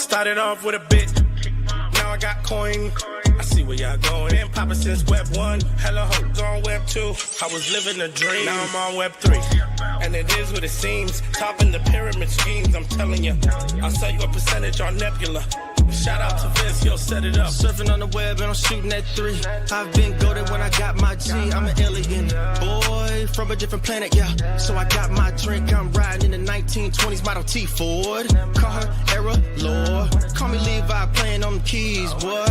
Started off with a bit, now I got coin. I see where y'all going. Been poppin' since Web 1, hella hoes on Web 2. I was living a dream, now I'm on Web 3. And it is what it seems, topping the pyramid schemes, I'm telling you. I'll sell you a percentage on Nebula. Shout out to Vince, yo, set it up. Surfing on the web and I'm shooting at 3. I've been goated when I got my G. I'm an alien boy from a different planet, yeah. So I got my drink, I'm riding in the 1920s Model T Ford. Call her Era Lord. Call me Levi, playing on the keys, boy.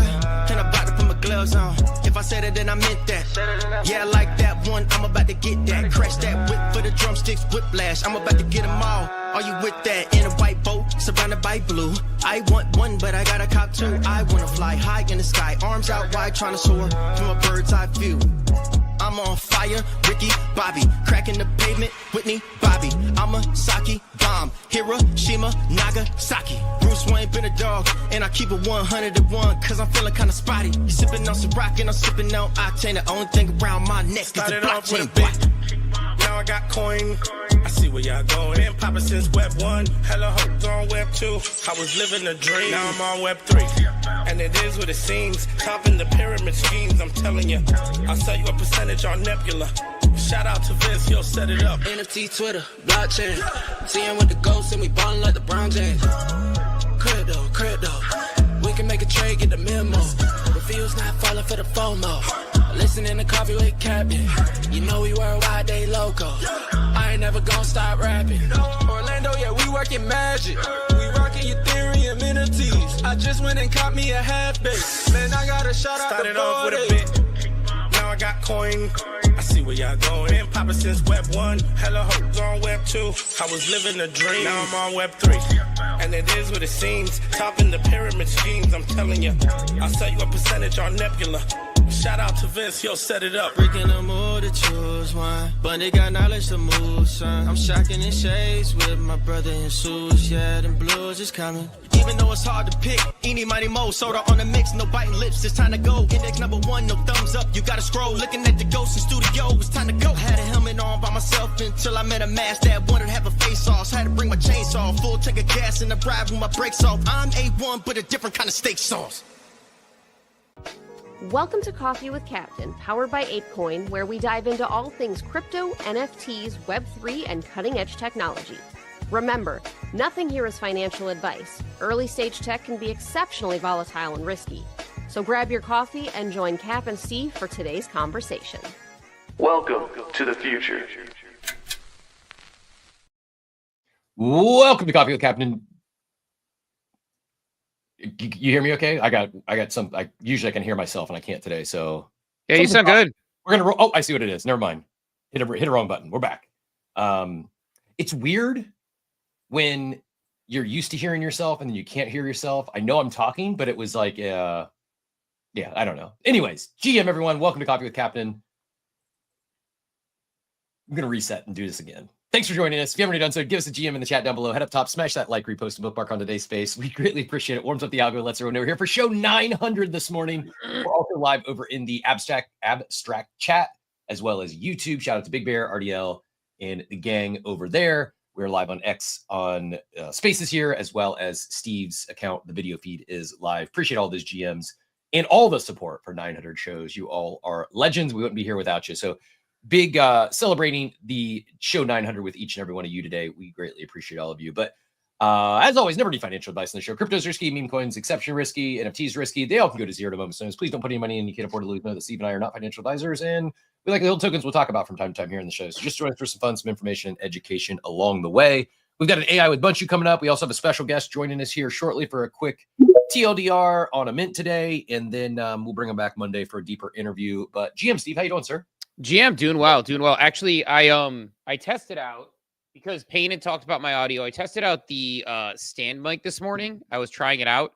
And I'm about to put my gloves on. If I said it, then I meant that. Yeah, I like that one, I'm about to get that. Crash that whip for the drumsticks, whiplash. I'm about to get them all. Are you with that? In a white boat, surrounded by blue. I want one, but I got a cop too. I wanna fly high in the sky, arms out wide, trying to soar from a bird's eye view. I'm on fire, Ricky, Bobby, cracking the pavement, Whitney, Bobby. I'm a Saki bomb, Hiroshima, Nagasaki. Bruce Wayne been a dog, and I keep it 101, cause I'm feeling kinda spotty. You sipping on some rock, and I'm sipping on octane. The only thing around my neck is the blockchain. Now I got coin. I see where y'all going. Been poppin' since Web 1, hella hoes on Web 2. I was living a dream, now I'm on Web 3. And it is what it seems, topping the pyramid schemes, I'm telling you. I'll sell you a percentage on Nebula. Shout out to Vince, yo, set it up. NFT, Twitter, blockchain. Seeing with the ghosts and we ballin' like the Brown James. Crypto. We can make a trade, get the memo. The feels not falling for the FOMO. Listening to coffee with Captain. You know we worldwide, they local. I ain't never gonna stop rapping. Orlando, yeah, we working magic. We rocking Ethereum entities. I just went and caught me a half base. Man, I got a shout out Started to off with a bit, now I got coin. I see where y'all going. Been poppin' since Web 1, hella hoes on Web 2. I was living a dream, now I'm on Web 3. And it is what it seems, topping the pyramid schemes, I'm telling you. I'll sell you a percentage on Nebula. Shout out to Vince, yo, set it up. Freaking the mood to choose one, but they got knowledge to move, son. I'm shocking in shades with my brother in shoes. Yeah, them blues is coming. Even though it's hard to pick, eeny, mighty, mo, soda on the mix, no biting lips, it's time to go. Index number 1, no thumbs up, you gotta scroll. Looking at the ghost in studio, it's time to go. Had a helmet on by myself until I met a mask that wanted to have a face off. Had to bring my chainsaw, full tank of gas in the drive with my brakes off. I'm A1, but a different kind of steak sauce. Welcome to Coffee with Captain, powered by ApeCoin, where we dive into all things crypto, NFTs, Web3, and cutting-edge technology. Remember, nothing here is financial advice. Early-stage tech can be exceptionally volatile and risky. So grab your coffee and join Cap and Steve for today's conversation. Welcome to the future. Welcome to Coffee with Captain. You hear me okay? I got some. Usually I can hear myself and I can't today. So yeah, you sound good. We're gonna roll. Oh, I see what it is. Never mind. Hit a wrong button. We're back. It's weird when you're used to hearing yourself and then you can't hear yourself. I know I'm talking, but it was like, yeah, I don't know. Anyways, GM everyone, welcome to Coffee with Captain. I'm gonna reset and do this again. Thanks for joining us. If you haven't already done so, give us a GM in the chat down below. Head up top, smash that like, repost, and bookmark on today's space. We greatly appreciate it. Warms up the algo. Let's everyone know we're here for show 900 this morning. We're also live over in the abstract chat, as well as YouTube. Shout out to Big Bear, RDL, and the gang over there. We're live on X on Spaces here, as well as Steve's account. The video feed is live. Appreciate all those GMs and all the support for 900 shows. You all are legends. We wouldn't be here without you. So big celebrating the show 900 with each and every one of you today. We greatly appreciate all of you. But as always, never need financial advice on the show. Crypto's risky, meme coins exceptionally risky, NFTs risky. They all can go to zero to moments notice. Please don't put any money in. You can't afford to lose. Know that Steve and I are not financial advisors, and we like the little tokens we'll talk about from time to time here in the show. So just join us for some fun, some information, and education along the way. We've got an AI with Bunchu coming up. We also have a special guest joining us here shortly for a quick TLDR on a mint today, and then we'll bring him back Monday for a deeper interview. But GM Steve, how you doing, sir? GM, doing well. Actually, I tested out, because Payne had talked about my audio. I tested out the stand mic this morning. I was trying it out.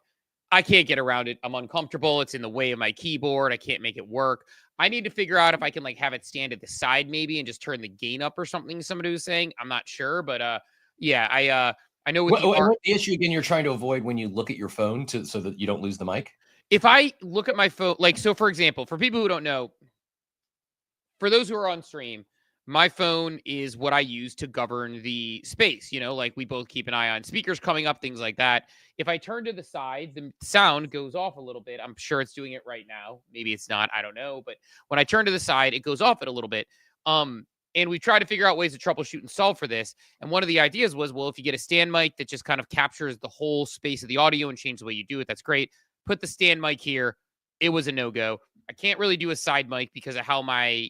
I can't get around it. I'm uncomfortable. It's in the way of my keyboard. I can't make it work. I need to figure out if I can have it stand at the side maybe and just turn the gain up or something. Somebody was saying. I'm not sure, but yeah, I know what the issue again you're trying to avoid when you look at your phone so that you don't lose the mic. If I look at my phone, so for example, for people who don't know, for those who are on stream, my phone is what I use to govern the space. Like we both keep an eye on speakers coming up, things like that. If I turn to the side, the sound goes off a little bit. I'm sure it's doing it right now. Maybe it's not. I don't know. But when I turn to the side, it goes off it a little bit. And we try to figure out ways to troubleshoot and solve for this. And one of the ideas was, well, if you get a stand mic that just kind of captures the whole space of the audio and change the way you do it, that's great. Put the stand mic here. It was a no-go. I can't really do a side mic because of how my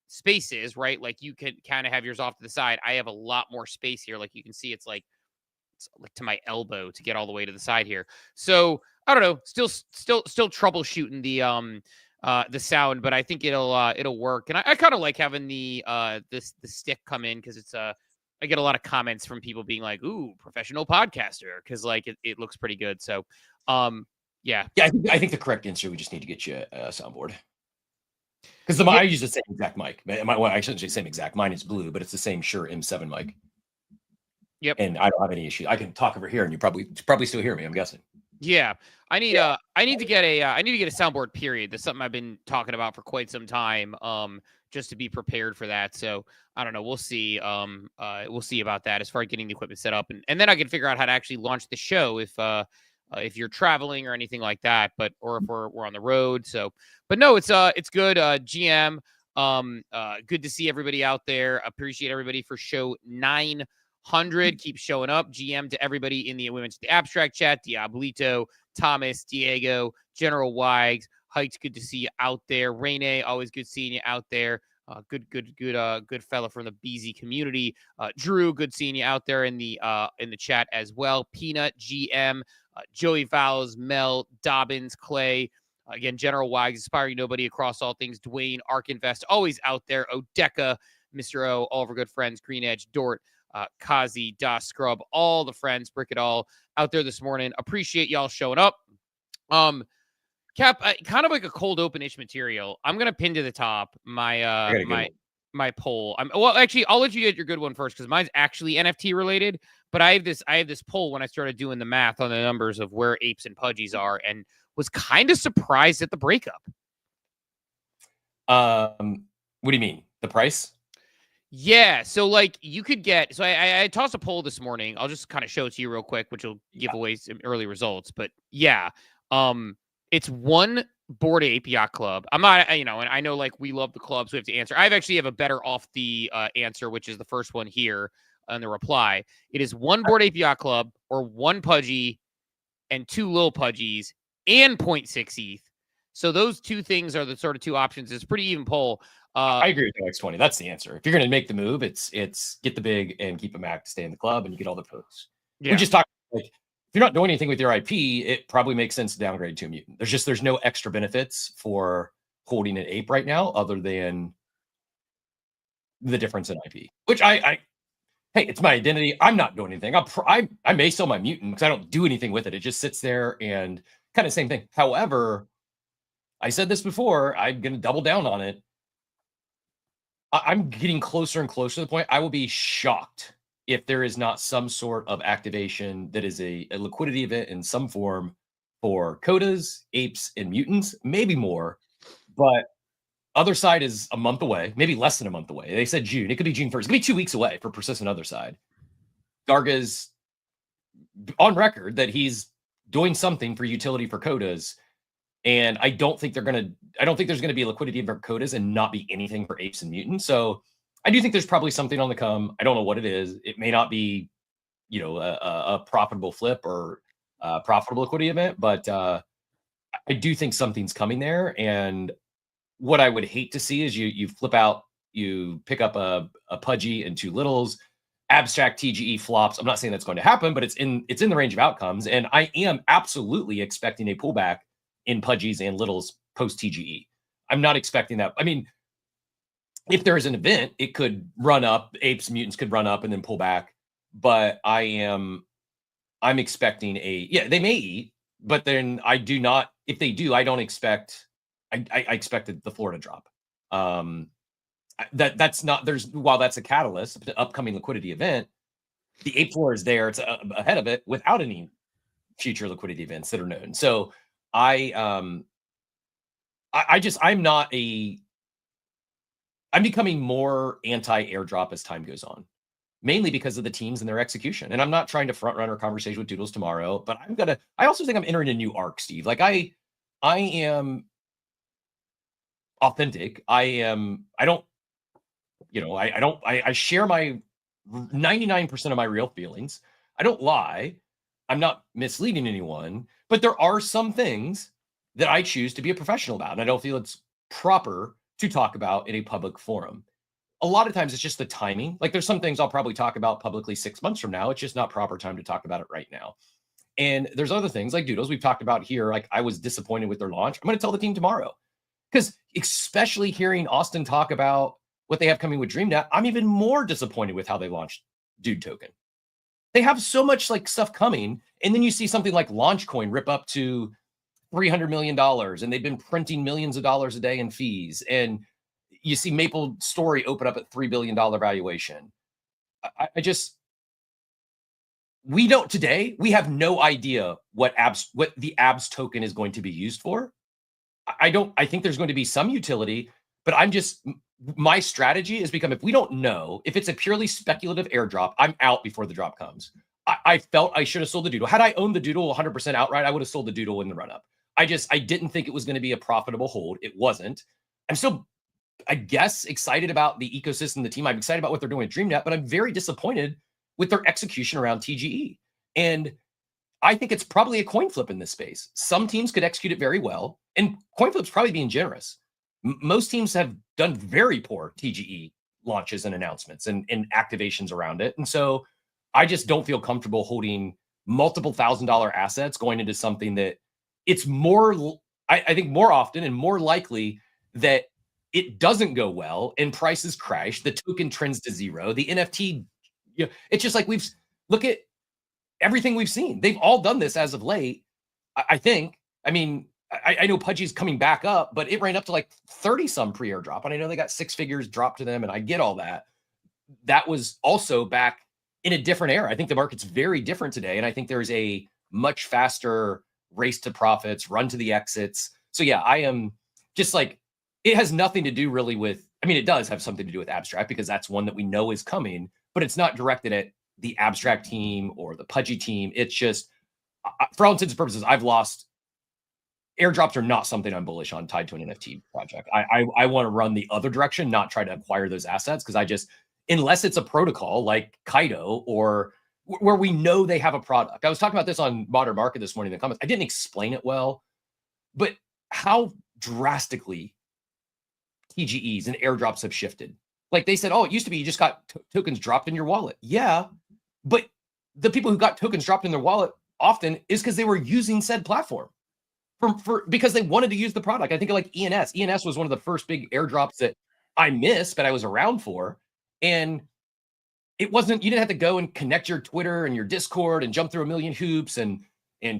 space is, right? Like you can kind of have yours off to the side. I have a lot more space here. Like you can see, it's like to my elbow to get all the way to the side here. So I don't know. Still troubleshooting the sound, but I think it'll work. And I kind of like having the stick come in because it's I get a lot of comments from people being like, "Ooh, professional podcaster," because like it looks pretty good. So yeah. I think the correct answer, we just need to get you a soundboard. Because I use the same exact mic. I shouldn't say same exact. Mine is blue, but it's the same Shure M7 mic. Yep. And I don't have any issue. I can talk over here, and you probably still hear me, I'm guessing. Yeah. I need to get a soundboard, period. That's something I've been talking about for quite some time. Just to be prepared for that. So I don't know. We'll see. We'll see about that as far as getting the equipment set up, and then I can figure out how to actually launch the show if you're traveling or anything like that, or if we're on the road. So, but no, it's good. GM, good to see everybody out there. Appreciate everybody for show 900. Keep showing up. GM to everybody in the Women's the Abstract chat, Diablito, Thomas, Diego, General Wags, Heights. Good to see you out there. Rene, always good seeing you out there. Good fella from the BZ community. Drew, good seeing you out there in the chat as well. Peanut, GM, Joey Vowles, Mel, Dobbins, Clay, again, General Wags, Aspiring Nobody Across All Things, Dwayne, Arkinvest, always out there. Odeka, Mr. O, all of our good friends, Green Edge, Dort, Kazi, Das Scrub, all the friends, Brick It All out there this morning. Appreciate y'all showing up. Cap, kind of like a cold open-ish material. I'm gonna pin to the top my poll. Actually, I'll let you get your good one first because mine's actually NFT related. But I have this poll when I started doing the math on the numbers of where apes and pudgies are, and was kind of surprised at the breakup. What do you mean? The price? Yeah. So like you could get. So I tossed a poll this morning. I'll just kind of show it to you real quick, which will give away some early results. But yeah. It's one Bored Ape Yacht Club. I'm not, and I know like we love the clubs. So we have to answer. I actually have a better off the answer, which is the first one here on the reply. It is one Bored Ape Yacht Club or one Pudgy and two Lil Pudgies and 0.6 ETH. So those two things are the sort of two options. It's a pretty even poll. I agree with X20. That's the answer. If you're going to make the move, it's get the big and keep a Mac to stay in the club, and you get all the posts. Yeah. We just talked like, if you're not doing anything with your IP, it probably makes sense to downgrade to a mutant. There's no extra benefits for holding an ape right now other than the difference in IP, which hey, it's my identity. I'm not doing anything. I may sell my mutant because I don't do anything with it. It just sits there and kind of same thing. However, I said this before, I'm going to double down on it. I'm getting closer and closer to the point. I will be shocked if there is not some sort of activation that is a liquidity event in some form for Codas, apes, and mutants, maybe more. But other side is a month away, maybe less than a month away. They said June. It could be June 1st. It could be 2 weeks away for persistent other side. Garga's on record that he's doing something for utility for Codas. And I don't think there's going to be a liquidity event for Codas and not be anything for apes and mutants. So I do think there's probably something on the come. I don't know what it is. It may not be, a profitable flip or a profitable liquidity event, but I do think something's coming there. And what I would hate to see is you flip out, you pick up a Pudgy and two Littles, abstract TGE flops. I'm not saying that's going to happen, but it's in the range of outcomes. And I am absolutely expecting a pullback in Pudgies and Littles post TGE. I'm not expecting that. I mean, if there is an event, it could run up. Apes, mutants could run up and then pull back. But I'm expecting they may eat, but then I do not. If they do, I don't expect. I expected the floor to drop. That's not. While that's a catalyst, the upcoming liquidity event, the ape floor is there. It's ahead of it without any future liquidity events that are known. So I'm not a I'm becoming more anti-airdrop as time goes on, mainly because of the teams and their execution. And I'm not trying to front run our conversation with Doodles tomorrow, but I also think I'm entering a new arc, Steve. Like I am authentic. I don't, I share my 99% of my real feelings. I don't lie. I'm not misleading anyone, but there are some things that I choose to be a professional about. And I don't feel it's proper to talk about in a public forum. A lot of times it's just the timing. Like there's some things I'll probably talk about publicly 6 months from now. It's just not proper time to talk about it right now. And there's other things like Doodles we've talked about here. Like I was disappointed with their launch. I'm going to tell the team tomorrow because especially hearing Austin talk about what they have coming with DreamNet, I'm even more disappointed with how they launched Dude Token. They have so much like stuff coming. And then you see something like Launchcoin rip up to $300 million and they've been printing millions of dollars a day in fees. And you see Maple Story open up at $3 billion valuation. We have no idea what the ABS token is going to be used for. I think there's going to be some utility, but my strategy has become, if we don't know, if it's a purely speculative airdrop, I'm out before the drop comes. I felt I should have sold the Doodle. Had I owned the Doodle 100% outright, I would have sold the Doodle in the run up. I didn't think it was going to be a profitable hold. It wasn't. I'm still, I guess, excited about the ecosystem, the team. I'm excited about what they're doing at DreamNet, but I'm very disappointed with their execution around TGE. And I think it's probably a coin flip in this space. Some teams could execute it very well, and coin flip's probably being generous. Most teams have done very poor TGE launches and announcements and activations around it. And so I just don't feel comfortable holding multiple $1,000 assets going into something that it's more, I think more often and more likely that it doesn't go well and prices crash, the token trends to zero, the NFT, it's just like look at everything we've seen. They've all done this as of late. I think, I know Pudgy's coming back up, but it ran up to like 30 some pre-airdrop. And I know they got 6 figures dropped to them, and I get all that. That was also back in a different era. I think the market's very different today. And I think there's a much faster race to profits, run to the exits. So yeah, I am just like, it has nothing to do really with, it does have something to do with Abstract because that's one that we know is coming, but it's not directed at the Abstract team or the Pudgy team. It's just, for all intents and purposes, I've lost. Airdrops are not something I'm bullish on tied to an NFT project. I want to run the other direction, not try to acquire those assets, because unless it's a protocol like Kaido or where we know they have a product. I was talking about this on Modern Market this morning in the comments. I didn't explain it well, but how drastically TGEs and airdrops have shifted. Like they said, oh, it used to be you just got tokens dropped in your wallet. Yeah, but the people who got tokens dropped in their wallet often is because they were using said platform because they wanted to use the product. I think like ENS. ENS was one of the first big airdrops that I missed, but I was around for. And it wasn't, you didn't have to go and connect your Twitter and your Discord and jump through a million hoops and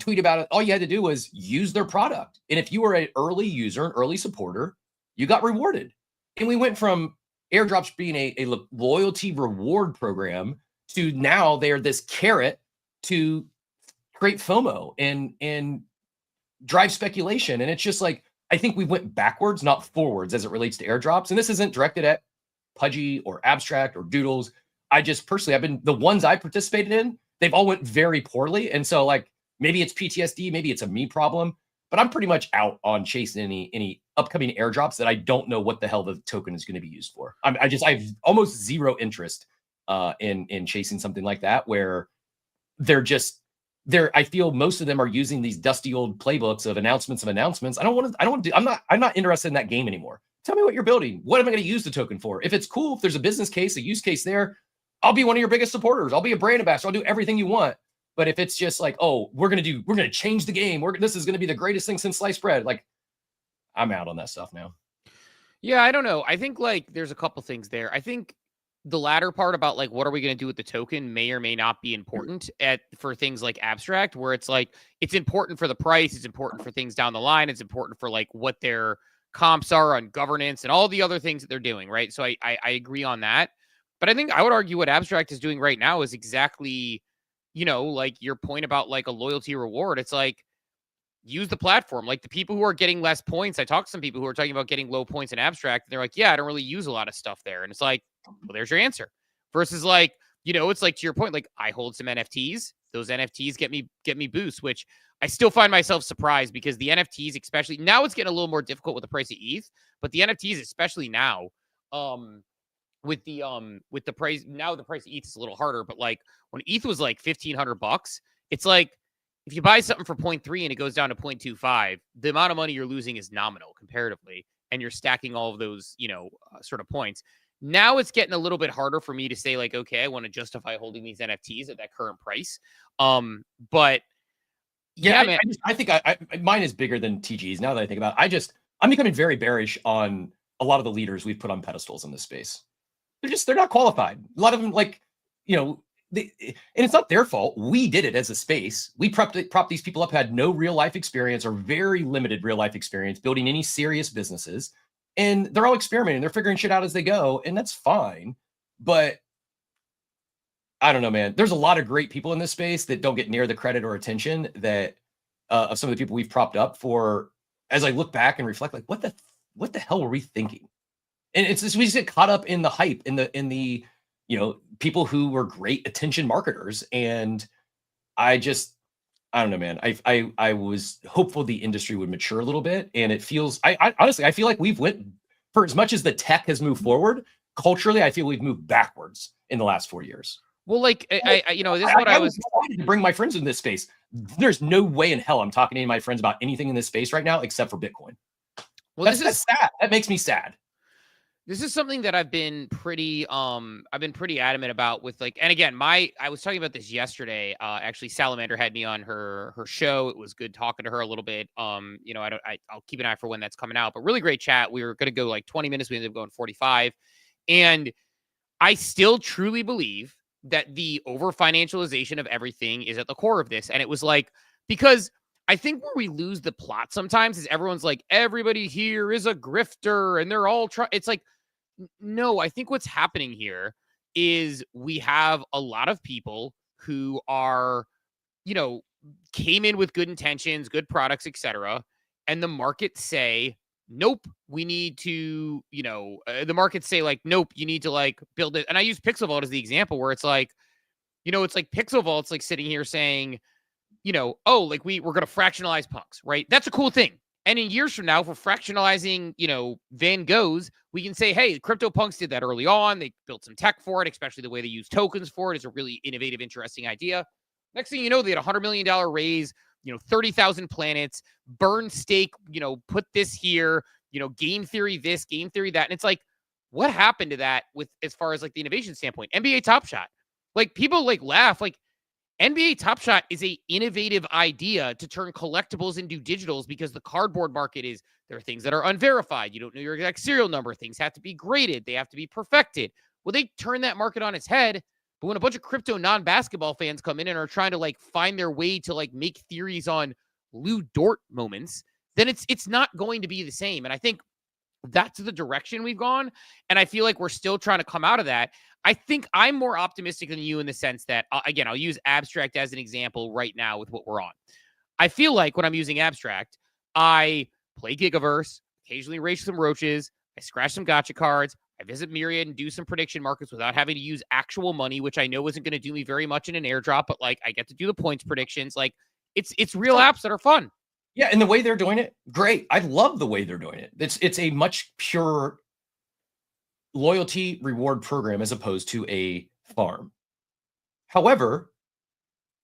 tweet about it. All you had to do was use their product. And if you were an early user, an early supporter, you got rewarded. And we went from airdrops being a loyalty reward program to now they're this carrot to create FOMO and drive speculation. And it's just like, I think we went backwards, not forwards as it relates to airdrops. And this isn't directed at Pudgy or Abstract or Doodles. The ones I participated in, they've all went very poorly. And so like, maybe it's PTSD, maybe it's a me problem, but I'm pretty much out on chasing any upcoming airdrops that I don't know what the hell the token is going to be used for. I have almost zero interest in chasing something like that, where I feel most of them are using these dusty old playbooks of announcements. I'm not interested in that game anymore. Tell me what you're building. What am I going to use the token for? If it's cool, if there's a business case, a use case there, I'll be one of your biggest supporters. I'll be a brand ambassador. I'll do everything you want. But if it's just like, oh, we're going to change the game. This is going to be the greatest thing since sliced bread. Like, I'm out on that stuff now. Yeah, I don't know. I think like there's a couple things there. I think the latter part about like, what are we going to do with the token may or may not be important for things like Abstract, where it's like, it's important for the price. It's important for things down the line. It's important for like what their comps are on governance and all the other things that they're doing. Right. So I agree on that. But I think I would argue what Abstract is doing right now is exactly, like your point about like a loyalty reward. It's like, use the platform. Like the people who are getting less points, I talked to some people who are talking about getting low points in abstract. And they're like, yeah, I don't really use a lot of stuff there. And it's like, well, there's your answer. Versus like, it's like to your point, like I hold some NFTs. Those NFTs get me boosts, which I still find myself surprised because the NFTs, especially now, it's getting a little more difficult with the price of ETH, but the NFTs, especially now, with the price now, the price of ETH is a little harder. But like when ETH was like $1,500, it's like if you buy something for 0.3 and it goes down to 0.25, the amount of money you're losing is nominal comparatively, and you're stacking all of those, sort of points. Now it's getting a little bit harder for me to say like, okay, I want to justify holding these NFTs at that current price. But yeah, man. I think mine is bigger than TGEs now that I think about it. I'm becoming very bearish on a lot of the leaders we've put on pedestals in this space. They're not qualified. A lot of them, like, and it's not their fault. We did it as a space. We propped these people up, had no real life experience or very limited real life experience building any serious businesses. And they're all experimenting. They're figuring shit out as they go. And that's fine. But I don't know, man. There's a lot of great people in this space that don't get near the credit or attention that of some of the people we've propped up for. As I look back and reflect, like, what the hell were we thinking? And it's just, we just get caught up in the hype, in the people who were great attention marketers. And I don't know, man. I was hopeful the industry would mature a little bit, and it feels. I honestly, I feel like we've went, for as much as the tech has moved forward culturally, I feel we've moved backwards in the last 4 years. Well, like this is what I was excited to bring my friends in this space. There's no way in hell I'm talking to any of my friends about anything in this space right now except for Bitcoin. Well, that's sad. That makes me sad. This is something that I've been pretty adamant about with, like, and again, I was talking about this yesterday. Actually, Salamander had me on her show. It was good talking to her a little bit. I'll keep an eye for when that's coming out, but really great chat. We were going to go like 20 minutes. We ended up going 45. And I still truly believe that the over financialization of everything is at the core of this. And it was like, because I think where we lose the plot sometimes is everyone's like, everybody here is a grifter and they're all trying. It's like, no, I think what's happening here is we have a lot of people who are, came in with good intentions, good products, etc. And the markets say, nope, we need to, the markets say like, nope, you need to like build it. And I use Pixel Vault as the example where it's like, it's like Pixel Vault's like sitting here saying, oh, like we're going to fractionalize punks, right? That's a cool thing. And in years from now, if we're fractionalizing, Van Goghs, we can say, hey, CryptoPunks did that early on. They built some tech for it, especially the way they use tokens for it is a really innovative, interesting idea. Next thing you know, they had a $100 million raise, 30,000 planets, burn stake, put this here, game theory this, game theory that. And it's like, what happened to that with as far as like the innovation standpoint? NBA Top Shot. Like people like laugh, like NBA Top Shot is a innovative idea to turn collectibles into digitals because the cardboard market is, there are things that are unverified. You don't know your exact serial number. Things have to be graded. They have to be perfected. Well, they turn that market on its head. But when a bunch of crypto non-basketball fans come in and are trying to like find their way to like make theories on Lou Dort moments, then it's not going to be the same. And I think that's the direction we've gone. And I feel like we're still trying to come out of that. I think I'm more optimistic than you in the sense that, again, I'll use abstract as an example right now with what we're on. I feel like when I'm using abstract, I play Gigaverse, occasionally race some roaches, I scratch some gotcha cards, I visit Myriad and do some prediction markets without having to use actual money, which I know isn't going to do me very much in an airdrop, but like I get to do the points predictions. Like it's real apps that are fun. Yeah, and the way they're doing it, great. I love the way they're doing it. It's a much pure loyalty reward program as opposed to a farm. However,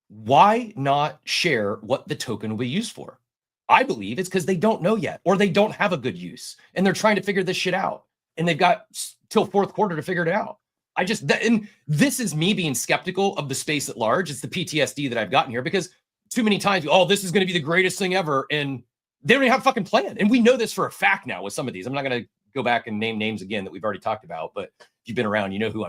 why not share what the token will be used for? I believe it's because they don't know yet, or they don't have a good use, and they're trying to figure this shit out. And they've got till fourth quarter to figure it out. And this is me being skeptical of the space at large. It's the PTSD that I've gotten here because too many times, oh, this is going to be the greatest thing ever. And they don't even have a fucking plan. And we know this for a fact now with some of these. I'm not going to go back and name names again that we've already talked about, but if you've been around, you know who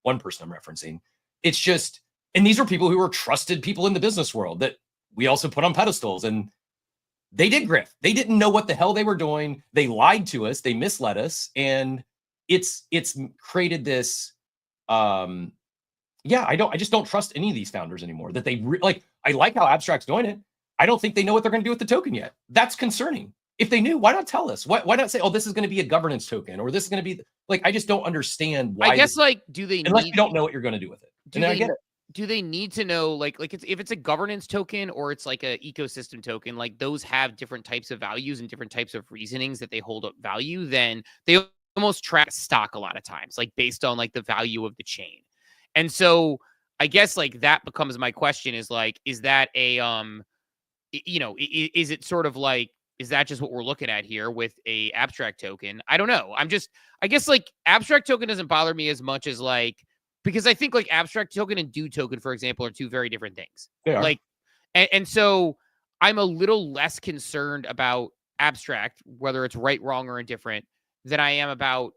one person I'm referencing. It's just, and these are people who are trusted people in the business world that we also put on pedestals, and they did grift. They didn't know what the hell they were doing. They lied to us. They misled us. And it's created this, I just don't trust any of these founders anymore that I like how Abstract's doing it. I don't think they know what they're going to do with the token yet. That's concerning. If they knew, why not tell us? Why not say, oh, this is going to be a governance token, or this is going to be like, I just don't understand why. I guess like, do they unless need, you don't know what you're going to do with it? And then I get it. Do they need to know like if it's a governance token or it's like a ecosystem token, like those have different types of values and different types of reasonings that they hold up value, then they almost track stock a lot of times, like based on like the value of the chain. And so I guess like that becomes my question is like, is that a is it sort of like, is that just what we're looking at here with a abstract token? I don't know. I guess like abstract token doesn't bother me as much as like, because I think like abstract token and do token, for example, are two very different things. They are. Like, and so I'm a little less concerned about abstract, whether it's right, wrong, or indifferent, than I am about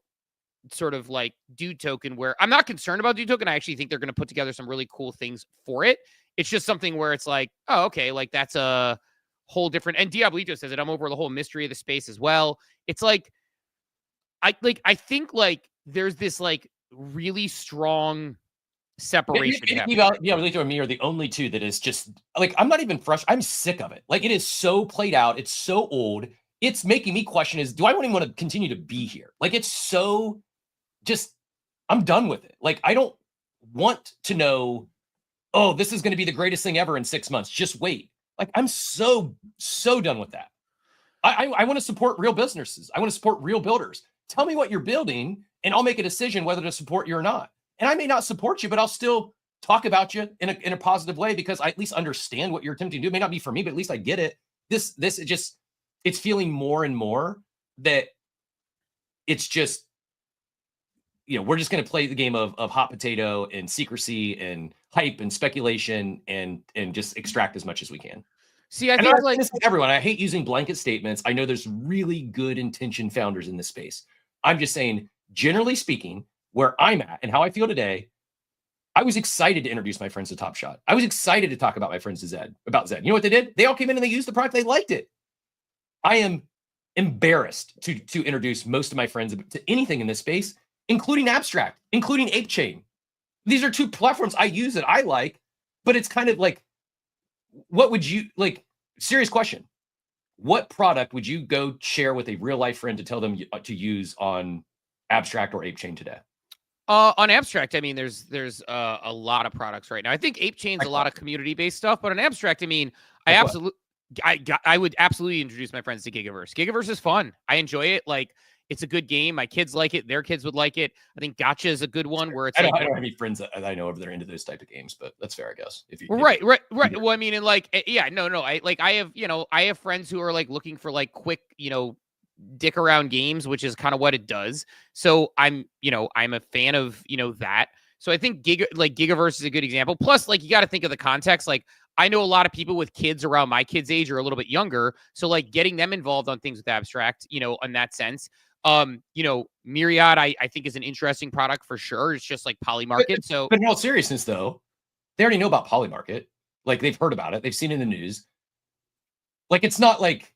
sort of like do token, where I'm not concerned about do token. I actually think they're going to put together some really cool things for it. It's just something where it's like, oh, okay, like that's a whole different, and Diablito says it, I'm over the whole mystery of the space as well. It's like, I think like there's this like really strong separation. Diablito and me are the only two that is just like, I'm not even frustrated. I'm sick of it. Like it is so played out. It's so old. It's making me question is, do I even want to continue to be here? Like it's so just, I'm done with it. Like I don't want to know, oh, this is going to be the greatest thing ever in 6 months. Just wait. Like I'm so done with that. I want to support real businesses. I want to support real builders. Tell me what you're building and I'll make a decision whether to support you or not. And I may not support you, but I'll still talk about you in a positive way because I at least understand what you're attempting to do. It may not be for me, but at least I get it. It's feeling more and more that it's just, we're just going to play the game of hot potato and secrecy and hype and speculation and just extract as much as we can. See, I think like everyone, I hate using blanket statements. I know there's really good intention founders in this space. I'm just saying, generally speaking, where I'm at and how I feel today, I was excited to introduce my friends to Top Shot. I was excited to talk about my friends to Zed, about Zed. You know what they did? They all came in and they used the product. They liked it. I am embarrassed to introduce most of my friends to anything in this space, including Abstract, including ApeChain. These are two platforms I use that I like, but it's kind of like, what would you like? Serious question. What product would you go share with a real life friend to tell them to use on Abstract or ApeChain today? On Abstract, I mean, there's a lot of products right now. I think ApeChain's a lot of community-based stuff, but on Abstract, I mean, I would absolutely introduce my friends to Gigaverse. Gigaverse is fun. I enjoy it. Like, it's a good game. My kids like it. Their kids would like it. I think Gotcha is a good one where it's I don't have any friends that I know over there into those type of games, but that's fair, I guess. Right. Well, I mean, and like, yeah, no. I have friends who are like looking for like quick, dick around games, which is kind of what it does. So I'm a fan of, that. So I think Gigaverse is a good example. Plus, like, you got to think of the context. Like, I know a lot of people with kids around my kids' age or a little bit younger. So like getting them involved on things with Abstract, in that sense. Myriad, I think is an interesting product for sure. It's just like Polymarket. But in all seriousness, though, they already know about Polymarket. Like they've heard about it. They've seen it in the news. Like it's not like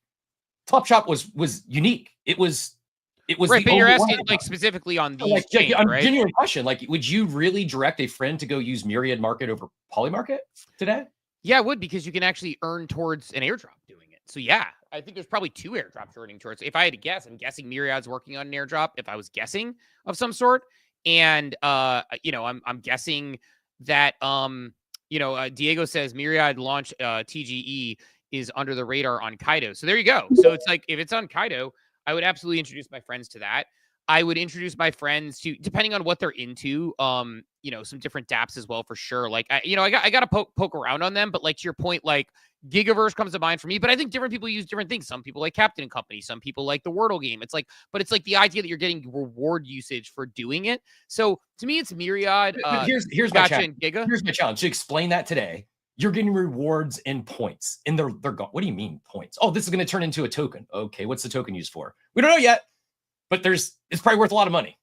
Top Shop was unique. It was right. But you're asking like specifically on these chains, right? Genuine question. Like, would you really direct a friend to go use Myriad Market over Polymarket today? Yeah, I would, because you can actually earn towards an airdrop doing it. So yeah, I think there's probably 2 airdrops earning towards. If I had to guess, I'm guessing Myriad's working on an airdrop if I was guessing of some sort. And I'm guessing that Diego says Myriad launch TGE is under the radar on Kaido. So there you go. So it's like, if it's on Kaido, I would absolutely introduce my friends to that. I would introduce my friends to, depending on what they're into, some different dApps as well, for sure. Like, I got to poke around on them, but like to your point, like Gigaverse comes to mind for me, but I think different people use different things. Some people like Captain and Company. Some people like the Wordle game. It's like the idea that you're getting reward usage for doing it. So to me, it's Myriad. Here's my challenge. Giga. Here's my challenge. To explain that today, you're getting rewards and points, and they're gone. What do you mean points? Oh, this is going to turn into a token. Okay, what's the token used for? We don't know yet, but it's probably worth a lot of money.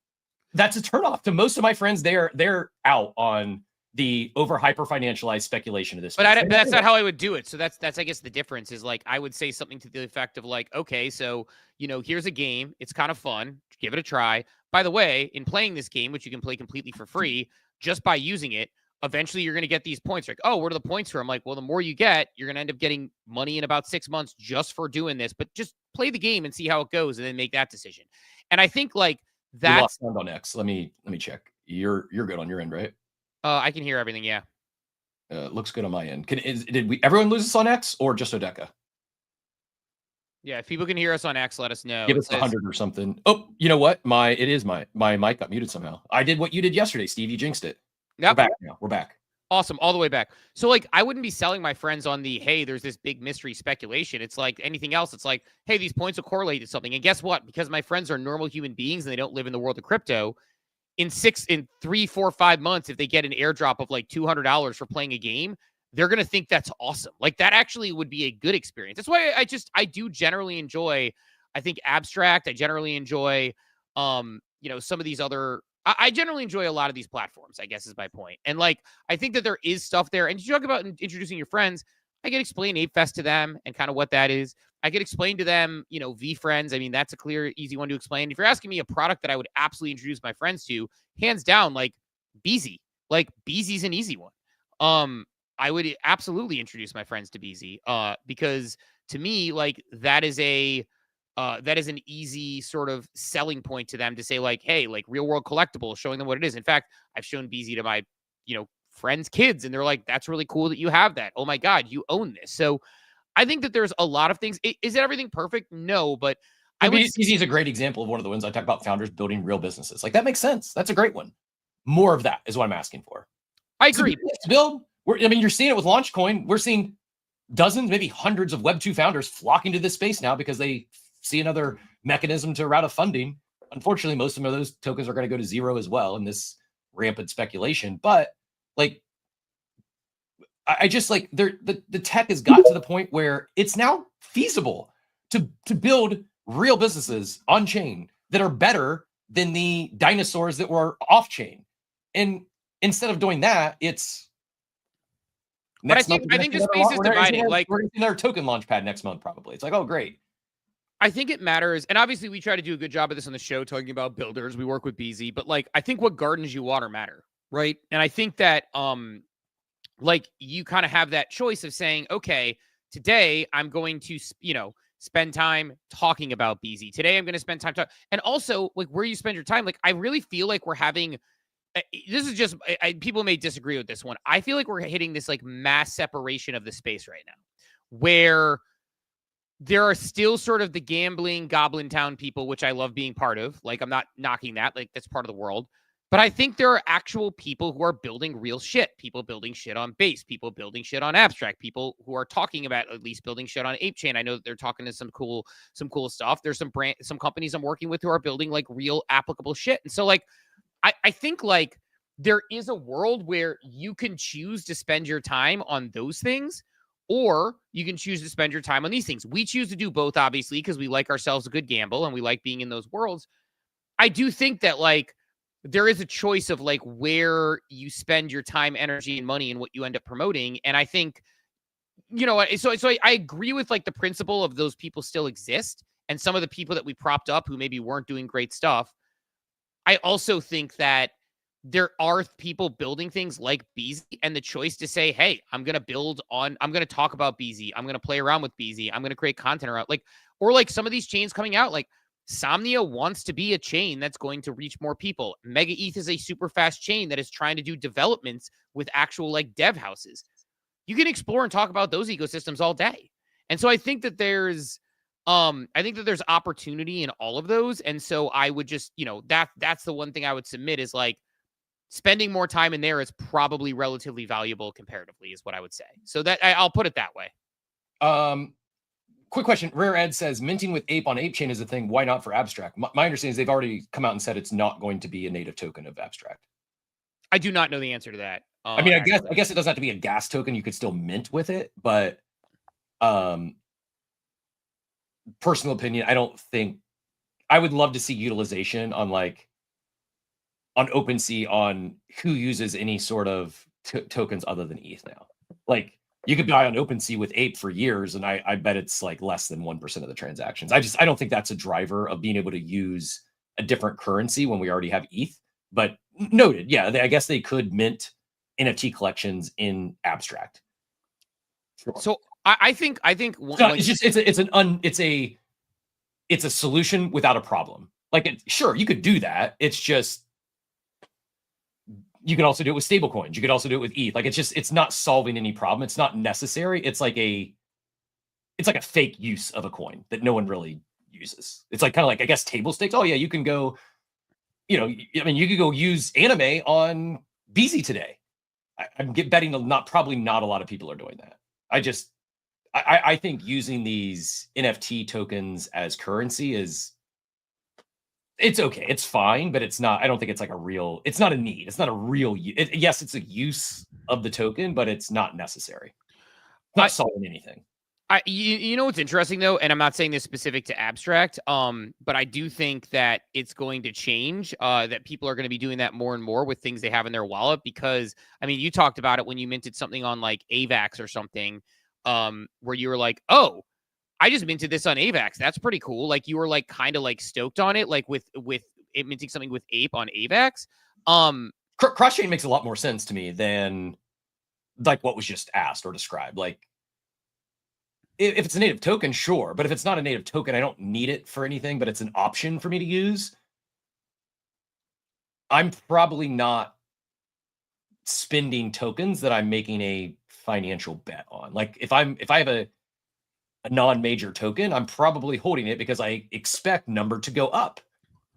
That's a turnoff to most of my friends. They're out on the over hyper financialized speculation of this. But that's not how I would do it. So that's I guess the difference is like, I would say something to the effect of like, okay, so here's a game. It's kind of fun. Give it a try. By the way, in playing this game, which you can play completely for free, just by using it, eventually you're going to get these points. Like, oh, where are the points from? I'm like, well, the more you get, you're going to end up getting money in about 6 months just for doing this. But just play the game and see how it goes, and then make that decision. And I think like You that's lost sound on X. Let me check. You're good on your end, right? I can hear everything. Yeah. Looks good on my end. Did everyone lose us on X or just Odeka? Yeah, if people can hear us on X, let us know. Give us 100 or something. Oh, you know what? My mic got muted somehow. I did what you did yesterday, Steve. You jinxed it. Yep. We're back now. We're back. Awesome. All the way back. So like, I wouldn't be selling my friends on the, hey, there's this big mystery speculation. It's like anything else. It's like, hey, these points will correlate to something. And guess what? Because my friends are normal human beings and they don't live in the world of crypto, in 3, 4, 5 months, if they get an airdrop of like $200 for playing a game, they're going to think that's awesome. Like that actually would be a good experience. That's why I do generally enjoy, I think, Abstract. I generally enjoy, some of these other, I generally enjoy a lot of these platforms, I guess is my point. And like, I think that there is stuff there. And you talk about introducing your friends. I can explain ApeFest to them and kind of what that is. I could explain to them, VFriends. I mean, that's a clear, easy one to explain. If you're asking me a product that I would absolutely introduce my friends to, hands down, like Beezy. Like Beezy's an easy one. I would absolutely introduce my friends to Beezy, because to me, like that is an easy sort of selling point to them to say like, hey, like real world collectibles, showing them what it is. In fact, I've shown Beezy to my, friends' kids, and they're like, that's really cool that you have that. Oh my God, you own this. So I think that there's a lot of things. Is it everything perfect? No, but Beezy is a great example of one of the ones I talk about, founders building real businesses. Like that makes sense. That's a great one. More of that is what I'm asking for. I agree. Build. You're seeing it with Launchcoin. We're seeing dozens, maybe hundreds of Web2 founders flocking to this space now because they see another mechanism to route of funding. Unfortunately, most of those tokens are going to go to zero as well in this rampant speculation. But like, I just like the tech has got to the point where it's now feasible to build real businesses on chain that are better than the dinosaurs that were off chain. And instead of doing that, it's but I think the space is dividing. Like we're going to see another token launch pad next month, probably. It's like, oh, great. I think it matters. And obviously we try to do a good job of this on the show, talking about builders. We work with Beezy, but like, I think what gardens you water matter. Right. And I think that, like you kind of have that choice of saying, okay, today I'm going to, spend time talking about Beezy. Today I'm going to spend time talking. And also like where you spend your time. Like, I really feel like we're having, this is just, people may disagree with this one. I feel like we're hitting this like mass separation of the space right now, where there are still sort of the gambling Goblin Town people, which I love being part of. Like, I'm not knocking that. Like, that's part of the world. But I think there are actual people who are building real shit. People building shit on Base. People building shit on Abstract. People who are talking about at least building shit on ApeChain. I know that they're talking to some cool stuff. There's some companies I'm working with who are building like real applicable shit. And so like, I think like there is a world where you can choose to spend your time on those things, or you can choose to spend your time on these things. We choose to do both, obviously, because we like ourselves a good gamble and we like being in those worlds. I do think that like, there is a choice of like where you spend your time, energy, and money and what you end up promoting. And I think, so I agree with like the principle of those people still exist. And some of the people that we propped up who maybe weren't doing great stuff. I also think that there are people building things like Beezy, and the choice to say, hey, I'm going to talk about Beezy. I'm going to play around with Beezy. I'm going to create content around or like some of these chains coming out, like Somnia wants to be a chain that's going to reach more people. Mega ETH is a super fast chain that is trying to do developments with actual like dev houses. You can explore and talk about those ecosystems all day. And so I think that there's opportunity in all of those. And so I would just, that's the one thing I would submit is like spending more time in there is probably relatively valuable comparatively is what I would say. So that I'll put it that way. Quick question. Rare Ed says minting with Ape on ApeChain is a thing. Why not for Abstract? My understanding is they've already come out and said it's not going to be a native token of Abstract. I do not know the answer to that. I mean, I guess it doesn't have to be a gas token. You could still mint with it, but personal opinion, I would love to see utilization on OpenSea on who uses any sort of tokens other than ETH now. Like, you could buy on OpenSea with Ape for years, and I bet it's like less than 1% of the transactions. I don't think that's a driver of being able to use a different currency when we already have ETH. But noted, yeah, I guess they could mint NFT collections in abstract. Sure. So I think it's a solution without a problem. Like, sure, you could do that. It's just, you can also do it with stable coins. You could also do it with ETH. Like, it's not solving any problem. It's not necessary. It's like a fake use of a coin that no one really uses. It's like kind of like, I guess, table stakes. Oh yeah, you can go, you could go use anime on BZ today. I'm betting probably not a lot of people are doing that. I think using these NFT tokens as currency it's okay. It's fine, but it's not, I don't think it's like it's not a need. It's not a real, yes, it's a use of the token, but it's not necessary. It's not solving anything. You know what's interesting though, and I'm not saying this specific to abstract, but I do think that it's going to change, that people are going to be doing that more and more with things they have in their wallet, because I mean, you talked about it when you minted something on like AVAX or something, where you were like, oh, I just minted this on AVAX. That's pretty cool. Like you were like kind of like stoked on it, like with it minting something with Ape on AVAX. Cross-chain makes a lot more sense to me than like what was just asked or described. Like, if it's a native token, sure. But if it's not a native token, I don't need it for anything, but it's an option for me to use. I'm probably not spending tokens that I'm making a financial bet on. Like if I have a non-major token, I'm probably holding it because I expect number to go up.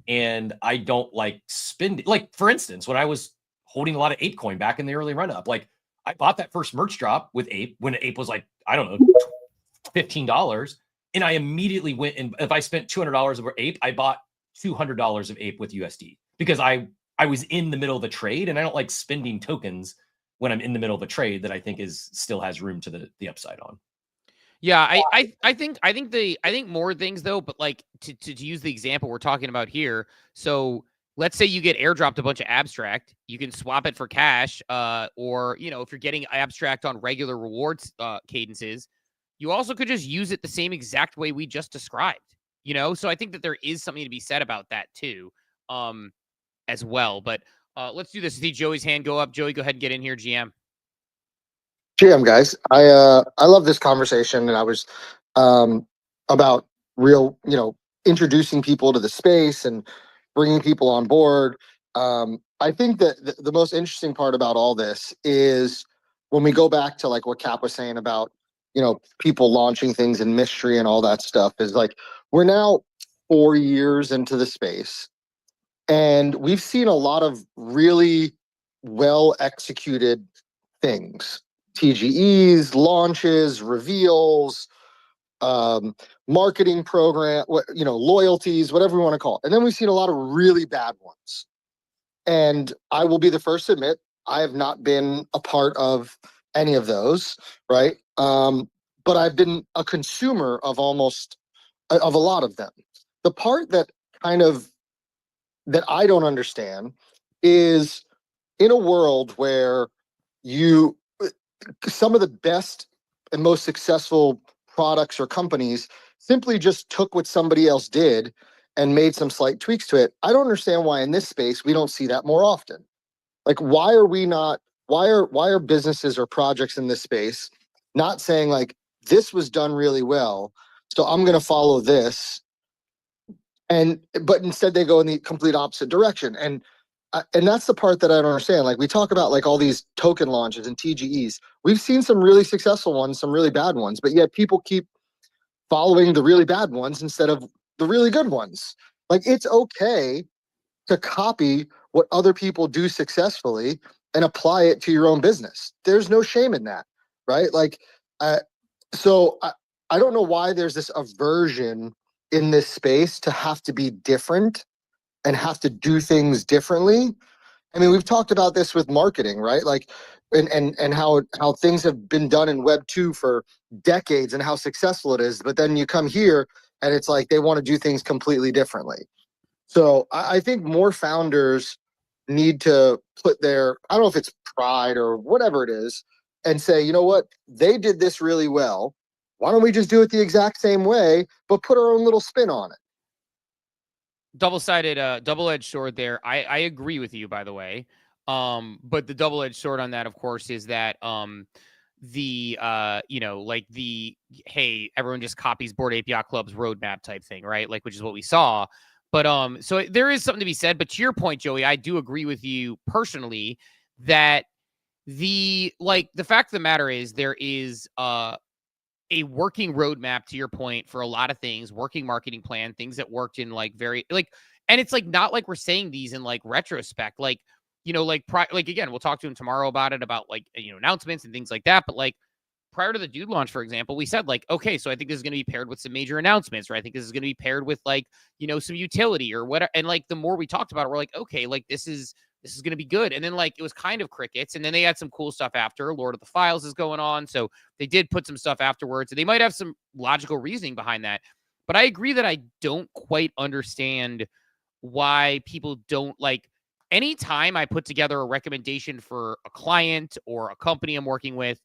And I don't like spending. Like, for instance, when I was holding a lot of ApeCoin back in the early run-up, like I bought that first merch drop with Ape when Ape was like, I don't know, $15, and I immediately went, and if I spent $200 over Ape, I bought $200 of Ape with USD because I was in the middle of a trade, and I don't like spending tokens when I'm in the middle of a trade that I think still has room to the upside on. Yeah, I think more things though, but like to use the example we're talking about here. So let's say you get airdropped a bunch of abstract, you can swap it for cash, or if you're getting abstract on regular rewards cadences, you also could just use it the same exact way we just described. So I think that there is something to be said about that too, as well. But let's do this. See Joey's hand go up. Joey, go ahead and get in here, GM. GM guys, I love this conversation, and I was about real, introducing people to the space and bringing people on board. I think that the most interesting part about all this is when we go back to like what Cap was saying about people launching things in mystery and all that stuff, is like we're now 4 years into the space, and we've seen a lot of really well executed things. TGEs, launches, reveals, marketing program, loyalties, whatever we want to call it. And then we've seen a lot of really bad ones. And I will be the first to admit, I have not been a part of any of those, right? But I've been a consumer of a lot of them. The part that that I don't understand is in a world where some of the best and most successful products or companies simply just took what somebody else did and made some slight tweaks to it. I don't understand why in this space we don't see that more often. Like, why are businesses or projects in this space not saying like, this was done really well, so I'm going to follow this, but instead they go in the complete opposite direction. And that's the part that I don't understand. Like, we talk about like all these token launches and TGEs. We've seen some really successful ones, some really bad ones, but yet people keep following the really bad ones instead of the really good ones. Like, it's okay to copy what other people do successfully and apply it to your own business. There's no shame in that, right? Like, so I don't know why there's this aversion in this space to have to be different and have to do things differently. I mean, we've talked about this with marketing, right? Like, and how things have been done in Web 2 for decades and how successful it is. But then you come here and it's like they want to do things completely differently. So I think more founders need to put their, I don't know if it's pride or whatever it is, and say, you know what, they did this really well. Why don't we just do it the exact same way, but put our own little spin on it? Double-sided, double-edged sword there. I agree with you, by the way. But the double-edged sword on that, of course, is that hey, everyone just copies Bored Ape Yacht Club's roadmap type thing, right? Like, which is what we saw. But so there is something to be said. But to your point, Joey, I do agree with you personally that the fact of the matter is there is a working roadmap, to your point, for a lot of things, working marketing plan, things that worked in and it's not like we're saying these in retrospect, again, we'll talk to him tomorrow about it, about announcements and things like that. But prior to the dude launch, for example, we said okay, so I think this is going to be paired with some major announcements, or I think this is going to be paired with some utility or whatever. And the more we talked about it, we're okay, this is going to be good. And then it was kind of crickets. And then they had some cool stuff after. Lord of the Files is going on. So they did put some stuff afterwards. And they might have some logical reasoning behind that. But I agree that I don't quite understand why people don't anytime I put together a recommendation for a client or a company I'm working with,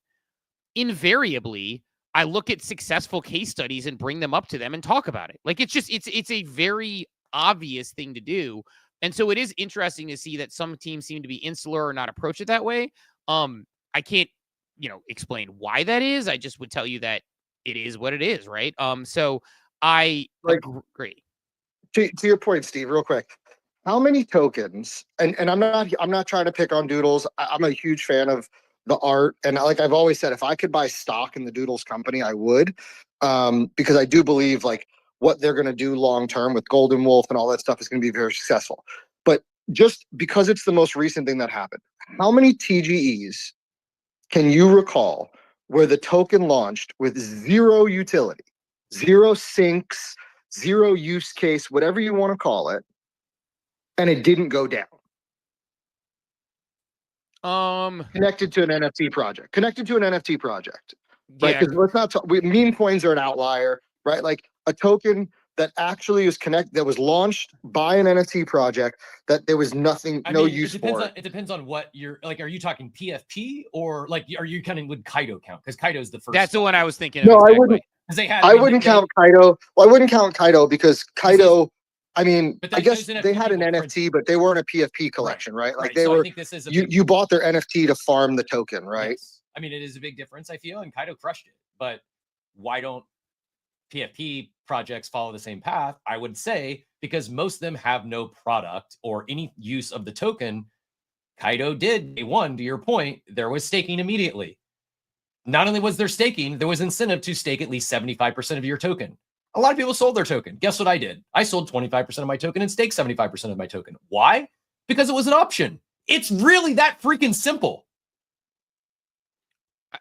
invariably I look at successful case studies and bring them up to them and talk about it. It's a very obvious thing to do. And so it is interesting to see that some teams seem to be insular or not approach it that way. I can't, explain why that is. I just would tell you that it is what it is, right? So I agree. To your point, Steve, real quick, how many tokens? And I'm not trying to pick on Doodles. I'm a huge fan of the art, and I've always said, if I could buy stock in the Doodles company, I would, because I do believe what they're going to do long term with Golden Wolf and all that stuff is going to be very successful. But just because it's the most recent thing that happened, how many TGEs can you recall where the token launched with zero utility, zero syncs, zero use case, whatever you want to call it, and it didn't go down? Connected to an NFT project, right? Because let's not talk. Meme coins are an outlier, right? A token that actually is that was launched by an NFT project that there was use for it. It depends on what you're are you talking PFP or are you counting, would Kaido count? Because Kaido's the first. That's the one I was thinking. No, exactly. I wouldn't. I wouldn't count Kaido. Well, I wouldn't count Kaido because Kaido. I guess they had an NFT, but they weren't a PFP collection, right? They were. I think this is you bought their NFT to farm the token, right? Yes. It is a big difference, I feel, and Kaido crushed it. But why don't PFP projects follow the same path? I would say because most of them have no product or any use of the token. Kaido did. Day one, to your point, there was staking immediately. Not only was there staking, there was incentive to stake at least 75% of your token. A lot of people sold their token. Guess what I did? I sold 25% of my token and staked 75% of my token. Why? Because it was an option. It's really that freaking simple.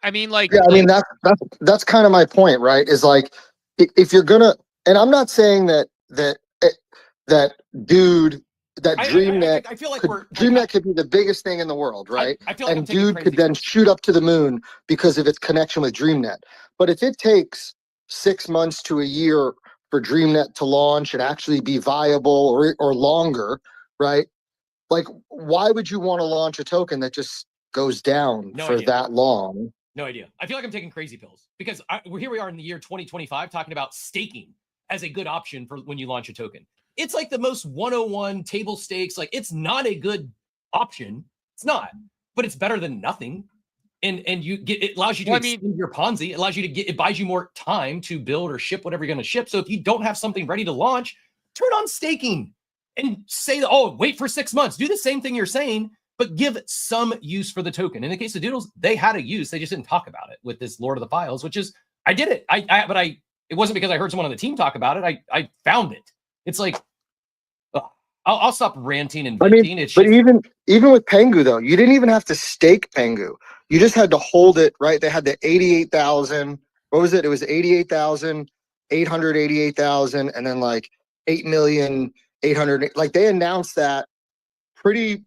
That's kind of my point, right? Is if you're gonna, and I'm not saying that DreamNet, I feel like DreamNet could be the biggest thing in the world, right? I feel like and dude could then shoot up to the moon because of its connection with DreamNet. But if it takes 6 months to a year for DreamNet to launch and actually be viable, or longer, right? Why would you want to launch a token that just goes down that long? No idea. I feel like I'm taking crazy pills because here we are in the year 2025 talking about staking as a good option for when you launch a token. It's the most 101 table stakes. It's not a good option. It's not, but it's better than nothing. And it allows you to extend your Ponzi. It allows you to it buys you more time to build or ship whatever you're going to ship. So if you don't have something ready to launch, turn on staking and say, wait for 6 months. Do the same thing you're saying, but give some use for the token. In the case of Doodles, they had a use. They just didn't talk about it with this Lord of the Files, which is, I did it. It wasn't because I heard someone on the team talk about it. I found it. It's I'll stop ranting and venting. But even with Pengu though, you didn't even have to stake Pengu. You just had to hold it, right? They had the 88,000. What was it? It was 88,000, 888,000, and then 8,800,000. They announced that pretty.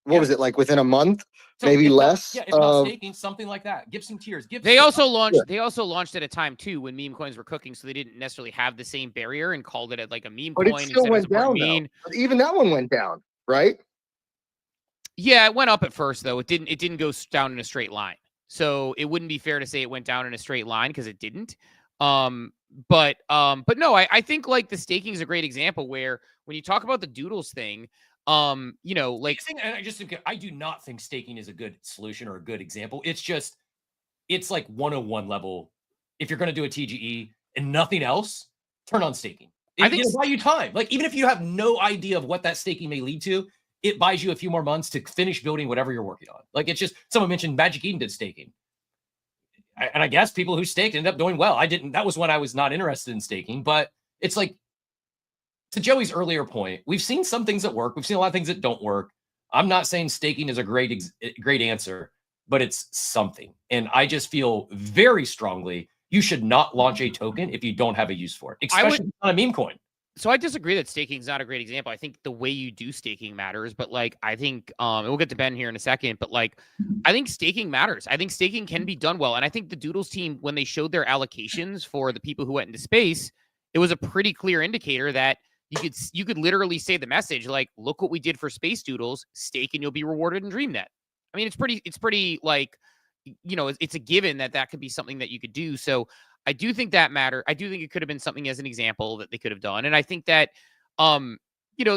What was it, within a month? So maybe less. If not staking, something like that. Give some tiers. They also launched at a time too when meme coins were cooking, so they didn't necessarily have the same barrier and called it a meme but coin. It still went down. Even that one went down, right? Yeah, it went up at first though. It didn't go down in a straight line. So it wouldn't be fair to say it went down in a straight line because it didn't. But no, I think the staking is a great example where when you talk about the Doodles thing, Like I do not think staking is a good solution or a good example. It's like 101 level. If you're going to do a TGE and nothing else, turn on staking. It'll buy you time. Like, even if you have no idea of what that staking may lead to, it buys you a few more months to finish building whatever you're working on. Like, it's just, someone mentioned Magic Eden did staking. And I guess people who staked ended up doing well. That was when I was not interested in staking, but it's like, to Joey's earlier point, we've seen some things that work. We've seen a lot of things that don't work. I'm not saying staking is a great answer, but it's something. And I just feel very strongly you should not launch a token if you don't have a use for it, especially on a meme coin. So I disagree that staking is not a great example. I think the way you do staking matters, but like, I think, and we'll get to Ben here in a second, but like, I think staking matters. I think staking can be done well. And I think the Doodles team, when they showed their allocations for the people who went into space, it was a pretty clear indicator that you could literally say the message, like, look what we did for Space Doodles, stake and you'll be rewarded in DreamNet. I mean, it's pretty like, it's a given that could be something that you could do. So I do think that matter. I do think it could have been something as an example that they could have done. And I think that, the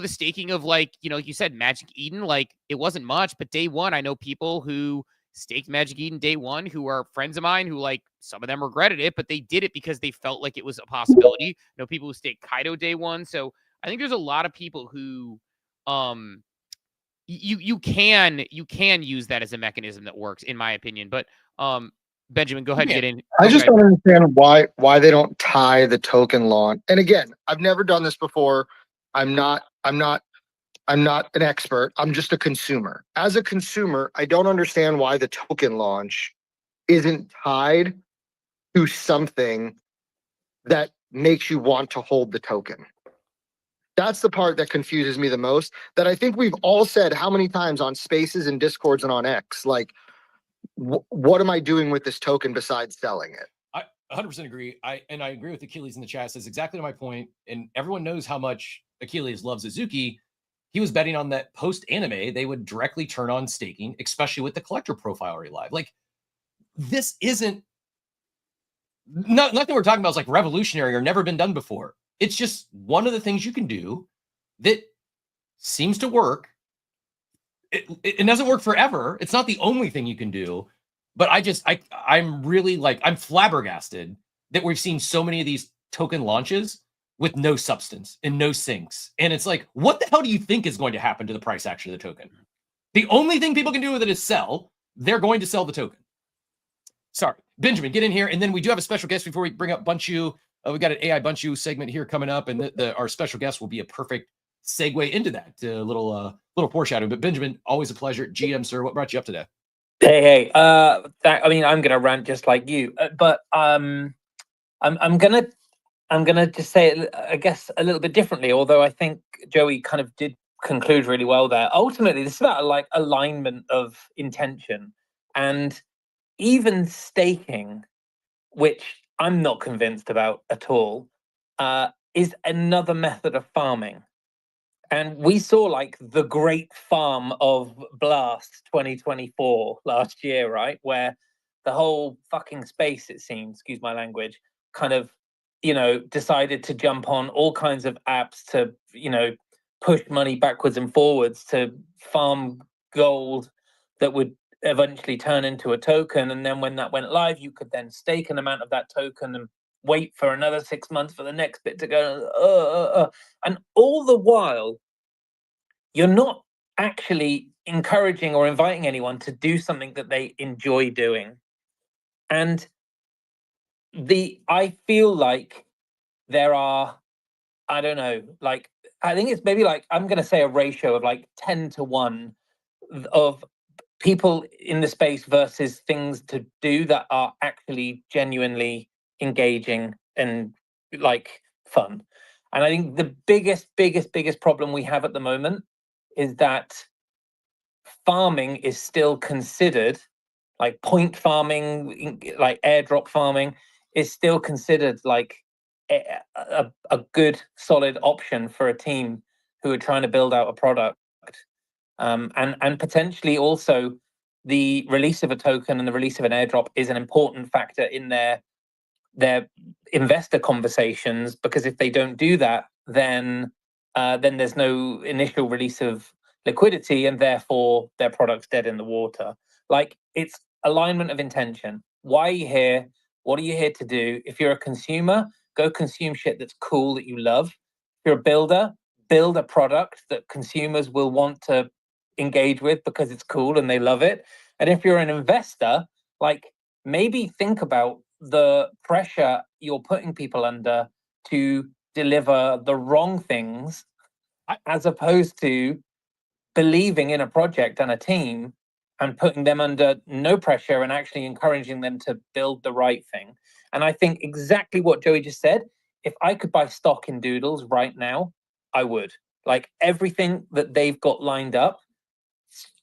staking of like you said, Magic Eden, like, it wasn't much, but day one, I know people who staked Magic Eden day one who are friends of mine who, like, some of them regretted it, but they did it because they felt like it was a possibility. People who staked Kaido day one. So I think there's a lot of people who, you can use that as a mechanism that works, in my opinion. But Benjamin, go ahead and get in. I just don't understand why they don't tie the token launch. And again, I've never done this before. I'm not an expert. I'm just a consumer. As a consumer, I don't understand why the token launch isn't tied to something that makes you want to hold the token. That's the part that confuses me the most, that I think we've all said how many times on Spaces and Discords and on X, like, what am I doing with this token besides selling it? I 100% agree. I agree with Achilles in the chat. Says exactly my point. And everyone knows how much Achilles loves Azuki. He was betting on that post-anime, they would directly turn on staking, especially with the collector profile already live. Like, this isn't, nothing we're talking about is like revolutionary or never been done before. It's just one of the things you can do that seems to work. It doesn't work forever. It's not the only thing you can do, but I'm really like, I'm flabbergasted that we've seen so many of these token launches with no substance and no sinks. And it's like, what the hell do you think is going to happen to the price action of the token? The only thing people can do with it is sell. They're going to sell the token. Sorry, Benjamin, get in here. And then we do have a special guest before we bring up Bunchu. We got an AI Bunchu segment here coming up, and our special guest will be a perfect segue into that. Little foreshadowing. But Benjamin, always a pleasure. GM, sir, what brought you up today? Hey. I mean, I'm gonna rant just like you, but I'm gonna just say it, I guess, a little bit differently. Although I think Joey kind of did conclude really well there. Ultimately, this is about like alignment of intention, and even staking, which I'm not convinced about at all, is another method of farming. And we saw like the great farm of Blast 2024 last year, right? Where the whole fucking space, it seems, excuse my language, kind of, decided to jump on all kinds of apps to, push money backwards and forwards to farm gold that would eventually turn into a token. And then when that went live, you could then stake an amount of that token and wait for another 6 months for the next bit to go. And all the while, you're not actually encouraging or inviting anyone to do something that they enjoy doing. And I feel like there are, I don't know, like, I think it's maybe like, I'm going to say a ratio of like 10-1 of people in the space versus things to do that are actually genuinely engaging and like fun. And I think the biggest problem we have at the moment is that farming is still considered, like point farming, like airdrop farming is still considered like a good solid option for a team who are trying to build out a product. And potentially also the release of a token and the release of an airdrop is an important factor in their investor conversations, because if they don't do that, then there's no initial release of liquidity, and therefore their product's dead in the water. Like, it's alignment of intention. Why are you here? What are you here to do? If you're a consumer, go consume shit that's cool, that you love. If you're a builder, build a product that consumers will want to engage with because it's cool and they love it. And if you're an investor, like, maybe think about the pressure you're putting people under to deliver the wrong things, as opposed to believing in a project and a team and putting them under no pressure and actually encouraging them to build the right thing. And I think exactly what Joey just said, if I could buy stock in Doodles right now, I would. Like, everything that they've got lined up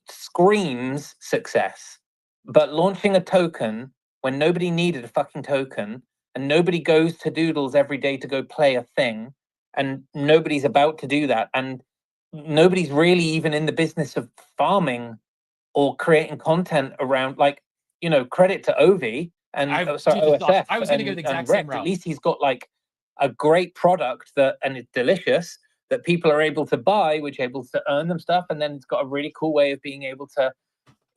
screams success. But launching a token when nobody needed a fucking token, and nobody goes to Doodles every day to go play a thing, and nobody's about to do that, and nobody's really even in the business of farming or creating content around, like, you know, credit to Ovi and OSF. I was going to go the exact same route. At least he's got like a great product and it's delicious, that people are able to buy, which able to earn them stuff, and then it's got a really cool way of being able to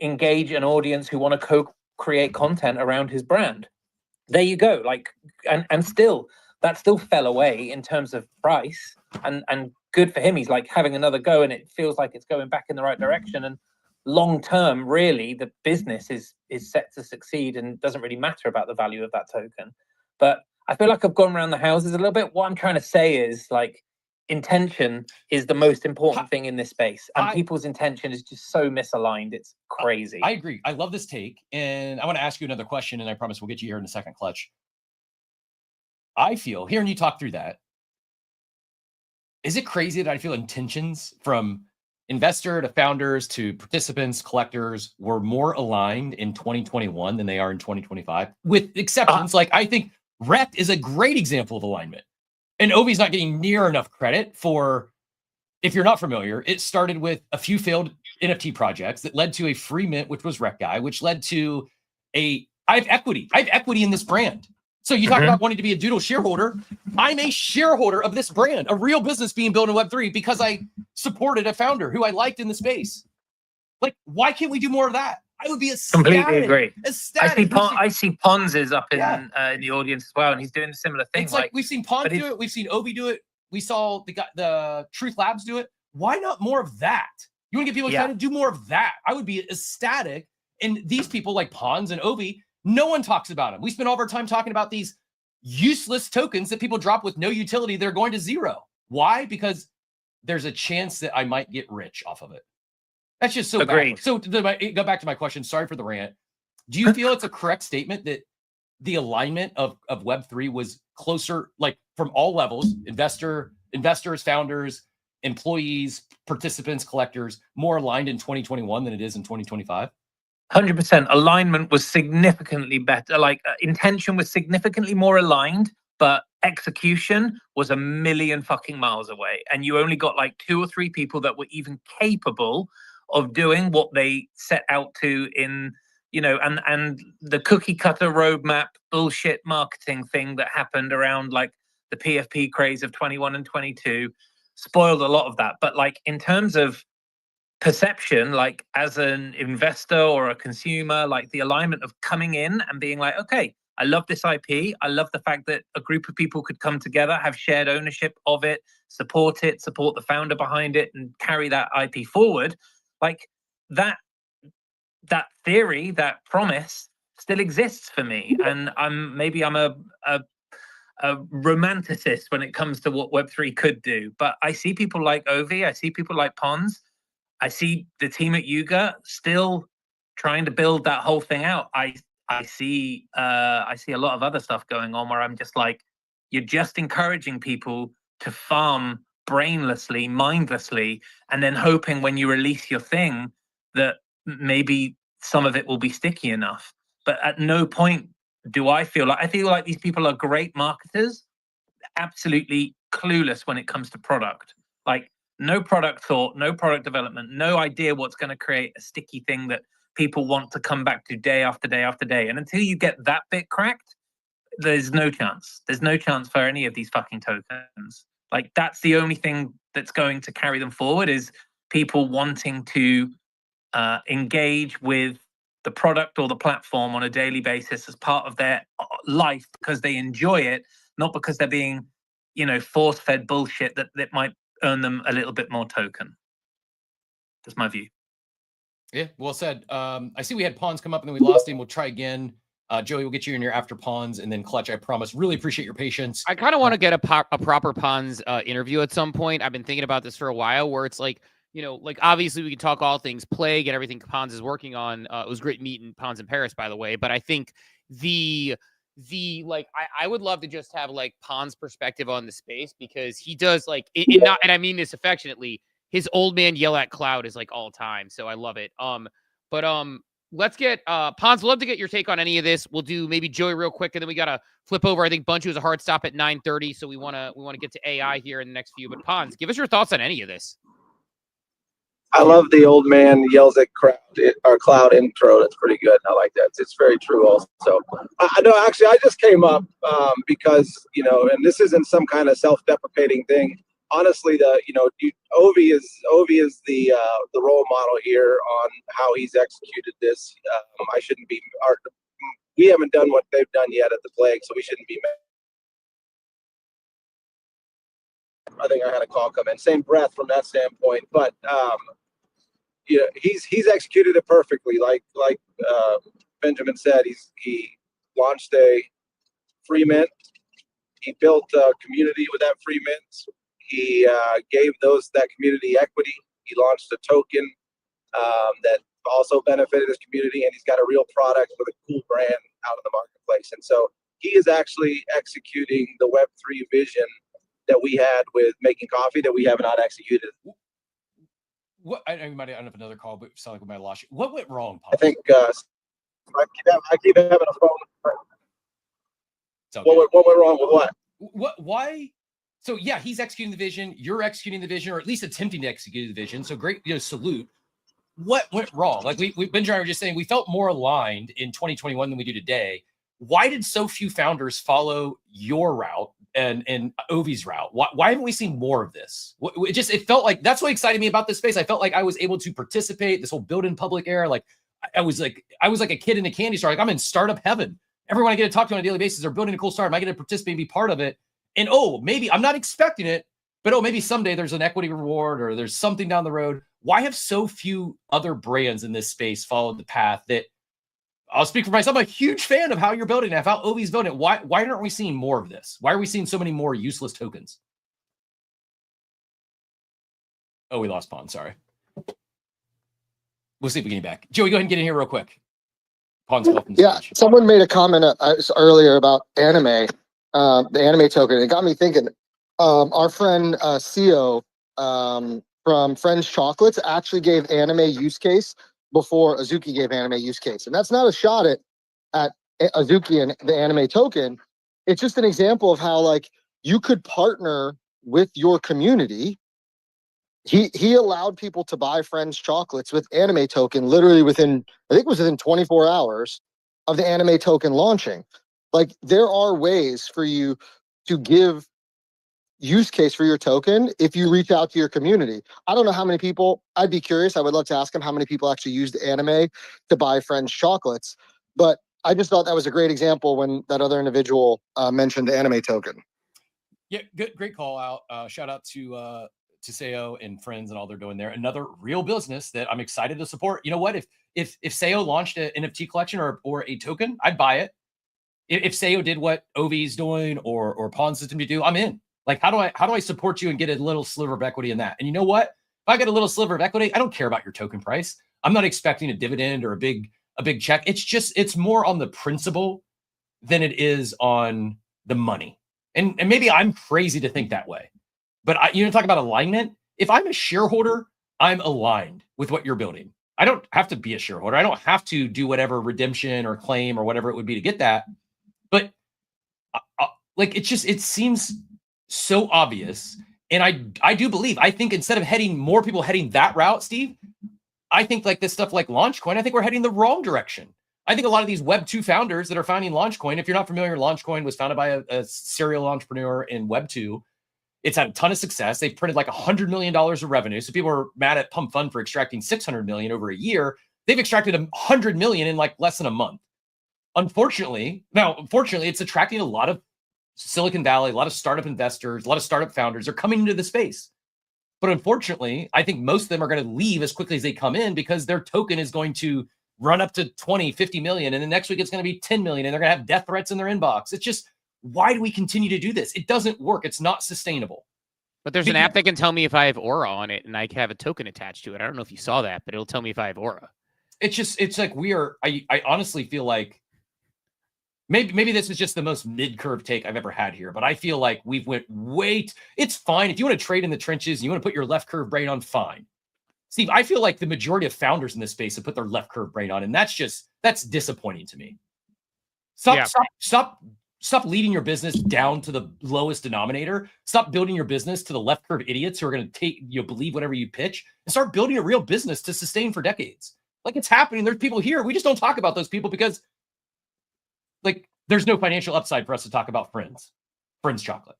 engage an audience who want to co-create content around his brand. There you go. Like, and still, that still fell away in terms of price, and good for him. He's like having another go, and it feels like it's going back in the right direction. And long term, really, the business is set to succeed, and it doesn't really matter about the value of that token. But I feel like I've gone around the houses a little bit. What I'm trying to say is, like, intention is the most important thing in this space, and people's intention is just so misaligned. It's crazy. I agree. I love this take, and I want to ask you another question, and I promise we'll get you here in a second, Clutch. I feel, hearing you talk through that, is it crazy that I feel intentions from investor to founders to participants, collectors, were more aligned in 2021 than they are in 2025, with exceptions? Like, I think Rect is a great example of alignment. And Ovi's not getting near enough credit for, if you're not familiar, it started with a few failed NFT projects that led to a free mint, which was Rect Guy, which led to I have equity in this brand. So you talk about wanting to be a Doodle shareholder. I'm a shareholder of this brand, a real business being built in Web3 because I supported a founder who I liked in the space. Like, why can't we do more of that? I would be ecstatic. Completely agree. Ecstatic. I see Pons is up in the audience as well, and he's doing a similar thing. It's like we've seen Pons do it, we've seen Ovi do it, we saw the Truth Labs do it. Why not more of that? You want to get people excited? Do more of that. I would be ecstatic. And these people like Pons and Ovi, no one talks about them. We spend all of our time talking about these useless tokens that people drop with no utility. They're going to zero. Why? Because there's a chance that I might get rich off of it. That's just so bad. So to go back to my question, sorry for the rant. Do you feel it's a correct statement that the alignment of Web3 was closer, like from all levels, investors, founders, employees, participants, collectors, more aligned in 2021 than it is in 2025? 100%. Alignment was significantly better. Like, intention was significantly more aligned, but execution was a million fucking miles away. And you only got like 2 or 3 people that were even capable of doing what they set out to in, you know, and the cookie cutter roadmap bullshit marketing thing that happened around like the PFP craze of 21 and 22 spoiled a lot of that. But like, in terms of perception, like as an investor or a consumer, like the alignment of coming in and being like, okay, I love this IP. I love the fact that a group of people could come together, have shared ownership of it, support the founder behind it, and carry that IP forward. Like, that theory, that promise still exists for me. And I'm a romanticist when it comes to what Web3 could do. But I see people like Ovi, I see people like Pons, I see the team at Yuga still trying to build that whole thing out. I see a lot of other stuff going on where I'm just like, you're just encouraging people to farm brainlessly, mindlessly, and then hoping when you release your thing that maybe some of it will be sticky enough. But at no point do I feel like these people are great marketers, absolutely clueless when it comes to product. Like, no product thought, no product development, no idea what's going to create a sticky thing that people want to come back to day after day after day. And until you get that bit cracked, there's no chance. There's no chance for any of these fucking tokens. Like, that's the only thing that's going to carry them forward, is people wanting to engage with the product or the platform on a daily basis as part of their life because they enjoy it, not because they're being, force-fed bullshit that might earn them a little bit more token. That's my view. Yeah, well said. I see we had Pawns come up and then we lost him. We'll try again. Joey, we'll get you in here after Pawns and then Clutch, I promise. Really appreciate your patience. I kind of want to get a proper Pawns interview at some point. I've been thinking about this for a while where it's like, obviously we can talk all things Plague and everything Pawns is working on. It was great meeting Pawns in Paris, by the way. But I think I would love to just have like Pawns' perspective on the space because he does and I mean this affectionately, his old man yell at cloud is like all time. So I love it. Let's get Pawns. Love to get your take on any of this. We'll do maybe Joey real quick, and then we gotta flip over. I think Bunchu is a hard stop at 9:30, so we wanna get to AI here in the next few. But Pawns, give us your thoughts on any of this. I love the old man yells at cloud intro. That's pretty good. I like that. It's very true. Also, I know. Actually, I just came up because and this isn't some kind of self-deprecating thing. Honestly, Ovi is the role model here on how he's executed this. I shouldn't be. We haven't done what they've done yet at the Plague, so we shouldn't be. I think I had a call come in. Same breath from that standpoint, but he's executed it perfectly. Like Benjamin said, he launched a free mint. He built a community with that free mint. He gave that community equity. He launched a token that also benefited his community, and he's got a real product with a cool brand out in the marketplace. And so he is actually executing the Web3 vision that we had with making coffee that we have not executed. What I might have another call, but it sounded like we might have lost you. What went wrong, Paul? I think I keep having a phone. What went wrong with what? Why? So yeah, he's executing the vision. You're executing the vision, or at least attempting to execute the vision. So great, salute. What went wrong? Like Benjamin and I were just saying, we felt more aligned in 2021 than we do today. Why did so few founders follow your route and Ovi's route? Why haven't we seen more of this? It felt like that's what excited me about this space. I felt like I was able to participate this whole build in public era. Like I was like a kid in a candy store. Like I'm in startup heaven. Everyone I get to talk to on a daily basis are building a cool startup. I get to participate and be part of it. And maybe I'm not expecting it, but maybe someday there's an equity reward or there's something down the road. Why have so few other brands in this space followed the path that I'll speak for myself? I'm a huge fan of how you're building it, how Ovi's building it. Why aren't we seeing more of this? Why are we seeing so many more useless tokens? Oh, we lost Pawn. Sorry. We'll see if we get him back. Joey, go ahead and get in here real quick. Pawn's welcome. Yeah, someone made a comment earlier about anime. The anime token. It got me thinking. Our friend CEO from Friends Chocolates actually gave anime use case before Azuki gave anime use case, and that's not a shot at Azuki and the anime token. It's just an example of how you could partner with your community. He allowed people to buy Friends Chocolates with anime token literally within 24 hours of the anime token launching. There are ways for you to give use case for your token if you reach out to your community. I don't know how many people, I'd be curious. I would love to ask him how many people actually used anime to buy Friends Chocolates. But I just thought that was a great example when that other individual mentioned the anime token. Yeah, good, great call out. Shout out to Seo and Friends and all they're doing there. Another real business that I'm excited to support. You know what? If Seo launched an NFT collection or a token, I'd buy it. If Seo did what Ovi's doing or Pawn System to do, I'm in. How do I support you and get a little sliver of equity in that? And you know what? If I get a little sliver of equity, I don't care about your token price. I'm not expecting a dividend or a big check. It's more on the principle than it is on the money. And maybe I'm crazy to think that way. But talk about alignment. If I'm a shareholder, I'm aligned with what you're building. I don't have to be a shareholder. I don't have to do whatever redemption or claim or whatever it would be to get that. But it seems so obvious. And I do believe, I think instead of more people heading that route, Steve, I think this stuff like Launchcoin, I think we're heading the wrong direction. I think a lot of these Web2 founders that are founding Launchcoin, if you're not familiar, Launchcoin was founded by a serial entrepreneur in Web2. It's had a ton of success. They've printed like $100 million of revenue. So people are mad at Pump Fund for extracting 600 million over a year. They've extracted 100 million in like less than a month. Unfortunately, it's attracting a lot of Silicon Valley, a lot of startup investors, a lot of startup founders are coming into the space. But unfortunately, I think most of them are going to leave as quickly as they come in because their token is going to run up to 20, 50 million. And the next week it's going to be 10 million and they're going to have death threats in their inbox. It's just, why do we continue to do this? It doesn't work. It's not sustainable. But there's an app that can tell me if I have Aura on it and I can have a token attached to it. I don't know if you saw that, but it'll tell me if I have Aura. It's like I honestly feel like maybe this is just the most mid-curve take I've ever had here, but I feel like we've went it's fine. If you want to trade in the trenches, you want to put your left curve brain on, fine. Steve, I feel like the majority of founders in this space have put their left curve brain on, and that's disappointing to me. Stop leading your business down to the lowest denominator. Stop building your business to the left curve idiots who are going to believe whatever you pitch, and start building a real business to sustain for decades. Like, it's happening. There's people here. We just don't talk about those people because, like, there's no financial upside for us to talk about Friends chocolate.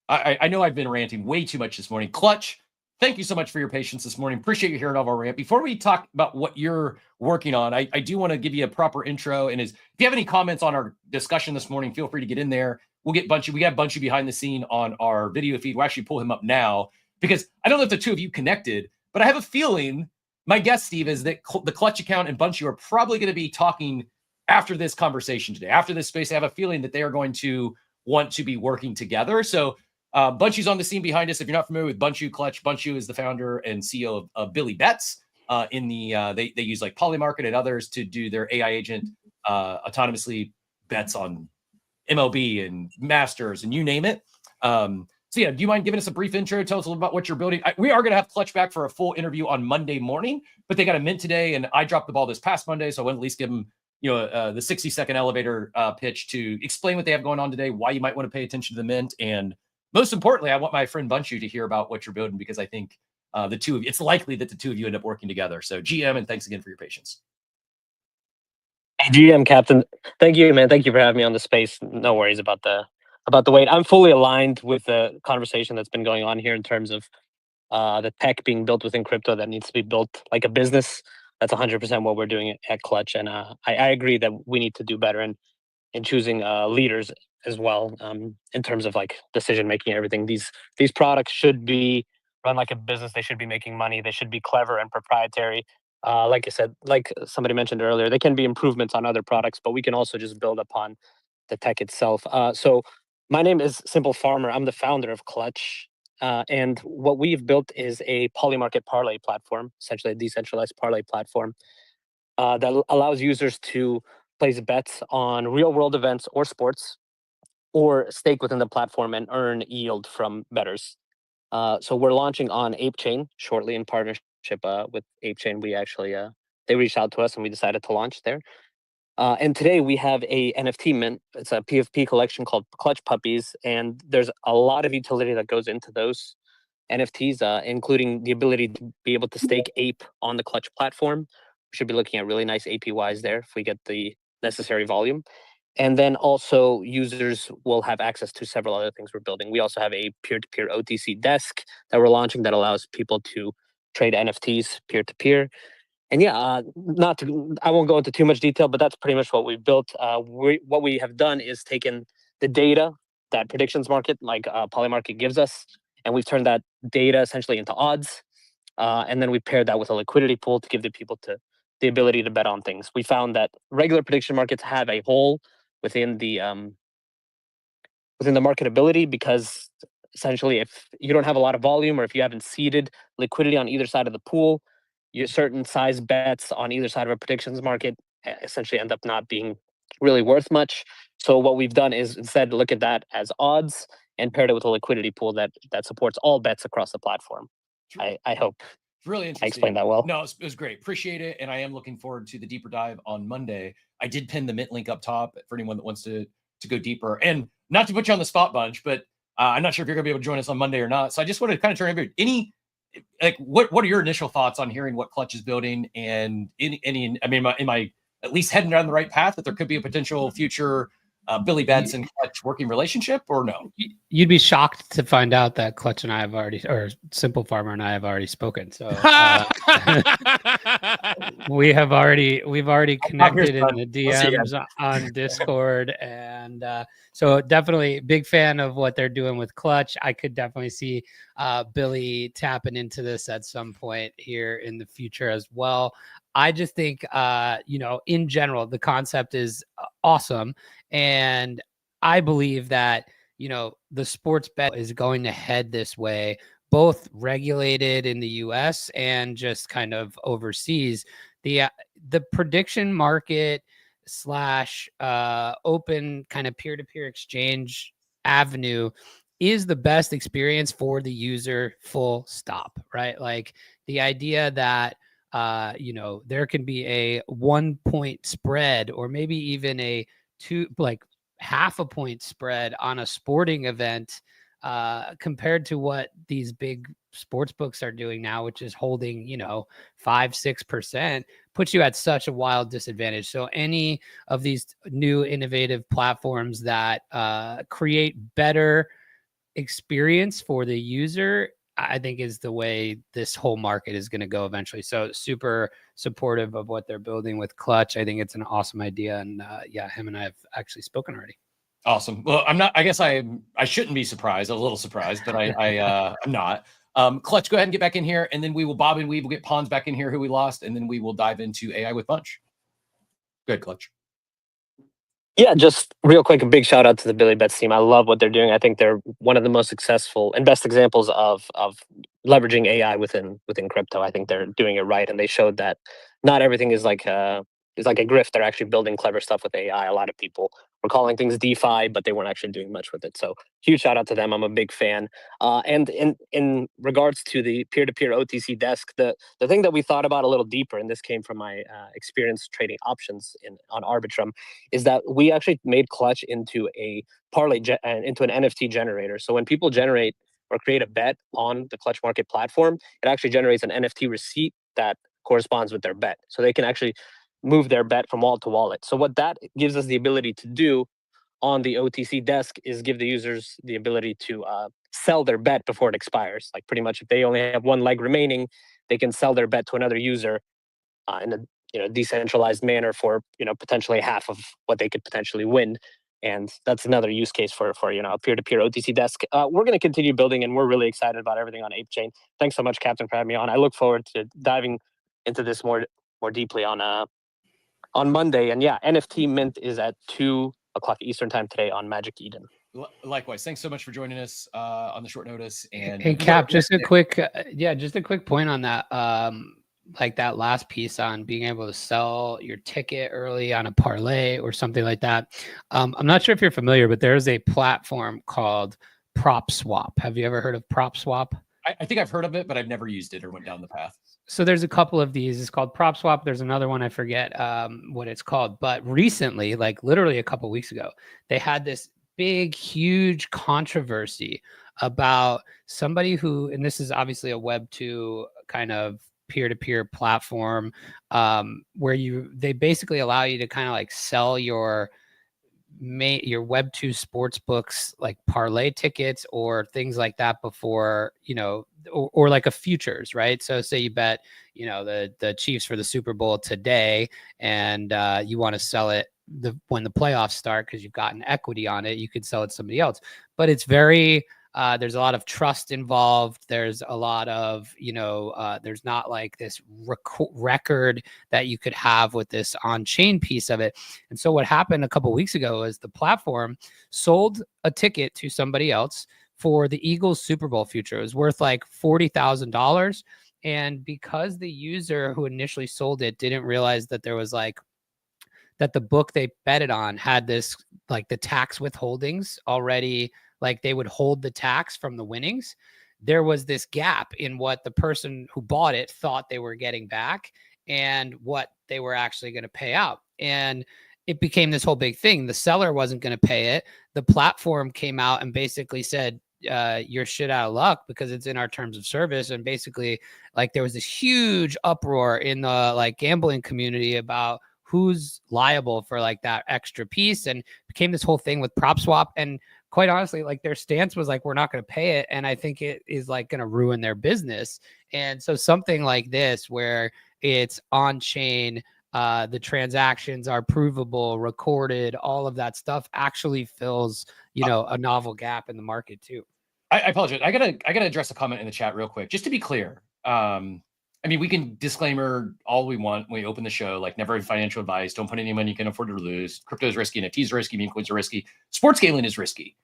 I know I've been ranting way too much this morning. Clutch, thank you so much for your patience this morning. Appreciate you hearing all of our rant. Before we talk about what you're working on, I do want to give you a proper intro. And if you have any comments on our discussion this morning, feel free to get in there. We'll get Bunchu. We got Bunchu behind the scene on our video feed. We'll actually pull him up now because I don't know if the two of you connected, but I have a feeling, my guess, Steve, is that the Clutch account and Bunchu are probably going to be talking after this conversation today. After this space, I have a feeling that they are going to want to be working together. So Bunchu's on the scene behind us. If you're not familiar with Bunchu Clutch, Bunchu is the founder and CEO of Billy Bets. They use like Polymarket and others to do their AI agent autonomously bets on MLB and Masters and you name it. So yeah, do you mind giving us a brief intro? Tell us a little about what you're building. We are going to have Clutch back for a full interview on Monday morning, but they got a mint today, and I dropped the ball this past Monday, so I want to at least give them the 60-second elevator pitch to explain what they have going on today, why you might want to pay attention to the mint, and most importantly, I want my friend Bunchu to hear about what you're building because I think the two of you, it's likely that the two of you end up working together. So GM, and thanks again for your patience. Hey, GM Captain, thank you, man. Thank you for having me on the space. No worries about the wait. I'm fully aligned with the conversation that's been going on here in terms of the tech being built within crypto that needs to be built like a business. That's 100% what we're doing at Clutch, and I agree that we need to do better in choosing leaders as well, in terms of like decision making. Everything, these products should be run like a business. They should be making money. They should be clever and proprietary. Like I said, like somebody mentioned earlier, they can be improvements on other products, but we can also just build upon the tech itself. So my name is Simple Farmer. I'm the founder of Clutch. And what we've built is a polymarket parlay platform, essentially a decentralized parlay platform that allows users to place bets on real world events or sports, or stake within the platform and earn yield from bettors. So we're launching on ApeChain shortly in partnership with ApeChain. We actually, they reached out to us and we decided to launch there. And today we have a NFT mint. It's a PFP collection called Clutch Puppies. And there's a lot of utility that goes into those NFTs, including the ability to be able to stake Ape on the Clutch platform. We should be looking at really nice APYs there if we get the necessary volume. And then also users will have access to several other things we're building. We also have a peer-to-peer OTC desk that we're launching that allows people to trade NFTs peer-to-peer. And yeah, I won't go into too much detail, but that's pretty much what we've built. What we have done is taken the data that predictions market, like Polymarket, gives us, and we've turned that data essentially into odds. And then we paired that with a liquidity pool to give the people the ability to bet on things. We found that regular prediction markets have a hole within the marketability, because essentially if you don't have a lot of volume, or if you haven't seeded liquidity on either side of the pool, your certain size bets on either side of a predictions market essentially end up not being really worth much. So what we've done is instead look at that as odds and paired it with a liquidity pool that supports all bets across the platform. I hope it's really interesting. I explained that well. No, it was great. Appreciate it. And I am looking forward to the deeper dive on Monday. I did pin the mint link up top for anyone that wants to go deeper. And not to put you on the spot, Bunch, but I'm not sure if you're going to be able to join us on Monday or not. So I just wanted to kind of turn over what are your initial thoughts on hearing what Clutch is building, and am I at least heading down the right path, that there could be a potential future Billy Betts and Clutch working relationship, or no? You'd be shocked to find out that Clutch and I have already, or Simple Farmer and I have already spoken. So we've already connected in the DMs on Discord, and so definitely big fan of what they're doing with Clutch. I could definitely see Billy tapping into this at some point here in the future as well. I just think, in general, the concept is awesome. And I believe that, the sports bet is going to head this way, both regulated in the US and just kind of overseas. The prediction market / open kind of peer-to-peer exchange avenue is the best experience for the user, full stop, right? Like the idea that there can be a 1 point spread or maybe even a half a point spread on a sporting event compared to what these big sports books are doing now, which is holding 5-6%, puts you at such a wild disadvantage. So any of these new innovative platforms that create better experience for the user, I think is the way this whole market is going to go eventually. So super supportive of what they're building with Clutch. I think it's an awesome idea. And him and I have actually spoken already. Awesome. Well, I guess I shouldn't be surprised. I'm a little surprised, but I'm not. Clutch, go ahead and get back in here, and then we will bob and weave. We'll get Pawns back in here who we lost, and then we will dive into AI with Bunch. Good, Clutch. Yeah, just real quick, a big shout out to the Billy Betts team. I love what they're doing. I think they're one of the most successful and best examples of leveraging AI within crypto. I think they're doing it right, and they showed that not everything is like a grift. They're actually building clever stuff with AI. A lot of people were calling things DeFi, but they weren't actually doing much with it. So huge shout out to them. I'm a big fan. And in regards to the peer-to-peer OTC desk, the thing that we thought about a little deeper, and this came from my experience trading options on Arbitrum, is that we actually made Clutch into a parlay into an NFT generator. So when people generate or create a bet on the Clutch Market platform, it actually generates an NFT receipt that corresponds with their bet. So they can actually move their bet from wallet to wallet. So what that gives us the ability to do on the OTC desk is give the users the ability to sell their bet before it expires. Like pretty much if they only have one leg remaining, they can sell their bet to another user in a decentralized manner for potentially half of what they could potentially win. And that's another use case for a peer-to-peer OTC desk. We're going to continue building, and we're really excited about everything on ApeChain. Thanks so much, Captain, for having me on. I look forward to diving into this more deeply on Monday. And yeah, NFT mint is at 2:00 Eastern time today on Magic Eden. Likewise, thanks so much for joining us on the short notice. And hey, Cap, just a quick point on that. Like that last piece on being able to sell your ticket early on a parlay or something like that. I'm not sure if you're familiar, but there's a platform called PropSwap. Have you ever heard of PropSwap? I think I've heard of it, but I've never used it or went down the path. So there's a couple of these. It's called PropSwap. There's another one, I forget what it's called. But recently, like literally a couple of weeks ago, they had this big, huge controversy about somebody who, and this is obviously a Web2 kind of peer-to-peer platform where they basically allow you to kind of like sell your Web2 sports books, like parlay tickets or things like that before, or like a futures, right? So say you bet, the Chiefs for the Super Bowl today, and you want to sell it when the playoffs start because you've got an equity on it, you could sell it to somebody else. But it's very there's a lot of trust involved. There's a lot of, there's not like this record that you could have with this on-chain piece of it. And so what happened a couple of weeks ago is the platform sold a ticket to somebody else for the Eagles Super Bowl future. It was worth like $40,000. And because the user who initially sold it didn't realize that there was that the book they betted on had this, like the tax withholdings already, like they would hold the tax from the winnings. There was this gap in what the person who bought it thought they were getting back and what they were actually going to pay out. And it became this whole big thing. The seller wasn't going to pay it. The platform came out and basically said, you're shit out of luck because it's in our terms of service. And basically like there was this huge uproar in the like gambling community about who's liable for like that extra piece, and became this whole thing with prop swap. And quite honestly, like their stance was like, we're not going to pay it. And I think it is like going to ruin their business. And so something like this, where it's on chain, the transactions are provable, recorded, all of that stuff actually fills, a novel gap in the market too. I apologize. I gotta address a comment in the chat real quick, just to be clear. I mean, we can disclaimer all we want when we open the show, like never financial advice. Don't put any money you can afford to lose. Crypto is risky. NFTs are risky. Meme coins are risky. Sports gambling is risky.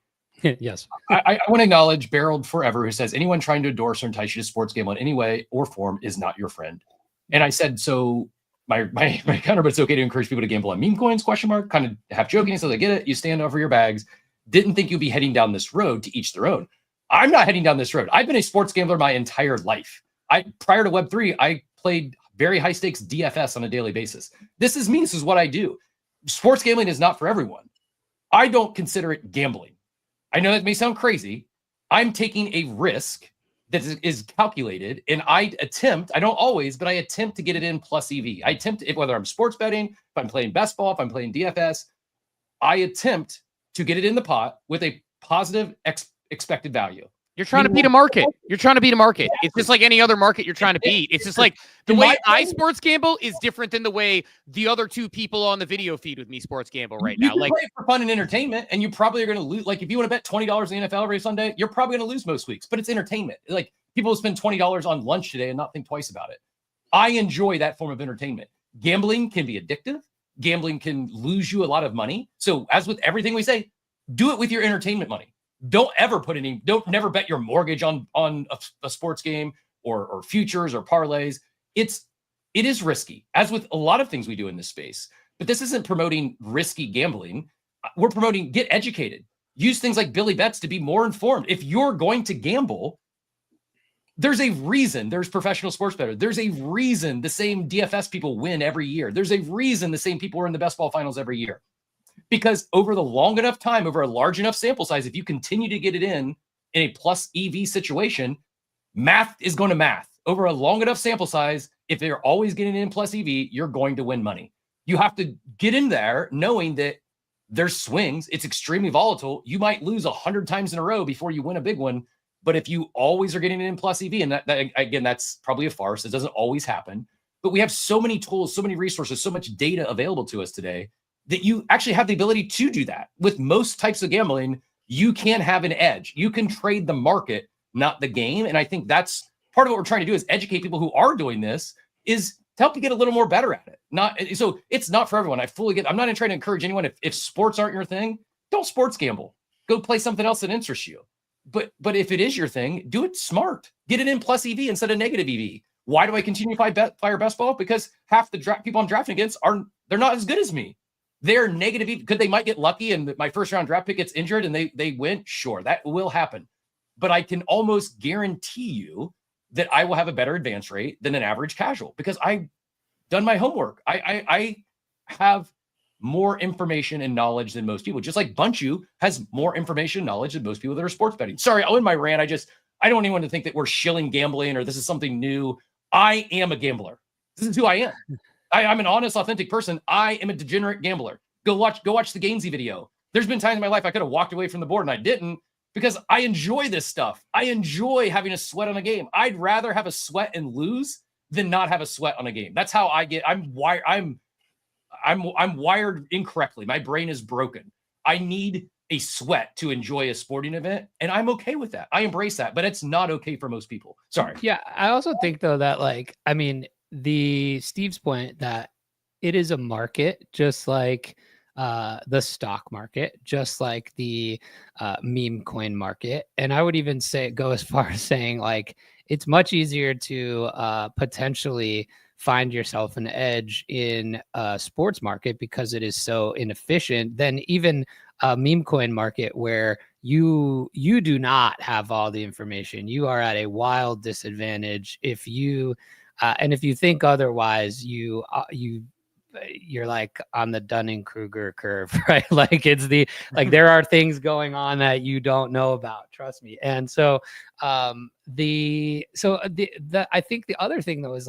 Yes. I want to acknowledge Barreled Forever, who says anyone trying to endorse or entice you to sports gamble in any way or form is not your friend. And I said, so my counter, but it's okay to encourage people to gamble on meme coins, ? Kind of half joking. So they get it. You stand over your bags. Didn't think you'd be heading down this road, to each their own. I'm not heading down this road. I've been a sports gambler my entire life. Prior to Web3, I played very high stakes DFS on a daily basis. This is me. This is what I do. Sports gambling is not for everyone. I don't consider it gambling. I know that may sound crazy. I'm taking a risk that is calculated, and I don't always, but I attempt to get it in plus EV. I attempt, whether I'm sports betting, if I'm playing best ball, if I'm playing DFS, I attempt to get it in the pot with a positive expected value. You're trying to beat a market. You're trying to beat a market. It's just like any other market you're trying to beat. It's just like the way I sports gamble is different than the way the other two people on the video feed with me sports gamble right now. Like, play it for fun and entertainment, and you probably are going to lose. Like, if you want to bet $20 in the NFL every Sunday, you're probably going to lose most weeks. But it's entertainment. Like, people will spend $20 on lunch today and not think twice about it. I enjoy that form of entertainment. Gambling can be addictive. Gambling can lose you a lot of money. So, as with everything we say, do it with your entertainment money. Don't never bet your mortgage on a sports game or futures or parlays. It is risky, as with a lot of things we do in this space. But this isn't promoting risky gambling. We're promoting get educated. Use things like Billy Bets to be more informed. If you're going to gamble, there's a reason there's professional sports bettors. There's a reason the same DFS people win every year. There's a reason the same people are in the best ball finals every year. Because over the long enough time, over a large enough sample size, if you continue to get it in a plus EV situation, math is going to math. Over a long enough sample size, if you're always getting in plus EV, you're going to win money. You have to get in there knowing that there's swings. It's extremely volatile. You might lose 100 times in a row before you win a big one. But if you always are getting it in plus EV, and that again, that's probably a farce. It doesn't always happen. But we have so many tools, so many resources, so much data available to us today that you actually have the ability to do that. With most types of gambling, you can have an edge. You can trade the market, not the game. And I think that's part of what we're trying to do, is educate people who are doing this, is to help you get a little more better at it. So it's not for everyone. I'm not trying to encourage anyone. If sports aren't your thing, don't sports gamble. Go play something else that interests you. But if it is your thing, do it smart. Get it in plus EV instead of negative EV. Why do I continue to fire best ball? Because half the people I'm drafting against they're not as good as me. They're negative EV because they might get lucky and my first round draft pick gets injured and they win. Sure, that will happen. But I can almost guarantee you that I will have a better advance rate than an average casual because I've done my homework. I have more information and knowledge than most people. Just like Bunchu has more information and knowledge than most people that are sports betting. Sorry, I'll end my rant. I don't want anyone to think that we're shilling gambling or this is something new. I am a gambler. This is who I am. I'm an honest, authentic person. I am a degenerate gambler. Go watch the Gainsey video. There's been times in my life I could have walked away from the board and I didn't because I enjoy this stuff. I enjoy having a sweat on a game. I'd rather have a sweat and lose than not have a sweat on a game. That's how I get. I'm wired incorrectly. My brain is broken. I need a sweat to enjoy a sporting event, and I'm okay with that. I embrace that, but it's not okay for most people. Sorry. Yeah, I also think though that Steve's point that it is a market, just like the stock market, just like the meme coin market. And I would even go as far as saying it's much easier to potentially find yourself an edge in a sports market because it is so inefficient than even a meme coin market where you do not have all the information. You are at a wild disadvantage if you and if you think otherwise, you're like on the Dunning-Kruger curve, right? There are things going on that you don't know about. Trust me. And so I think the other thing though is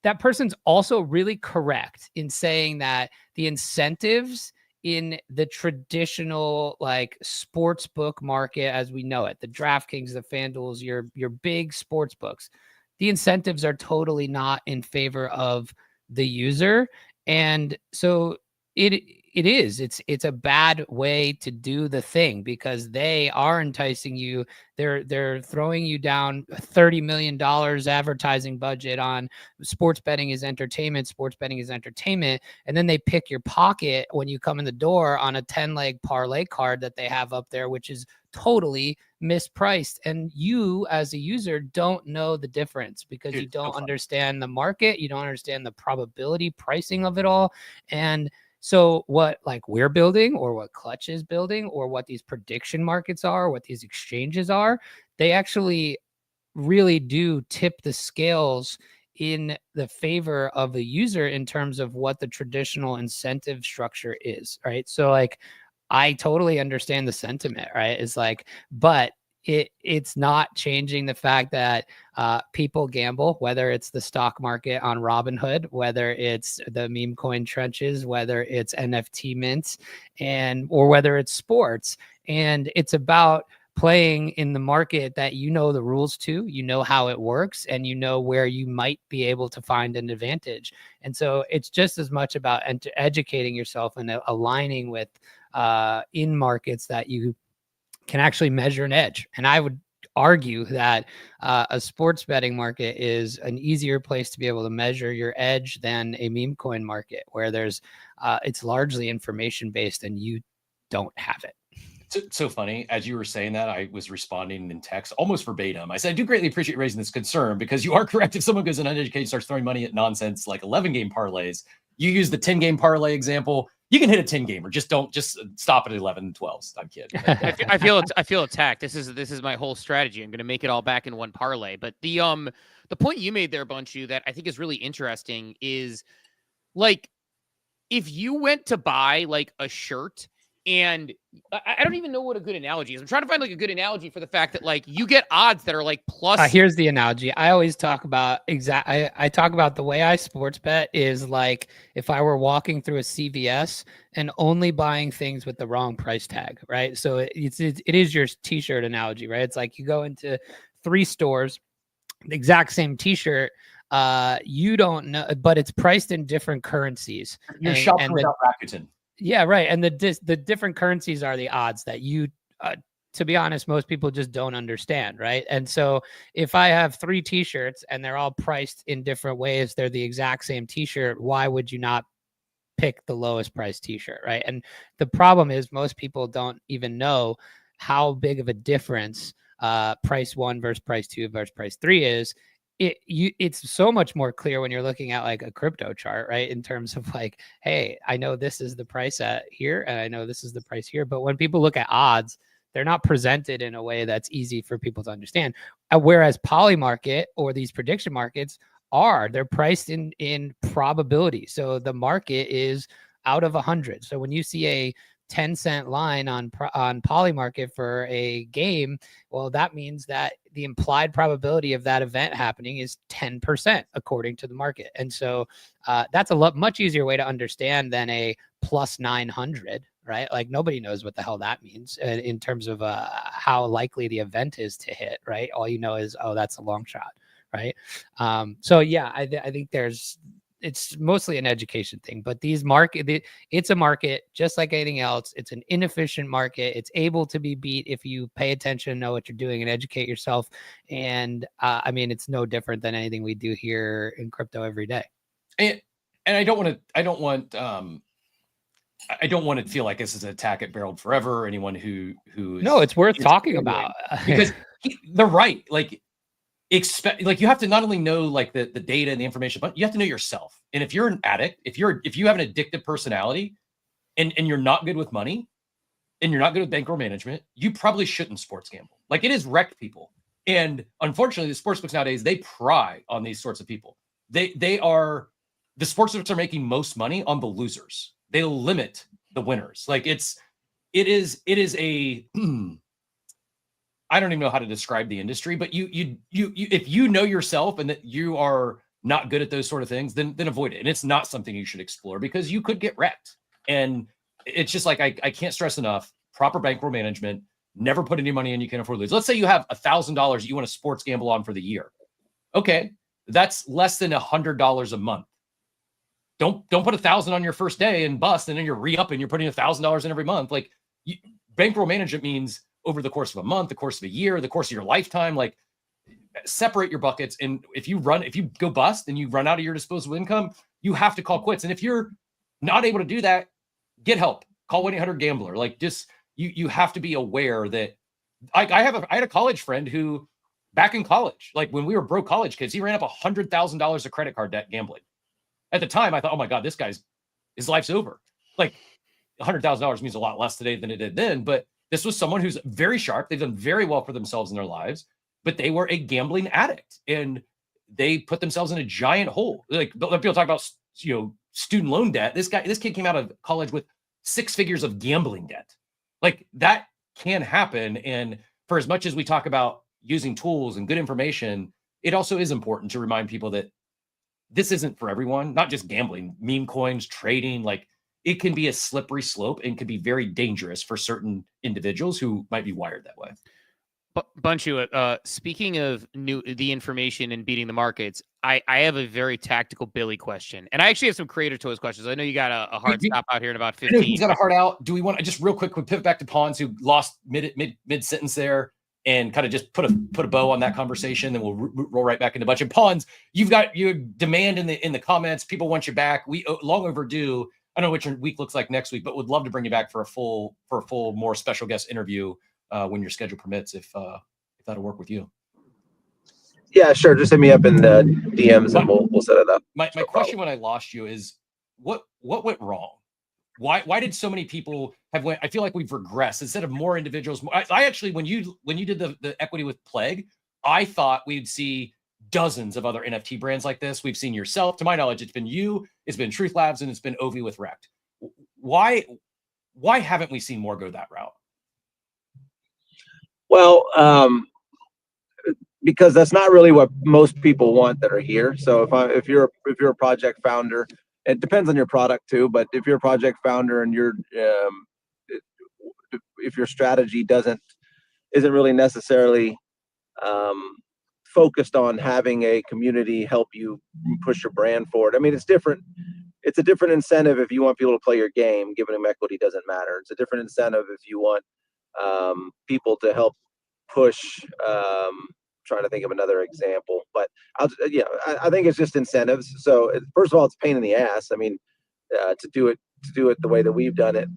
that person's also really correct in saying that the incentives in the traditional like sports book market as we know it, the DraftKings, the FanDuels, your big sports books, the incentives are totally not in favor of the user. And so it's a bad way to do the thing because they are enticing you. They're throwing you down $30 million advertising budget on sports betting is entertainment. Sports betting is entertainment. And then they pick your pocket when you come in the door on a 10-leg parlay card that they have up there, which is totally mispriced. And you as a user don't know the difference because you don't understand the market. You don't understand the probability pricing of it all. And so what like we're building or what Clutch is building or what these prediction markets are, what these exchanges are, they actually really do tip the scales in the favor of the user in terms of what the traditional incentive structure is, right? So like I totally understand the sentiment, right? It's like, but it's not changing the fact that people gamble, whether it's the stock market on Robinhood, whether it's the meme coin trenches, whether it's NFT mints, or whether it's sports. And it's about playing in the market that you know the rules to, you know how it works, and you know where you might be able to find an advantage. And so it's just as much about educating yourself and aligning with in markets that you can actually measure an edge. And I would argue that a sports betting market is an easier place to be able to measure your edge than a meme coin market where there's it's largely information based and you don't have it. It's so funny. As you were saying that, I was responding in text almost verbatim. I said, I do greatly appreciate raising this concern because you are correct. If someone goes uneducated, starts throwing money at nonsense like 11 game parlays, you use the 10 game parlay example. You can hit a 10 gamer. Just stop at 11 and 12s. I'm kidding. I feel attacked. This is my whole strategy. I'm going to make it all back in one parlay. But the point you made there, Bunchu, that I think is really interesting is like if you went to buy like a shirt. And I don't even know what a good analogy is. I'm trying to find like a good analogy for the fact that like you get odds that are like plus. Here's the analogy. I always talk about I talk about the way I sports bet is like if I were walking through a CVS and only buying things with the wrong price tag, right? So it is your t-shirt analogy, right? It's like you go into 3 stores, the exact same t-shirt. You don't know, but it's priced in different currencies. You're shopping without Rakuten. Yeah, right. And the different currencies are the odds that you, to be honest, most people just don't understand, right? And so if I have 3 t-shirts and they're all priced in different ways, they're the exact same t-shirt, why would you not pick the lowest price t-shirt, right? And the problem is most people don't even know how big of a difference price 1 versus price 2 versus price 3 is. It's so much more clear when you're looking at like a crypto chart, right? In terms of like, hey, I know this is the price at here and I know this is the price here. But when people look at odds, they're not presented in a way that's easy for people to understand. Whereas poly market or these prediction markets they're priced in probability. So the market is out of 100. So when you see a 10-cent line on poly market for a game, well, that means that the implied probability of that event happening is 10% according to the market. And so that's a much easier way to understand than a plus 900, right? Like nobody knows what the hell that means in terms of how likely the event is to hit, right? All you know is, oh, that's a long shot, right? So yeah, I think it's mostly an education thing, but it's a market just like anything else. It's an inefficient market. It's able to be beat if you pay attention, know what you're doing, and educate yourself. And I mean, it's no different than anything we do here in crypto every day. And I don't want to feel like this is an attack at Barreled Forever or anyone who no, it's worth talking about because they're right. Like you have to not only know like the data and the information, but you have to know yourself. And if you're an addict, if you have an addictive personality and you're not good with money and you're not good with bankroll management, you probably shouldn't sports gamble. Like it has wrecked people. And unfortunately, the sportsbooks nowadays, they pry on these sorts of people. The sportsbooks are making most money on the losers. They limit the winners. Like it is a I don't even know how to describe the industry, but you if you know yourself and that you are not good at those sort of things, then avoid it. And it's not something you should explore because you could get wrecked. And it's just like, I can't stress enough, proper bankroll management, never put any money in you can't afford to lose. Let's say you have $1,000 that you want to sports gamble on for the year. Okay, that's less than $100 a month. Don't put 1,000 on your first day and bust, and then you're re-upping, you're putting $1,000 in every month. Like, bankroll management means over the course of a month, the course of a year, the course of your lifetime, like, separate your buckets. And if you go bust and you run out of your disposable income, you have to call quits. And if you're not able to do that, get help. Call 1-800-GAMBLER. Like, just you have to be aware that I had a college friend who, back in college, like when we were broke college kids, he ran up $100,000 of credit card debt gambling. At the time, I thought, oh my God, his life's over. Like, $100,000 means a lot less today than it did then. But this was someone who's very sharp. They've done very well for themselves in their lives, but they were a gambling addict and they put themselves in a giant hole. Like, people talk about, student loan debt. This kid came out of college with 6 figures of gambling debt. Like, that can happen. And for as much as we talk about using tools and good information, it also is important to remind people that this isn't for everyone, not just gambling, meme coins, trading. Like, it can be a slippery slope and can be very dangerous for certain individuals who might be wired that way. Bunchu, speaking of the information and beating the markets, I have a very tactical Billy question. And I actually have some creator tools questions. I know you got a hard stop out here in about 15. He's got a hard out. Do we want to just real quick, we pivot back to Pawns, who lost mid sentence there, and kind of just put a bow on that conversation? Then we'll roll right back into Bunch. And Pawns, you've got your demand in the comments. People want you back. We long overdue. I don't know what your week looks like next week, but would love to bring you back for a full more special guest interview when your schedule permits, if that'll work with you. Yeah, sure. Just hit me up in the DMs and we'll set it up. My question when I lost you is what went wrong? Why did so many people I feel like we've regressed instead of more individuals. I actually, when you did the equity with Plague, I thought we'd see dozens of other NFT brands like this. We've seen yourself. To my knowledge, it's been you, it's been Truth Labs, and it's been Ovi with Rect. Why haven't we seen more go that route? Well, because that's not really what most people want that are here. So if you're a project founder, it depends on your product too. But if you're a project founder and if your strategy isn't really necessarily focused on having a community help you push your brand forward. I mean, it's different. It's a different incentive if you want people to play your game. Giving them equity doesn't matter. It's a different incentive if you want people to help push. Trying to think of another example, but I think it's just incentives. So first of all, it's a pain in the ass. I mean, to do it the way that we've done it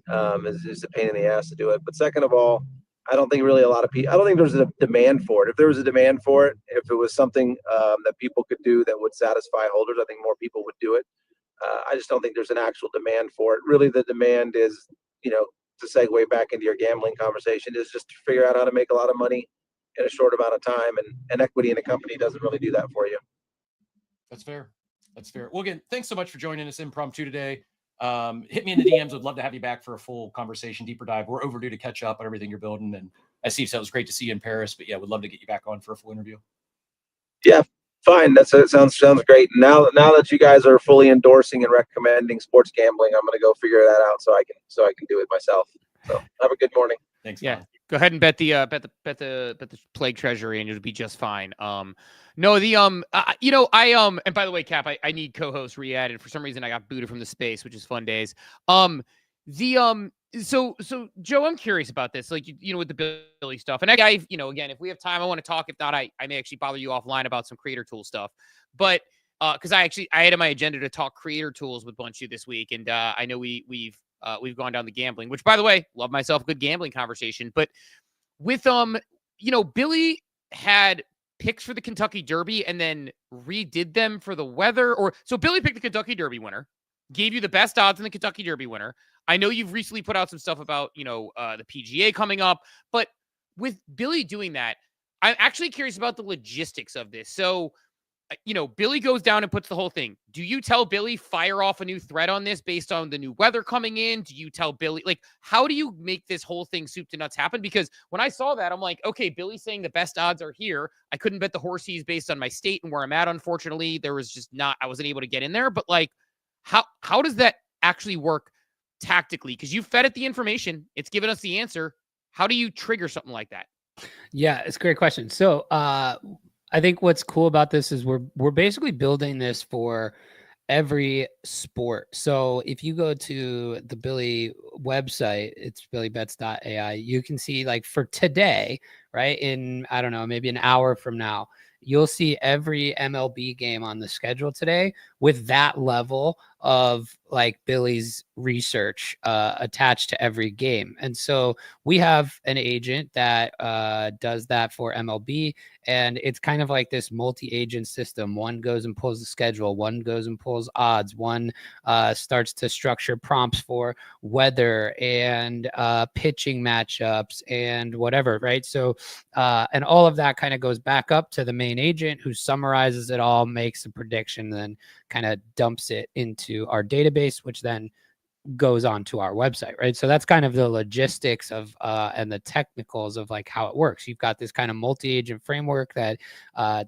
is a pain in the ass to do it. But second of all, I don't think really a lot of people. I don't think there's a demand for it. If there was a demand for it, if it was something that people could do that would satisfy holders, I think more people would do it. I just don't think there's an actual demand for it. Really, the demand is, to segue back into your gambling conversation, is just to figure out how to make a lot of money in a short amount of time, and equity in a company doesn't really do that for you. That's fair. Well, again, thanks so much for joining us impromptu today. Hit me in the DMs. Would love to have you back for a full conversation, deeper dive. We're overdue to catch up on everything you're building. And as Steve said, it was great to see you in Paris, but yeah, would love to get you back on for a full interview. Yeah, fine. That sounds great. Now that you guys are fully endorsing and recommending sports gambling, I'm going to go figure that out so I can do it myself. So have a good morning. Thanks. Yeah. Man. Go ahead and bet the Plague Treasury, and it'll be just fine. And by the way, Cap, I need co-host re-added. For some reason, I got booted from the space, which is fun days. So Joe, I'm curious about this, like, with the Billy stuff. And again, if we have time, I want to talk. If not, I may actually bother you offline about some creator tool stuff. But because I had on my agenda to talk creator tools with Bunchu this week, and I know we've gone down the gambling, which, by the way, love myself a good gambling conversation. But with Billy had picks for the Kentucky Derby and then redid them for the weather. So Billy picked the Kentucky Derby winner, gave you the best odds in the Kentucky Derby winner. I know you've recently put out some stuff about the PGA coming up, but with Billy doing that, I'm actually curious about the logistics of this. So Billy goes down and puts the whole thing. Do you tell Billy fire off a new thread on this based on the new weather coming in? Do you tell Billy, like, how do you make this whole thing soup to nuts happen? Because when I saw that, I'm like, okay, Billy's saying the best odds are here. I couldn't bet the horsies based on my state and where I'm at. Unfortunately, I wasn't able to get in there. But like, how does that actually work tactically? Because you fed it the information, it's given us the answer. How do you trigger something like that? Yeah, it's a great question. So I think what's cool about this is we're basically building this for every sport. So if you go to the Billy website, it's billybets.ai, you can see, like, for today, right, in, I don't know, maybe an hour from now, you'll see every MLB game on the schedule today with that level of, like, Billy's research attached to every game. And so we have an agent that does that for MLB, and it's kind of like this multi-agent system. One goes and pulls the schedule, one goes and pulls odds, one starts to structure prompts for weather and pitching matchups and whatever, right? So and all of that kind of goes back up to the main agent, who summarizes it all, makes a prediction, then kind of dumps it into our database, which then goes on to our website, right? So that's kind of the logistics of and the technicals of, like, how it works. You've got this kind of multi-agent framework that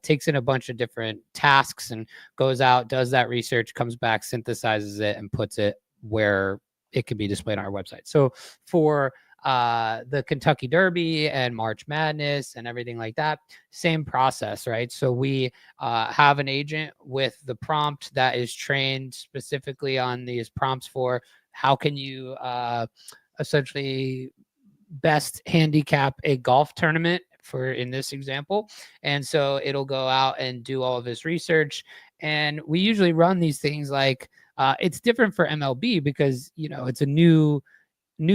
takes in a bunch of different tasks and goes out, does that research, comes back, synthesizes it, and puts it where it can be displayed on our website. So for the Kentucky Derby and March Madness and everything like that, same process, right? So we have an agent with the prompt that is trained specifically on these prompts for how can you essentially best handicap a golf tournament, for in this example. And so it'll go out and do all of this research. And we usually run these things like it's different for MLB because, it's a new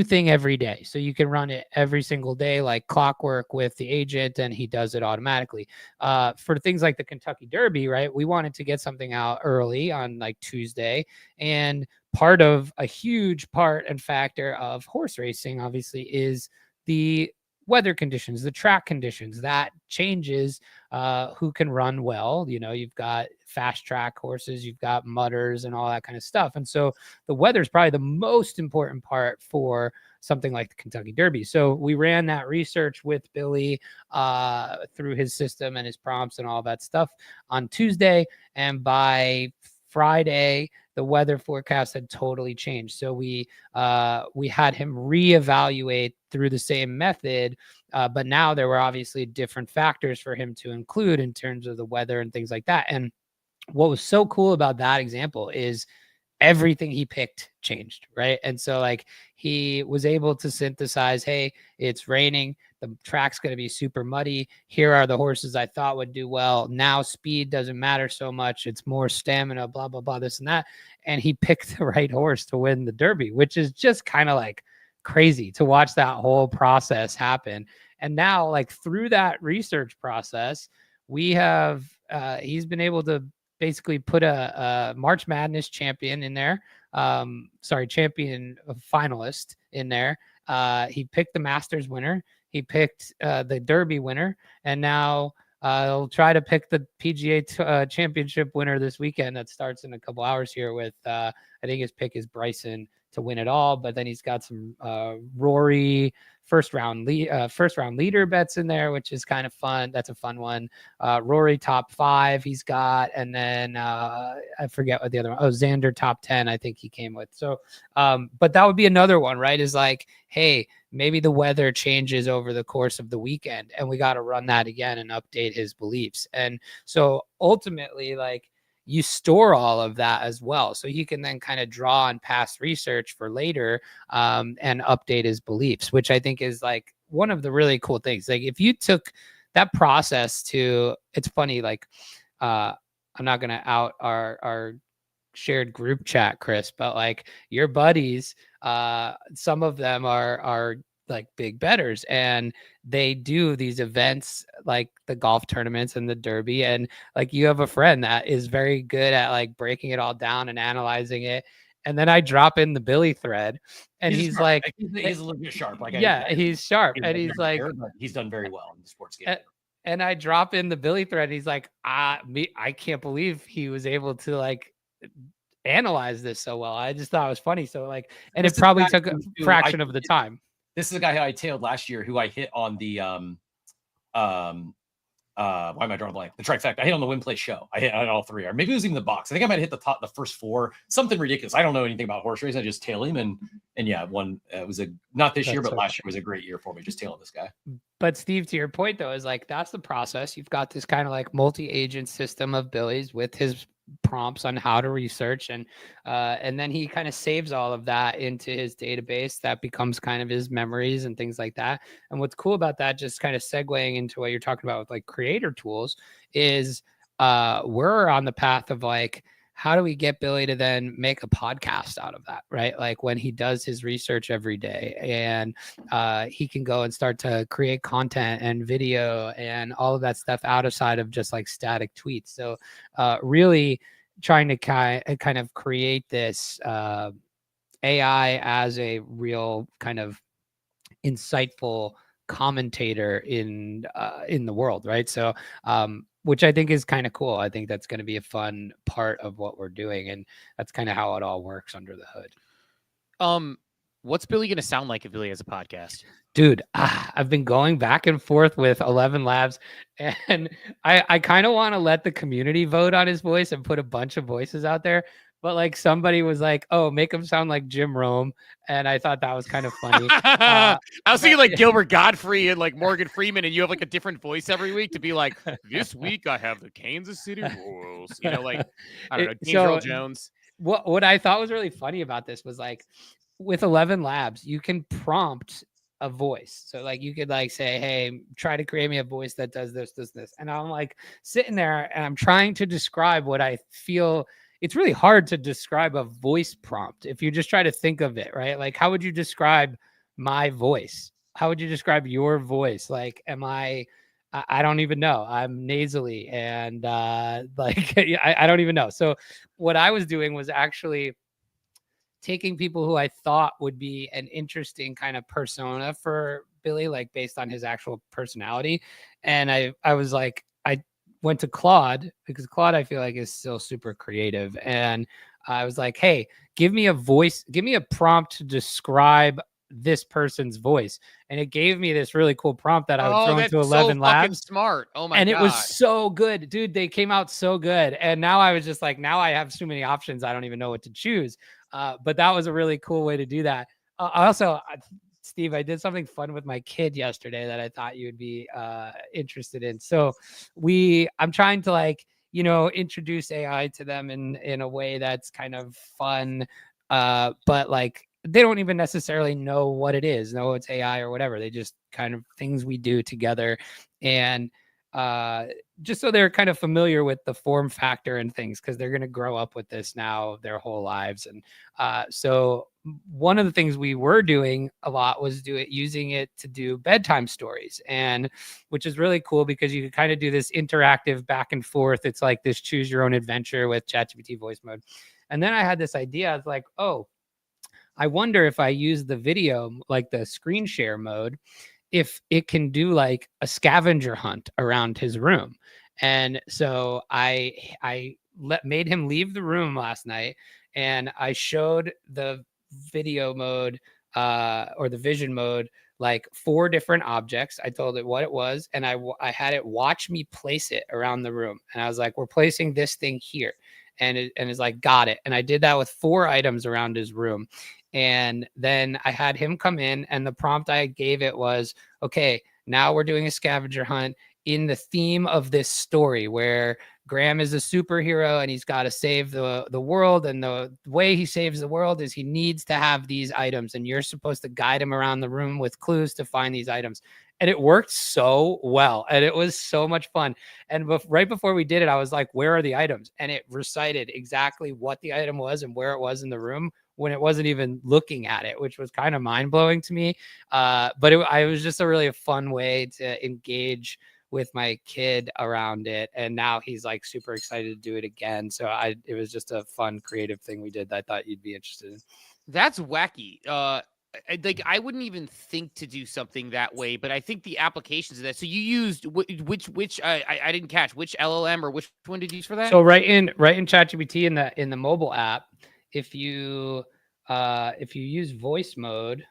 thing every day. So you can run it every single day, like clockwork, with the agent, and he does it automatically. For things like the Kentucky Derby, right, we wanted to get something out early on, like, Tuesday. And part of a huge part and factor of horse racing, obviously, is the weather conditions, the track conditions. That changes who can run well. You've got fast track horses, you've got mudders and all that kind of stuff. And so the weather is probably the most important part for something like the Kentucky Derby. So we ran that research with Billy through his system and his prompts and all that stuff on Tuesday. And by Friday, the weather forecast had totally changed. So we had him reevaluate through the same method, but now there were obviously different factors for him to include in terms of the weather and things like that. And what was so cool about that example is everything he picked changed, right? And so, like, he was able to synthesize, hey, it's raining, the track's going to be super muddy, here are the horses I thought would do well, now speed doesn't matter so much, it's more stamina, blah blah blah, this and that. And he picked the right horse to win the Derby, which is just kind of, like, crazy to watch that whole process happen. And now, like, through that research process, we have he's been able to basically put a March Madness champion in there. Champion finalist in there. He picked the Masters winner. He picked the Derby winner. And now he'll try to pick the PGA championship winner this weekend that starts in a couple hours here with, I think his pick is Bryson to win it all. But then he's got some Rory first round leader bets in there, which is kind of fun. That's a fun one. Rory top 5 he's got, and then I forget what the other one. Oh, Xander top 10 I think he came with. So but that would be another one, right? Is like, hey, maybe the weather changes over the course of the weekend and we got to run that again and update his beliefs. And so ultimately, like, you store all of that as well. So he can then kind of draw on past research for later and update his beliefs, which I think is, like, one of the really cool things. Like, if you took that process to, it's funny, like, I'm not going to out our shared group chat, Chris, but, like, your buddies, some of them are like big bettors, and they do these events like the golf tournaments and the Derby. And, like, you have a friend that is very good at, like, breaking it all down and analyzing it. And then I drop in the Billy thread and he's sharp. like, he's a little bit sharp. Like, yeah, he's sharp. And he's like, he's done very well in the sports game. And I drop in the Billy thread. And he's like, I can't believe he was able to like analyze this so well. I just thought it was funny. So like, and This it is probably the guy took a who fraction of the time. This is a guy who I tailed last year, who I hit on the why am I drawing a blank? The trifecta. I hit on the win play show. I hit on all three, or maybe it was even the box. I think I might have hit the first four, something ridiculous. I don't know anything about horse racing. I just tail him, and yeah, one it was not this year, but last year was a great year for me, just tailing this guy. But Steve, to your point though, is like that's the process. You've got this kind of like multi-agent system of Billy's with his prompts on how to research, and then he kind of saves all of that into his database. That becomes kind of his memories and things like that. And what's cool about that, just kind of segueing into what you're talking about with like creator tools, is we're on the path of like, how do we get Billy to then make a podcast out of that, right? Like when he does his research every day, and he can go and start to create content and video and all of that stuff outside of just like static tweets. So really trying to kind of create this AI as a real kind of insightful commentator in the world, right? So which I think is kind of cool. I think that's going to be a fun part of what we're doing, and that's kind of how it all works under the hood. What's Billy going to sound like if Billy has a podcast? Dude, I've been going back and forth with 11 Labs, and I kind of want to let the community vote on his voice and put a bunch of voices out there. But like somebody was like, "Oh, make him sound like Jim Rome," and I thought that was kind of funny. I was thinking like Gilbert Godfrey and like Morgan Freeman, and you have like a different voice every week to be like, "This week I have the Kansas City Royals," you know, like I don't know, James Earl Jones. What I thought was really funny about this was like with 11 Labs, you can prompt a voice. So like you could like say, "Hey, try to create me a voice that does this, this, this," and I'm like sitting there and I'm trying to describe what I feel. It's really hard to describe a voice prompt if you just try to think of it, right? Like, how would you describe my voice? How would you describe your voice? Like, I don't even know. I'm nasally and like, I don't even know. So what I was doing was actually taking people who I thought would be an interesting kind of persona for Billy, like based on his actual personality. And I was like, I went to Claude, because Claude I feel like is still super creative, and I was like, hey, give me a voice, give me a prompt to describe this person's voice, and it gave me this really cool prompt that I would throw into 11 Labs. Smart. Oh my god. And it was so good, dude. They came out so good, and now I was just like, now I have so many options, I don't even know what to choose. But that was a really cool way to do that. Also, Steve, I did something fun with my kid yesterday that I thought you would be interested in. So I'm trying to like, introduce AI to them in a way that's kind of fun, but like they don't even necessarily know what it is, know it's AI or whatever. They just kind of things we do together, and just so they're kind of familiar with the form factor and things, because they're going to grow up with this now their whole lives. And so one of the things we were doing a lot was using it to do bedtime stories, and which is really cool because you can kind of do this interactive back and forth. It's like this choose your own adventure with ChatGPT voice mode. And then I had this idea. I was like, oh, I wonder if I use the video, like the screen share mode, if it can do like a scavenger hunt around his room. And so I made him leave the room last night, and I showed the video mode or the vision mode like 4 different objects. I told it what it was, and I had it watch me place it around the room. And I was like, we're placing this thing here. And it's like, got it. And I did that with 4 items around his room. And then I had him come in, and the prompt I gave it was, okay, now we're doing a scavenger hunt in the theme of this story where Graham is a superhero and he's got to save the world. And the way he saves the world is he needs to have these items, and you're supposed to guide him around the room with clues to find these items. And it worked so well, and it was so much fun. And right before we did it, I was like, where are the items? And it recited exactly what the item was and where it was in the room when it wasn't even looking at it, which was kind of mind-blowing to me. But it was just a really fun way to engage with my kid around it. And now he's like super excited to do it again. So it was just a fun, creative thing we did that I thought you'd be interested in. That's wacky. like I wouldn't even think to do something that way, but I think the applications of that. So you used which I didn't catch which LLM or which one did you use for that? So right in ChatGPT in the mobile app, if you use voice mode,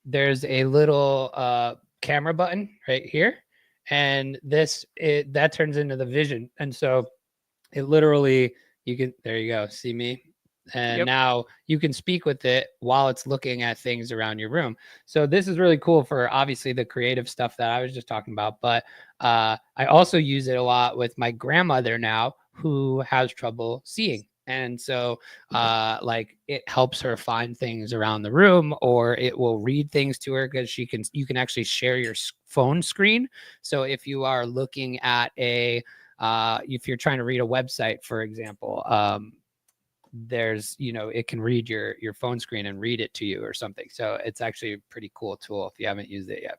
there's a little camera button right here, and that turns into the vision, and so it literally there you go, see me. And now you can speak with it while it's looking at things around your room. So this is really cool for obviously the creative stuff that I was just talking about. But I also use it a lot with my grandmother now, who has trouble seeing. And so like it helps her find things around the room, or it will read things to her because you can actually share your phone screen. So if you are looking at if you're trying to read a website, for example, there's, it can read your phone screen and read it to you or something. So it's actually a pretty cool tool if you haven't used it yet.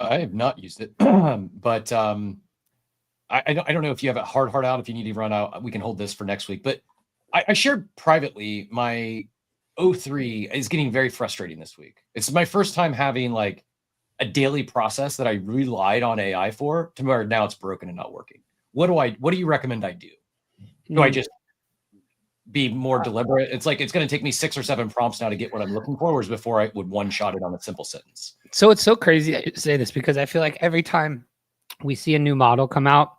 I have not used it, but I don't know if you have it hard out. If you need to run out, we can hold this for next week. But I shared privately my O3 is getting very frustrating this week. It's my first time having like a daily process that I relied on AI for, to where now it's broken and not working. What do you recommend I do? Do I just be more deliberate? It's like, it's going to take me 6 or 7 prompts now to get what I'm looking for, whereas before I would one-shot it on a simple sentence. So it's so crazy that you say this, because I feel like every time we see a new model come out,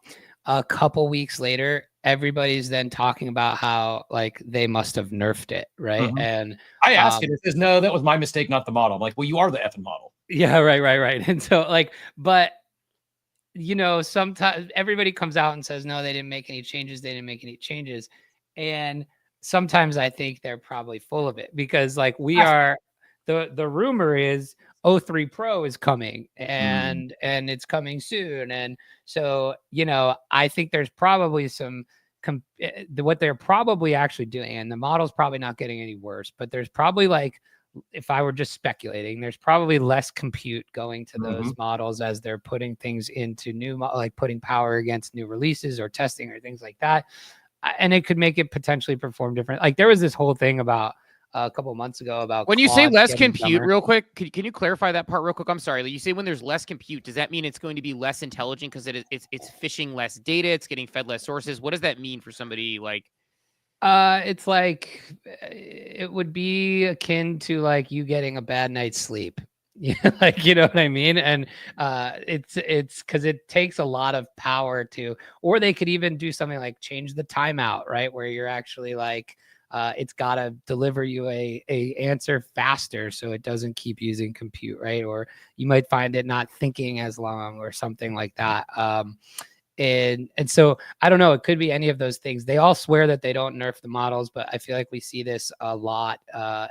a couple weeks later, everybody's then talking about how like they must have nerfed it, right? Mm-hmm. And I asked it says, no, that was my mistake, not the model. I'm like, well, you are the effing model. Yeah, right. And so like, but sometimes everybody comes out and says, no, they didn't make any changes. And sometimes I think they're probably full of it, because like the rumor is O3 Pro is coming and it's coming soon. And so, I think there's probably what they're probably actually doing, and the model's probably not getting any worse, but there's probably like, if I were just speculating, there's probably less compute going to those models as they're putting things into like putting power against new releases or testing or things like that. And it could make it potentially perform different. Like there was this whole thing about a couple of months ago about when you say less compute, dumber. real quick, can you clarify that part real quick? I'm sorry. You say when there's less compute, does that mean it's going to be less intelligent because it's fishing less data, it's getting fed less sources? What does that mean for somebody like? It's like it would be akin to like you getting a bad night's sleep. Like, you know what I mean? And it's because it takes a lot of power or they could even do something like change the timeout, right? Where you're actually like, it's got to deliver you a answer faster so it doesn't keep using compute, right? Or you might find it not thinking as long or something like that. And so I don't know, it could be any of those things. They all swear that they don't nerf the models, but I feel like we see this a lot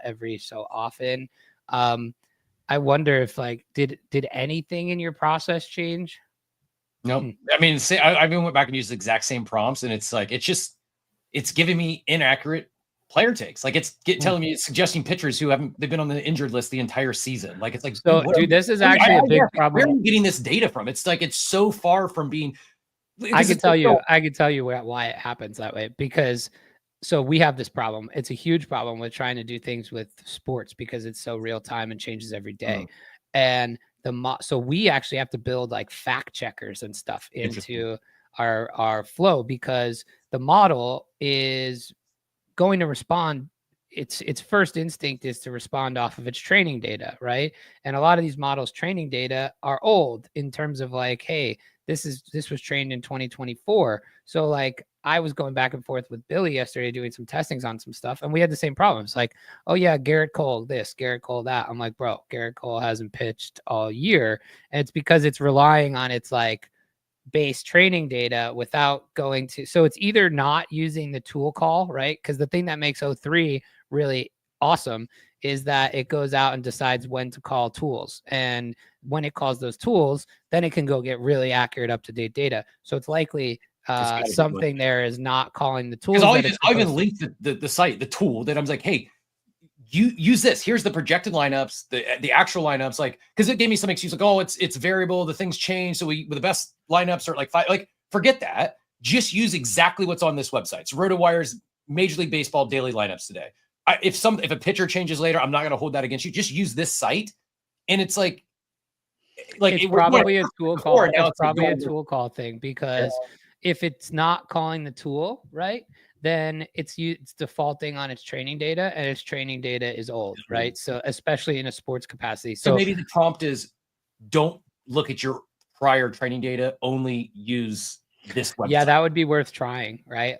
every so often. I wonder if like, did anything in your process change? No, I mean, I even went back and used the exact same prompts, and it's like, it's giving me inaccurate player takes. Like it's telling me, it's suggesting pitchers they've been on the injured list the entire season. Like it's like, so dude, this is actually a big problem. Where are you getting this data from? It's like, it's so far from being. I can tell you why it happens that way, because so we have this problem. It's a huge problem with trying to do things with sports because it's so real time and changes every day. And so we actually have to build like fact checkers and stuff into our flow, because the model is going to respond. Its first instinct is to respond off of its training data, right? And a lot of these models' training data are old in terms of like, hey, this was trained in 2024. So like I was going back and forth with Billy yesterday doing some testings on some stuff, and we had the same problems. Like, oh yeah, Garrett Cole this, Garrett Cole that. I'm like, bro, Garrett Cole hasn't pitched all year, and it's because it's relying on its like base training data without going to. So it's either not using the tool call, right? Because the thing that makes O3 really awesome is that it goes out and decides when to call tools. And when it calls those tools, then it can go get really accurate, up-to-date data. So it's likely something there is not calling the tools. I'll even link the site, the tool that I'm like, hey, you use this. Here's the projected lineups, the actual lineups, like, because it gave me some excuse like, oh, it's variable, the things change. So the best lineups are like 5. Like, forget that. Just use exactly what's on this website. So RotoWire's Major League Baseball daily lineups today. If a pitcher changes later, I'm not going to hold that against you. Just use this site, and it's like it's probably a tool call. It's probably a tool call thing, because if it's not calling the tool right, then it's defaulting on its training data, and its training data is old, right? So especially in a sports capacity. So maybe the prompt is, don't look at your prior training data, only use this website. Yeah, that would be worth trying, right?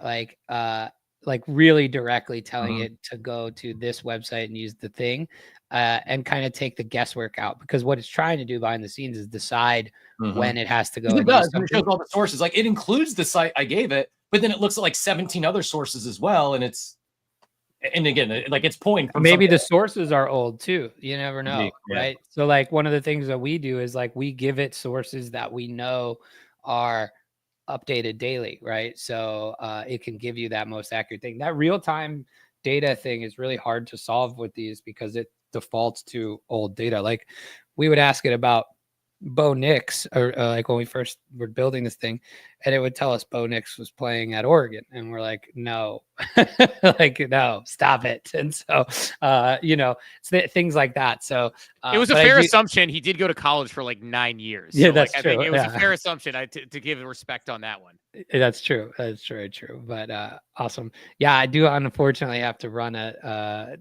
Like really directly telling it to go to this website and use the thing, and kind of take the guesswork out, because what it's trying to do behind the scenes is decide when it has to go. It does. It shows all the sources. Like, it includes the site I gave it, but then it looks at like 17 other sources as well. And again, like, it's pulling from maybe the sources are old too. You never know, Yeah. right? So like one of the things that we do is like we give it sources that we know are updated daily, right? So it can give you that most accurate thing. That real-time data thing is really hard to solve with these, because it defaults to old data. Like, we would ask it about Bo Nix, or like when we first were building this thing, and it would tell us Bo Nix was playing at Oregon, and we're like, no, like, no, stop it. And so things like that. So it was a fair assumption. He did go to college for like 9 years. Yeah, so, that's like, true. I think it was a fair assumption to give respect on that one. That's true. That's very true. But awesome. Yeah, I do unfortunately have to run it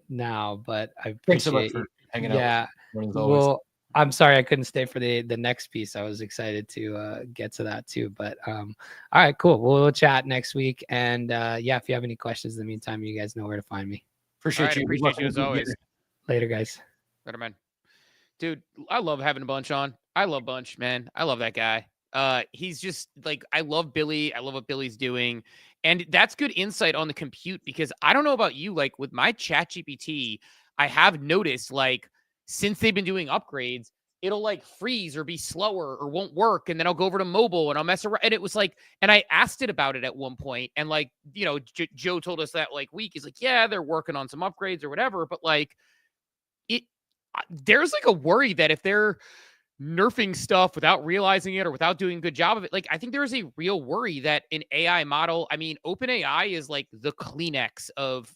now, but I appreciate Thanks so much for hanging out. Yeah. Well, I'm sorry I couldn't stay for the next piece. I was excited to get to that too. But all right, cool. We'll chat next week. And yeah, if you have any questions in the meantime, you guys know where to find me. Appreciate you as always. Later, guys. Better, man. Dude, I love having a Bunch on. I love Bunch, man. I love that guy. He's just like, I love Billy. I love what Billy's doing. And that's good insight on the compute, because I don't know about you, like with my ChatGPT, I have noticed, like, since they've been doing upgrades, it'll like freeze or be slower or won't work. And then I'll go over to mobile and I'll mess around. And it was like, and I asked it about it at one point, and like, Joe told us that like week. He's like, yeah, they're working on some upgrades or whatever. But like, there's like a worry that if they're nerfing stuff without realizing it or without doing a good job of it, like, I think there is a real worry that an AI model, I mean, OpenAI is like the Kleenex of,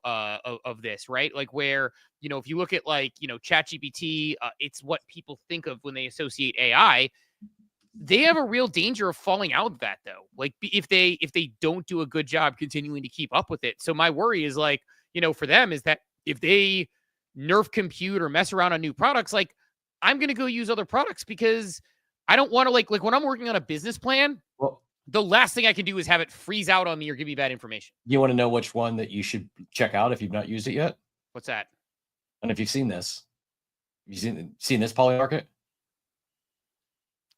of this, right? Like, where, if you look at like, ChatGPT, it's what people think of when they associate AI. They have a real danger of falling out of that, though. Like, if they don't do a good job continuing to keep up with it. So my worry is like, for them is that if they nerf compute or mess around on new products, like, I'm going to go use other products, because I don't want to like when I'm working on a business plan, the last thing I can do is have it freeze out on me or give me bad information. You want to know which one that you should check out if you've not used it yet? What's that? And if you've seen this, seen this poly market?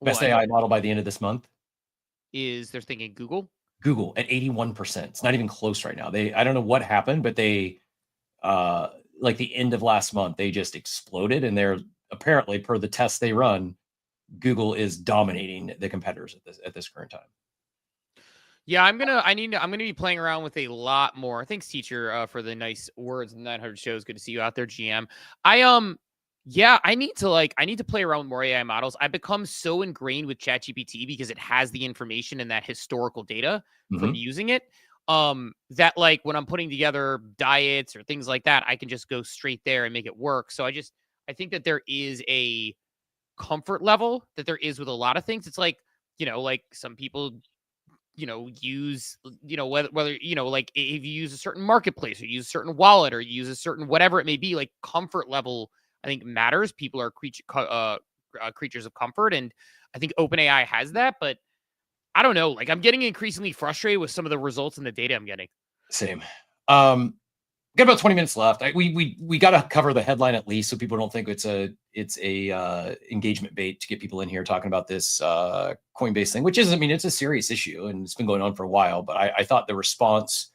Best AI model by the end of this month is they're thinking Google at 81%. It's not even close right now. I don't know what happened, but they like the end of last month, they just exploded, and they're apparently, per the tests they run, Google is dominating the competitors at this current time. Yeah, I'm gonna be playing around with a lot more. Thanks, teacher, for the nice words. 900 shows. Good to see you out there, GM. I need to play around with more AI models. I've become so ingrained with ChatGPT because it has the information and that historical data from using it. That like when I'm putting together diets or things like that, I can just go straight there and make it work. So I think that there is a comfort level that there is with a lot of things. It's like, like some people, use, whether, like if you use a certain marketplace or use a certain wallet or use a certain, whatever it may be, like comfort level, I think matters. People are creatures of comfort. And I think OpenAI has that, but I don't know. Like, I'm getting increasingly frustrated with some of the results and the data I'm getting. Same. Got about 20 minutes left. We got to cover the headline at least, so people don't think it's a engagement bait to get people in here talking about this Coinbase thing, which is, I mean, it's a serious issue and it's been going on for a while. But I thought the response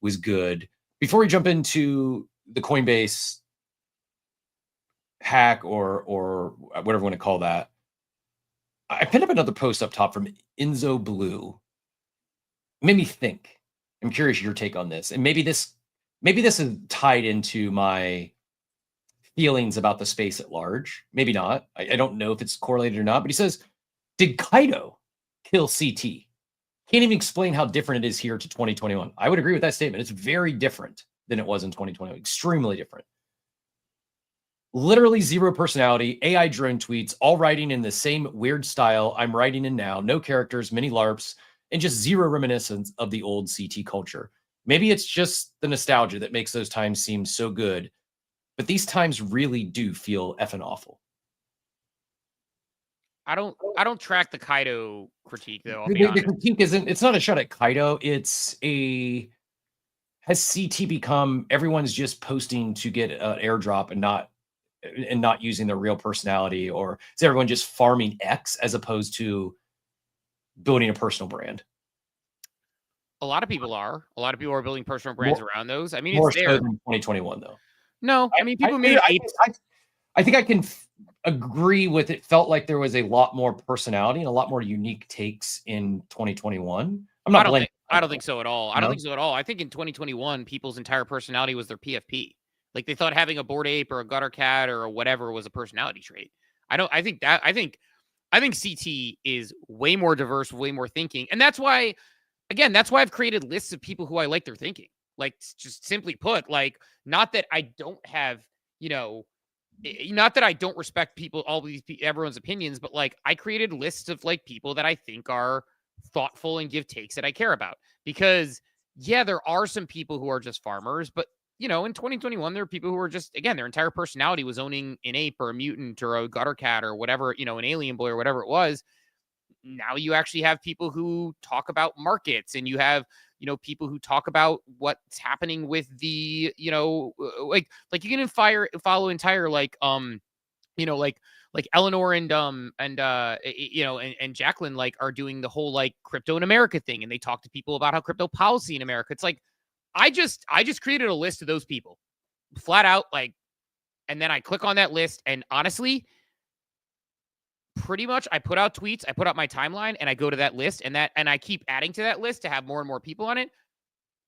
was good. Before we jump into the Coinbase hack or whatever you want to call that, I pinned up another post up top from Enzo Blue. It made me think. I'm curious your take on this, and maybe this is tied into my feelings about the space at large. Maybe not. I don't know if it's correlated or not, but he says, did Kaido kill CT? can't even explain how different it is here to 2021. I would agree with that statement. It's very different than it was in 2021. Extremely different. Literally zero personality, AI drone tweets, all writing in the same weird style I'm writing in now. No characters, many LARPs, and just zero reminiscence of the old CT culture. Maybe it's just the nostalgia that makes those times seem so good, but these times really do feel effing awful. I don't track the Kaido critique though. I'll be The honest. critique isn't, it's not a shot at Kaido. It's a, has CT become everyone's just posting to get an airdrop and not using their real personality, or is everyone just farming X as opposed to building a personal brand? A lot of people are. A lot of people are building personal brands around those. I mean, More it's so there. than 2021 though. No, I mean, people made apes. I think I can agree with it. Felt like there was a lot more personality and a lot more unique takes in 2021. I'm not blaming. I don't think so at all. I don't No? think so at all. I think in 2021, people's entire personality was their PFP. Like they thought having a bored ape or a gutter cat or whatever was a personality trait. I think CT is way more diverse, way more thinking. And that's why, again, that's why I've created lists of people who I like their thinking. Like, just simply put, like, not that I don't have, not that I don't respect people, everyone's opinions, but like I created lists of like people that I think are thoughtful and give takes that I care about. Because yeah, there are some people who are just farmers, but in 2021, there are people who are just, again, their entire personality was owning an ape or a mutant or a gutter cat or whatever, an alien boy or whatever it was. Now you actually have people who talk about markets, and you have, people who talk about what's happening with the, like you can follow entire, like Eleanor and Jacqueline, like, are doing the whole, like, crypto in America thing. And they talk to people about how crypto policy in America. It's like, I just created a list of those people flat out, like, and then I click on that list. And honestly, pretty much I put out tweets, I put out my timeline, and I go to that list, and I keep adding to that list to have more and more people on it.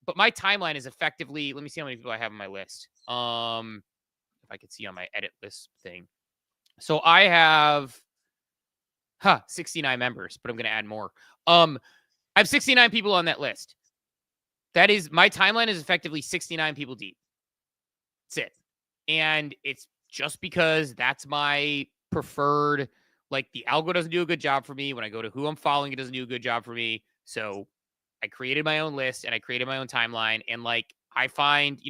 But my timeline is effectively, let me see how many people I have on my list. If I could see on my edit list thing. So I have 69 members, but I'm going to add more. I have 69 people on that list. That is, my timeline is effectively 69 people deep. That's it. And it's just because that's my preferred, like, the algo doesn't do a good job for me. When I go to who I'm following, it doesn't do a good job for me. So I created my own list and I created my own timeline. And like, I find,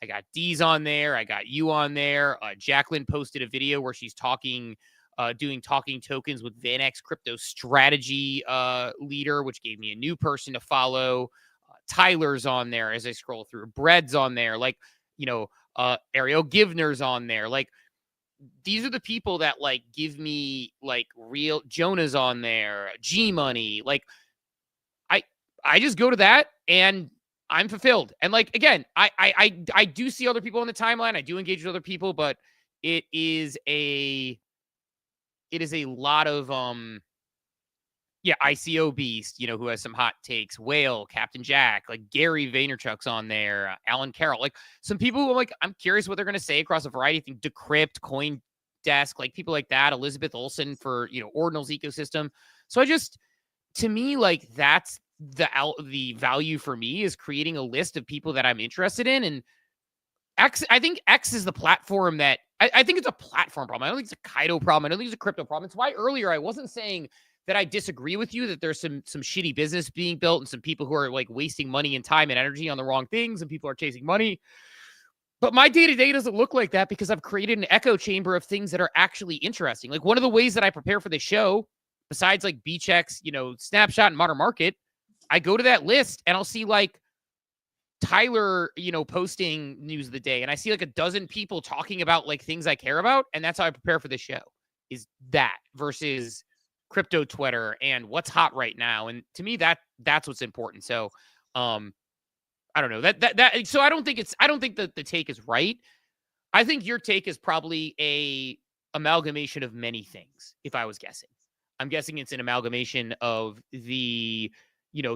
I got D's on there. I got you on there. Jacqueline posted a video where she's doing talking tokens with VanX Crypto Strategy leader, which gave me a new person to follow. Tyler's on there as I scroll through. Bread's on there. Like, Ariel Givner's on there. Like, these are the people that, like, give me, like, real. Jonah's on there. G Money. Like, I just go to that and I'm fulfilled. And, like, again, I do see other people on the timeline. I do engage with other people, but it is a lot of ICO Beast, who has some hot takes. Whale, Captain Jack, like Gary Vaynerchuk's on there, Alan Carroll, like some people who, like, I'm curious what they're going to say across a variety of things. Decrypt, CoinDesk, like people like that. Elizabeth Olsen for, Ordinal's ecosystem. So to me, like, that's the value for me, is creating a list of people that I'm interested in. And I think X is the platform that I think it's a platform problem. I don't think it's a Kaido problem. I don't think it's a crypto problem. It's why earlier I wasn't saying that I disagree with you, that there's some shitty business being built and some people who are, like, wasting money and time and energy on the wrong things, and people are chasing money. But my day-to-day doesn't look like that, because I've created an echo chamber of things that are actually interesting. Like, one of the ways that I prepare for the show, besides like B-Checks, Snapshot and Modern Market, I go to that list and I'll see, like, Tyler, posting news of the day, and I see like a dozen people talking about, like, things I care about. And that's how I prepare for the show, is that versus crypto Twitter and what's hot right now. And to me, that's what's important. So, I don't know so I don't think that the take is right. I think your take is probably a amalgamation of many things. If I was guessing, I'm guessing it's an amalgamation of the,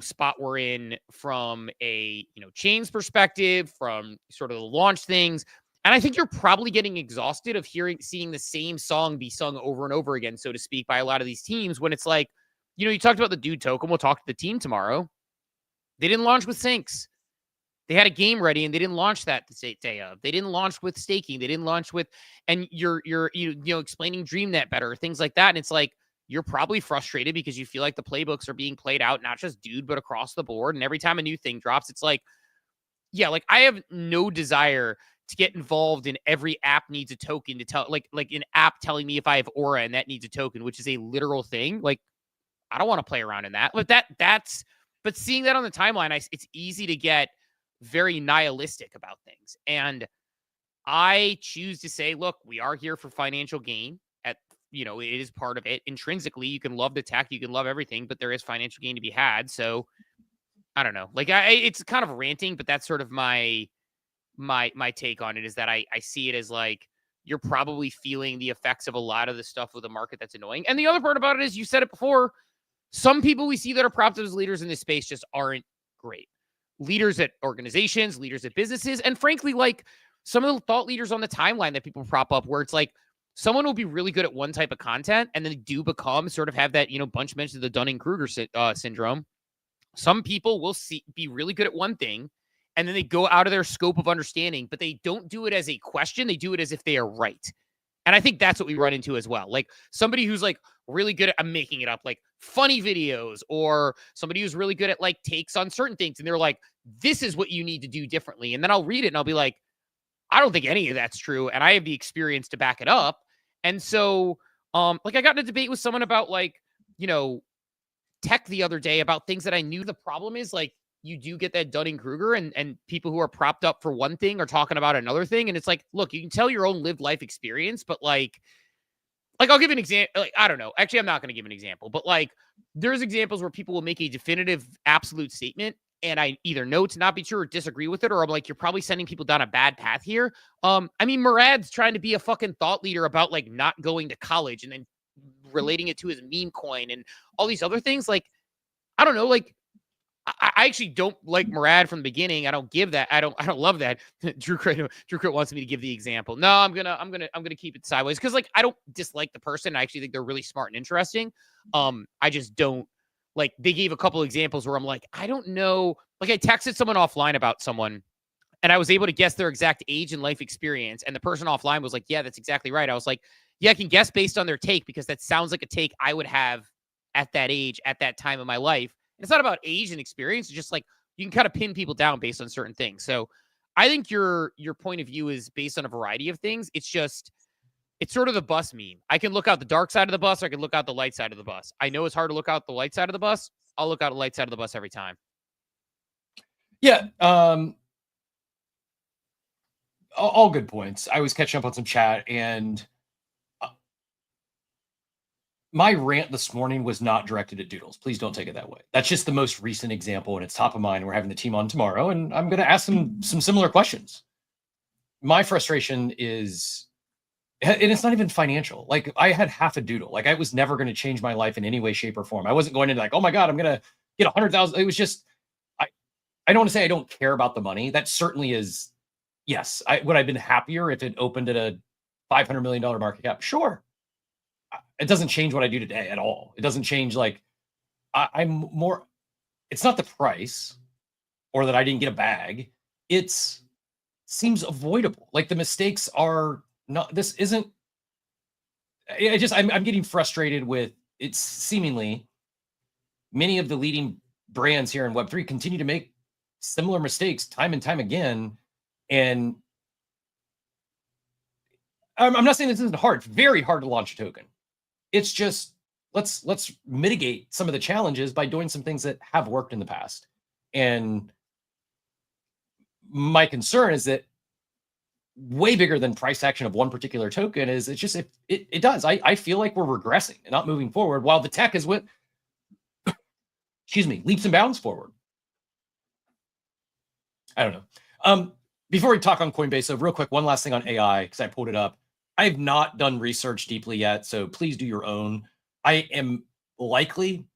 spot we're in from a, chains perspective, from sort of the launch things. And I think you're probably getting exhausted of seeing the same song be sung over and over again, so to speak, by a lot of these teams, when it's like, you talked about the dude token. We'll talk to the team tomorrow. They didn't launch with syncs. They had a game ready and they didn't launch that the day of. They didn't launch with staking. They didn't launch with, and you're explaining DreamNet better, things like that. And it's like, you're probably frustrated because you feel like the playbooks are being played out, not just dude, but across the board. And every time a new thing drops, it's like, yeah, like I have no desire to get involved in every app needs a token to tell, like an app telling me if I have aura and that needs a token, which is a literal thing. Like, I don't want to play around in that. But but seeing that on the timeline, it's easy to get very nihilistic about things. And I choose to say, look, we are here for financial gain. It is part of it. Intrinsically, you can love the tech, you can love everything, but there is financial gain to be had. So I don't know. Like it's kind of ranting, but that's sort of my take on it, is that I see it as like, you're probably feeling the effects of a lot of the stuff with the market that's annoying. And the other part about it is, you said it before, some people we see that are propped up as leaders in this space just aren't great. Leaders at organizations, leaders at businesses, and frankly, like some of the thought leaders on the timeline that people prop up, where it's like someone will be really good at one type of content and then they do become sort of have that, Bunch mentioned the Dunning-Kruger syndrome. Some people will be really good at one thing and then they go out of their scope of understanding, but they don't do it as a question. They do it as if they are right. And I think that's what we run into as well. Like somebody who's like really good at, I'm making it up, like funny videos, or somebody who's really good at like takes on certain things. And they're like, this is what you need to do differently. And then I'll read it and I'll be like, I don't think any of that's true. And I have the experience to back it up. And so, like I got in a debate with someone about like, tech the other day about things that I knew. The problem is like, you do get that Dunning-Kruger and people who are propped up for one thing are talking about another thing. And it's like, look, you can tell your own lived life experience, but like I'll give an example. Like, I don't know. Actually, I'm not going to give an example, but like there's examples where people will make a definitive, absolute statement. And I either know to not be true or disagree with it, or I'm like, you're probably sending people down a bad path here. I mean, Murad's trying to be a fucking thought leader about like not going to college and then relating it to his meme coin and all these other things. Like, I don't know, like, I actually don't like Murad from the beginning. I don't give that. I don't love that. Drew Crit wants me to give the example. No, I'm gonna keep it sideways because like I don't dislike the person. I actually think they're really smart and interesting. I just don't like. They gave a couple examples where I'm like, I don't know. Like I texted someone offline about someone, and I was able to guess their exact age and life experience. And the person offline was like, yeah, that's exactly right. I was like, yeah, I can guess based on their take because that sounds like a take I would have at that age, at that time of my life. It's not about age and experience. It's just like you can kind of pin people down based on certain things. So I think your point of view is based on a variety of things. It's sort of the bus meme. I can look out the dark side of the bus, or I can look out the light side of the bus. I know it's hard to look out the light side of the bus. I'll look out the light side of the bus every time. Yeah. All good points. I was catching up on some chat, and my rant this morning was not directed at Doodles. Please don't take it that way. That's just the most recent example, and it's top of mind. We're having the team on tomorrow, and I'm going to ask them some similar questions. My frustration is, and it's not even financial. Like, I had half a Doodle. Like, I was never going to change my life in any way, shape, or form. I wasn't going into like, oh my God, I'm going to get 100,000. It was just, I don't want to say I don't care about the money. That certainly is, yes. Would I have been happier if it opened at a $500 million market cap? Sure. It doesn't change what I do today at all. It doesn't change, like, I'm more, it's not the price or that I didn't get a bag. Seems avoidable. Like, the mistakes are not, this isn't, I'm getting frustrated with, it's seemingly many of the leading brands here in Web3 continue to make similar mistakes time and time again. And I'm not saying this isn't hard. It's very hard to launch a token. It's just, let's mitigate some of the challenges by doing some things that have worked in the past. And my concern is that way bigger than price action of one particular token is, it's just, it does. I feel like we're regressing and not moving forward while the tech is leaps and bounds forward. I don't know. Before we talk on Coinbase, so real quick, one last thing on AI, because I pulled it up. I have not done research deeply yet, so please do your own. I am likely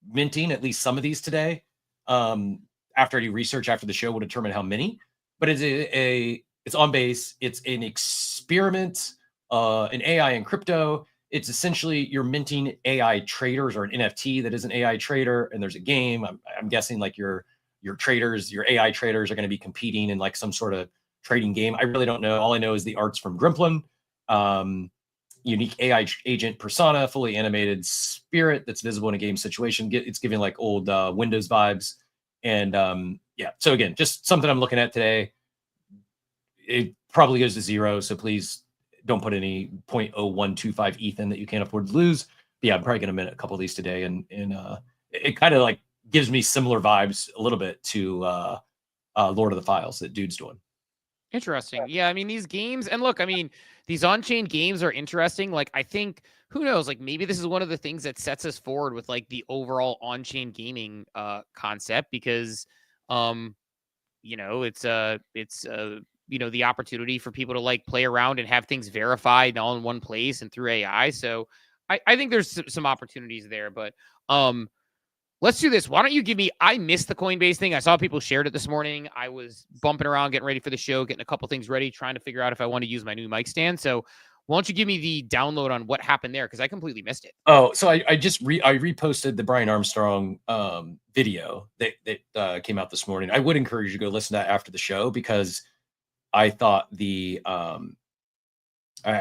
minting at least some of these today. After I do research after the show, we'll determine how many. But it's on base. It's an experiment in AI and crypto. It's essentially you're minting AI traders or an NFT that is an AI trader, and there's a game. I'm guessing like your traders, your AI traders are going to be competing in like some sort of trading game. I really don't know. All I know is the art's from Grimplin. Unique AI agent persona, fully animated spirit that's visible in a game situation. It's giving like old Windows vibes. And yeah, so again, just something I'm looking at today. It probably goes to 0, so please don't put any 0.0125 ETH in that you can't afford to lose. But yeah, I'm probably going to mint a couple of these today, and it kind of like gives me similar vibes a little bit to Lord of the Files that dude's doing. Interesting. Yeah, I mean, these games, and look, I mean, these on-chain games are interesting. Like, I think, who knows, like maybe this is one of the things that sets us forward with like the overall on-chain gaming concept, because you know, it's you know, the opportunity for people to like play around and have things verified all in one place and through AI. So I think there's some opportunities there, but let's do this. Why don't you give me, I missed the Coinbase thing. I saw people shared it this morning. I was bumping around, getting ready for the show, getting a couple things ready, trying to figure out if I want to use my new mic stand. So why don't you give me the download on what happened there? Because I completely missed it. Oh, so I reposted the Brian Armstrong video that came out this morning. I would encourage you to go listen to that after the show, because I thought I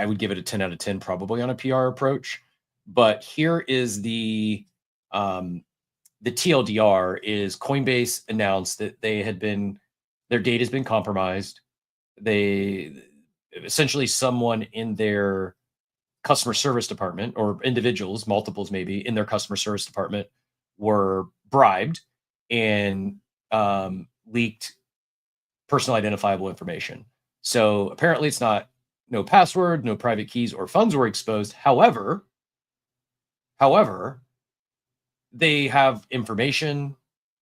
would give it a 10 out of 10 probably on a PR approach. But here is the TLDR is Coinbase announced that their data has been compromised. Essentially someone in their customer service department, or individuals, multiples maybe, in their customer service department were bribed and leaked personal identifiable information. So apparently it's no password, no private keys or funds were exposed. However, they have information,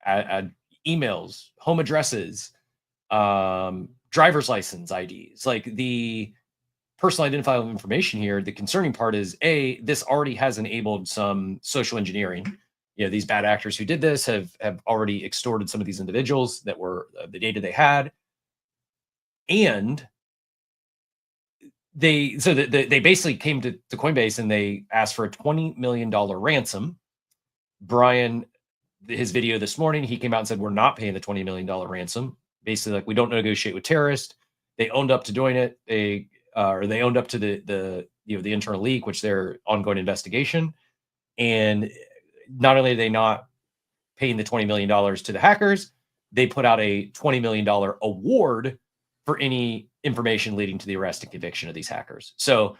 emails, home addresses, driver's license IDs, like the personal identifiable information here. The concerning part is this already has enabled some social engineering. You know, these bad actors who did this have already extorted some of these individuals that were the data they had. And they basically came to Coinbase and they asked for a $20 million ransom. Brian, his video this morning, he came out and said, we're not paying the $20 million ransom. Basically, like, we don't negotiate with terrorists. They owned up to doing it. They owned up to the internal leak, which they're ongoing investigation. And not only are they not paying the $20 million to the hackers, they put out a $20 million award for any information leading to the arrest and conviction of these hackers. So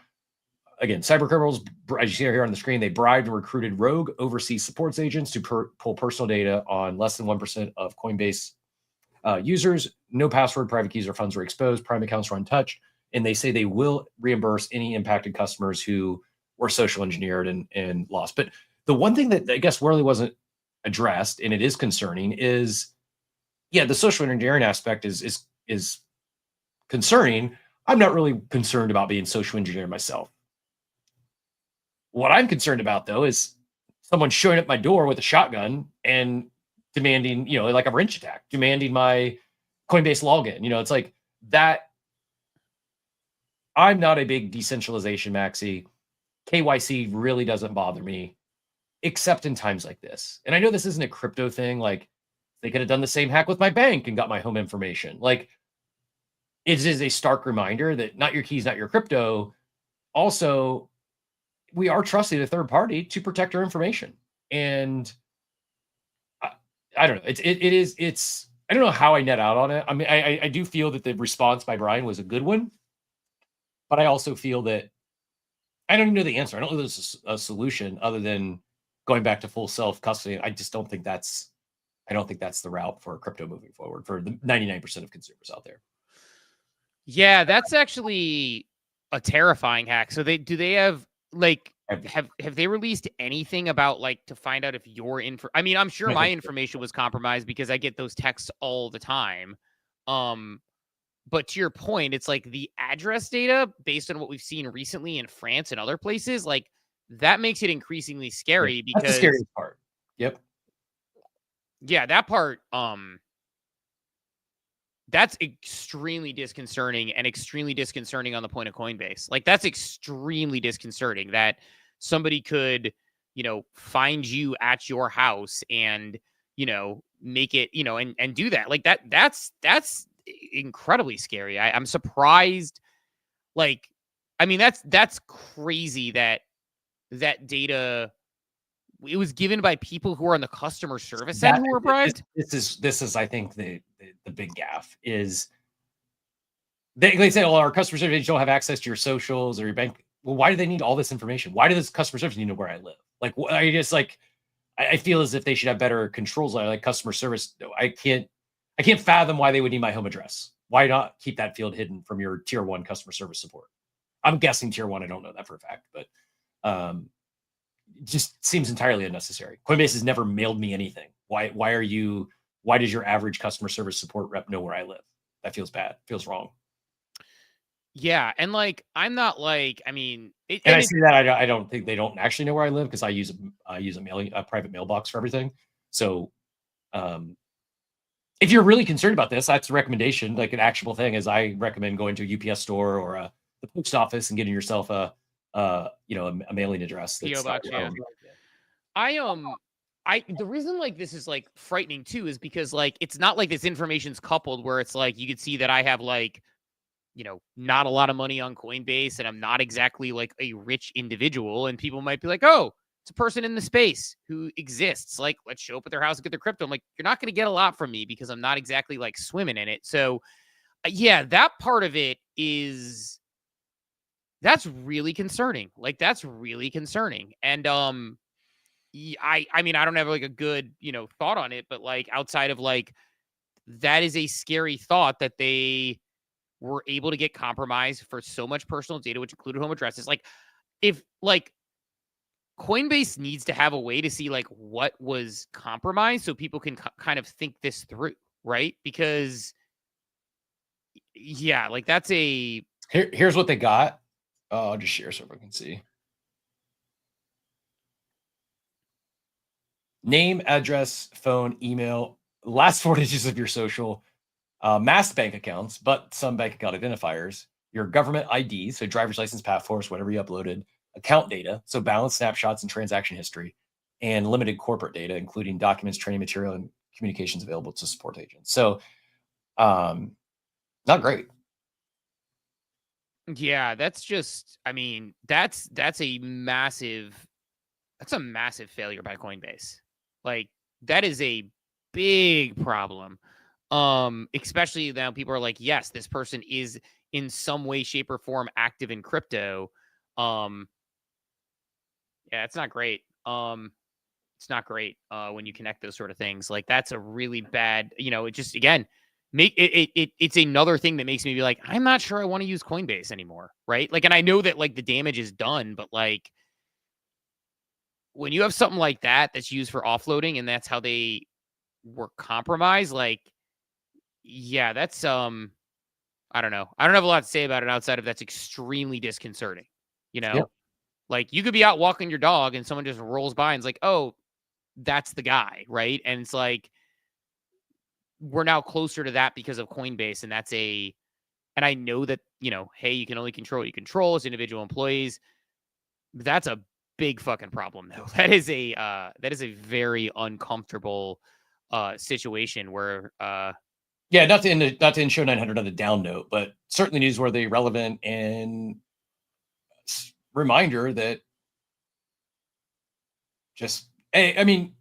again, cyber criminals, as you see here on the screen, they bribed and recruited rogue overseas supports agents to pull personal data on less than 1% of Coinbase users. No password, private keys, or funds were exposed. Prime accounts were untouched. And they say they will reimburse any impacted customers who were social engineered and lost. But the one thing that I guess really wasn't addressed, and it is concerning, is, yeah, the social engineering aspect is concerning. I'm not really concerned about being social engineered myself. What I'm concerned about, though, is someone showing up my door with a shotgun and demanding, like a wrench attack, demanding my Coinbase login. It's like that. I'm not a big decentralization maxi. KYC really doesn't bother me, except in times like this. And I know this isn't a crypto thing. Like, they could have done the same hack with my bank and got my home information. Like, it is a stark reminder that not your keys, not your crypto. Also, we are trusting a third party to protect our information. And I don't know. It's I don't know how I net out on it. I mean, I do feel that the response by Brian was a good one, but I also feel that I don't even know the answer. I don't know there's a solution other than going back to full self custody. I don't think that's the route for crypto moving forward for the 99% of consumers out there. Yeah, that's actually a terrifying hack. So they have like have they released anything about like to find out if your info? I mean, I'm sure my information was compromised because I get those texts all the time. But to your point, it's like the address data, based on what we've seen recently in France and other places, like that makes it increasingly scary because that's the scariest part. Yep. Yeah, that part. that's extremely disconcerting and extremely disconcerting on the point of Coinbase. Like that's extremely disconcerting that somebody could, find you at your house and, make it, and do that. Like that's incredibly scary. I'm surprised. Like, I mean, that's crazy that data, it was given by people who are on the customer service end who were bribed. This is I think the big gaffe is they say, well, our customer service agents don't have access to your socials or your bank. Well, why do they need all this information? Why does customer service need to know where I live? Like, I just like, I feel as if they should have better controls. Like customer service, I can't fathom why they would need my home address. Why not keep that field hidden from your tier 1 customer service support? I'm guessing tier 1. I don't know that for a fact, but just seems entirely unnecessary. Coinbase has never mailed me anything. Why does your average customer service support rep know where I live? That feels bad. Feels wrong. Yeah, and like I'm not like, I mean, I see that I don't think they don't actually know where I live because I use a private mailbox for everything. So, if you're really concerned about this, that's a recommendation. Like an actionable thing is I recommend going to a UPS store or the post office and getting yourself a mailing address. PO box. Yeah. The reason like this is like frightening too is because like it's not like this information's coupled where it's like you could see that I have like, not a lot of money on Coinbase and I'm not exactly like a rich individual, and people might be like, oh, it's a person in the space who exists. Like, let's show up at their house and get their crypto. I'm like, you're not going to get a lot from me because I'm not exactly like swimming in it. So yeah, that part of it that's really concerning. Like that's really concerning. And I mean, I don't have like a good, thought on it, but like outside of like, that is a scary thought that they were able to get compromised for so much personal data, which included home addresses. Like if like Coinbase needs to have a way to see like what was compromised so people can kind of think this through, right? Because yeah, like that's here's what they got. I'll just share so everyone can see. Name, address, phone, email, last 4 digits of your social, masked bank accounts, but some bank account identifiers, your government ID, so driver's license, passports, whatever you uploaded, account data, so balance, snapshots, and transaction history, and limited corporate data, including documents, training material, and communications available to support agents. So, not great. Yeah, that's just, I mean, that's a massive failure by Coinbase. Like that is a big problem. Especially now people are like, yes, this person is in some way, shape, or form active in crypto. Yeah, it's not great. It's not great when you connect those sort of things. Like that's a really bad, it just again it's another thing that makes me be like, I'm not sure I want to use Coinbase anymore, right? Like, and I know that like the damage is done, but like when you have something like that that's used for offloading and that's how they were compromised, like yeah, that's I don't know. I don't have a lot to say about it outside of that's extremely disconcerting. Yep. Like you could be out walking your dog and someone just rolls by and is like, oh, that's the guy, right? And it's like we're now closer to that because of Coinbase, and and I know that, hey, you can only control what you control as individual employees. That's a big fucking problem though. That is a very uncomfortable situation where yeah, not to end show 900 on the down note, but certainly newsworthy, relevant, and reminder that just, I mean,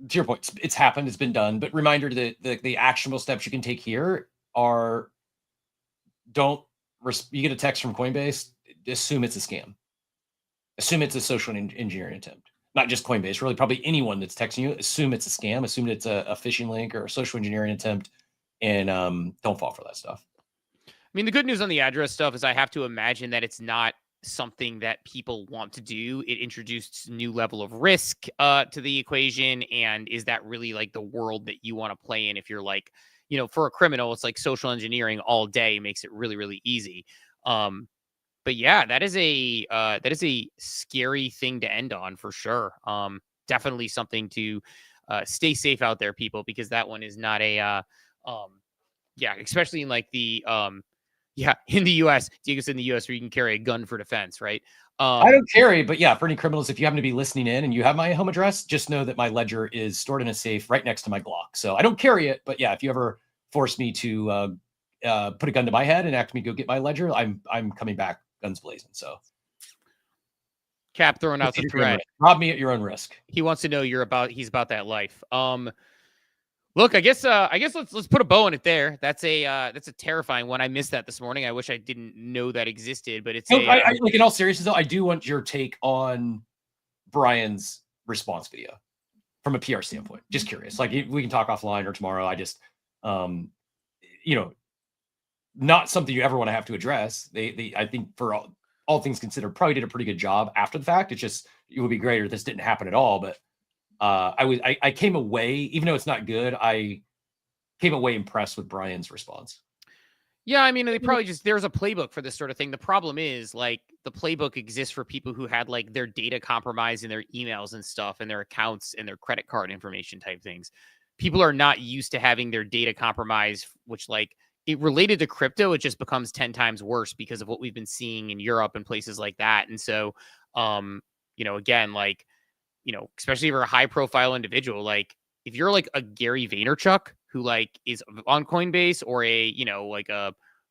to your point, it's happened, it's been done, but reminder that the actionable steps you can take here are you get a text from Coinbase, assume it's a scam. Assume it's a social engineering attempt. Not just Coinbase, really probably anyone that's texting you, assume it's a scam, assume it's a phishing link or a social engineering attempt, and don't fall for that stuff. I mean, the good news on the address stuff is I have to imagine that it's not something that people want to do. It introduced a new level of risk to the equation. And is that really like the world that you want to play in? If you're like, for a criminal, it's like social engineering all day makes it really, really easy. But yeah, that is a scary thing to end on for sure. Definitely something to stay safe out there, people, because that one is not a yeah, especially in like the in the US, Diego's in the US where you can carry a gun for defense, right? I don't carry, but yeah, for any criminals, if you happen to be listening in and you have my home address, just know that my ledger is stored in a safe right next to my Glock. So I don't carry it, but yeah, if you ever force me to put a gun to my head and ask me to go get my ledger, I'm coming back guns blazing. So Cap throwing out the threat. Rob me at your own risk. He wants to know he's about that life. Look, I guess let's put a bow on it there. That's a terrifying one. I missed that this morning. I wish I didn't know that existed, but it's like in all seriousness though, I do want your take on Brian's response video from a PR standpoint. Just curious. Like we can talk offline or tomorrow. I just not something you ever want to have to address. They I think for all things considered, probably did a pretty good job after the fact. It would be greater if this didn't happen at all, but I came away, even though it's not good, I came away impressed with Brian's response. Yeah, I mean, they probably there's a playbook for this sort of thing. The problem is, like, the playbook exists for people who had, like, their data compromised in their emails and stuff and their accounts and their credit card information type things. People are not used to having their data compromised, which, like, it related to crypto, it just becomes 10 times worse because of what we've been seeing in Europe and places like that. And so, again, like, especially if you're a high profile individual, like if you're like a Gary Vaynerchuk who like is on Coinbase or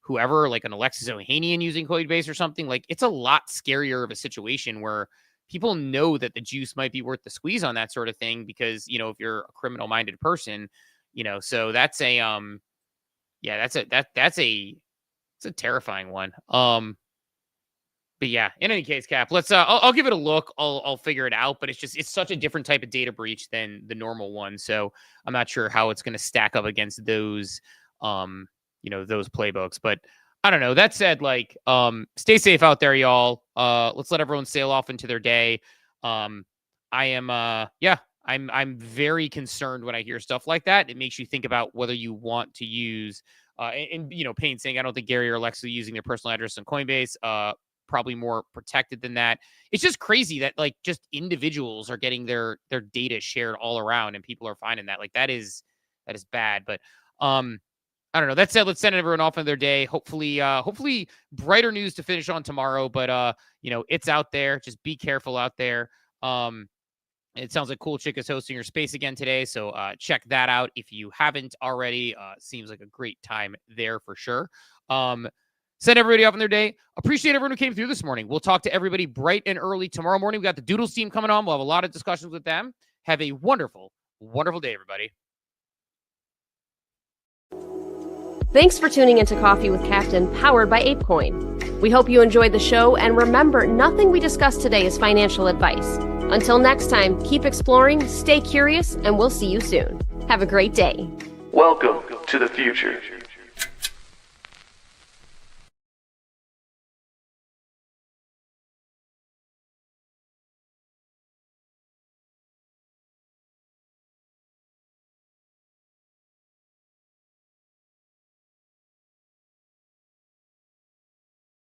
whoever, like an Alexis Ohanian using Coinbase or something, like it's a lot scarier of a situation where people know that the juice might be worth the squeeze on that sort of thing because, if you're a criminal minded person, so that's it's a terrifying one. But yeah, in any case, Cap, let's I'll give it a look. I'll figure it out, but it's such a different type of data breach than the normal one. So I'm not sure how it's going to stack up against those those playbooks, but I don't know. That said, like, stay safe out there, y'all. Let's let everyone sail off into their day. I'm very concerned when I hear stuff like that. It makes you think about whether you want to use Payne saying, I don't think Gary or Alexa using their personal address on Coinbase, probably more protected than that. It's just crazy that like just individuals are getting their data shared all around and people are finding that. Like that is bad. But I don't know. That said, let's send everyone off on their day. Hopefully brighter news to finish on tomorrow. But it's out there. Just be careful out there. It sounds like Cool Chick is hosting your space again today. So check that out if you haven't already. Seems like a great time there for sure. Send everybody off on their day. Appreciate everyone who came through this morning. We'll talk to everybody bright and early tomorrow morning. We got the Doodles team coming on. We'll have a lot of discussions with them. Have a wonderful, wonderful day, everybody. Thanks for tuning into Coffee with Captain, powered by ApeCoin. We hope you enjoyed the show, and remember, nothing we discussed today is financial advice. Until next time, keep exploring, stay curious, and we'll see you soon. Have a great day. Welcome to the future.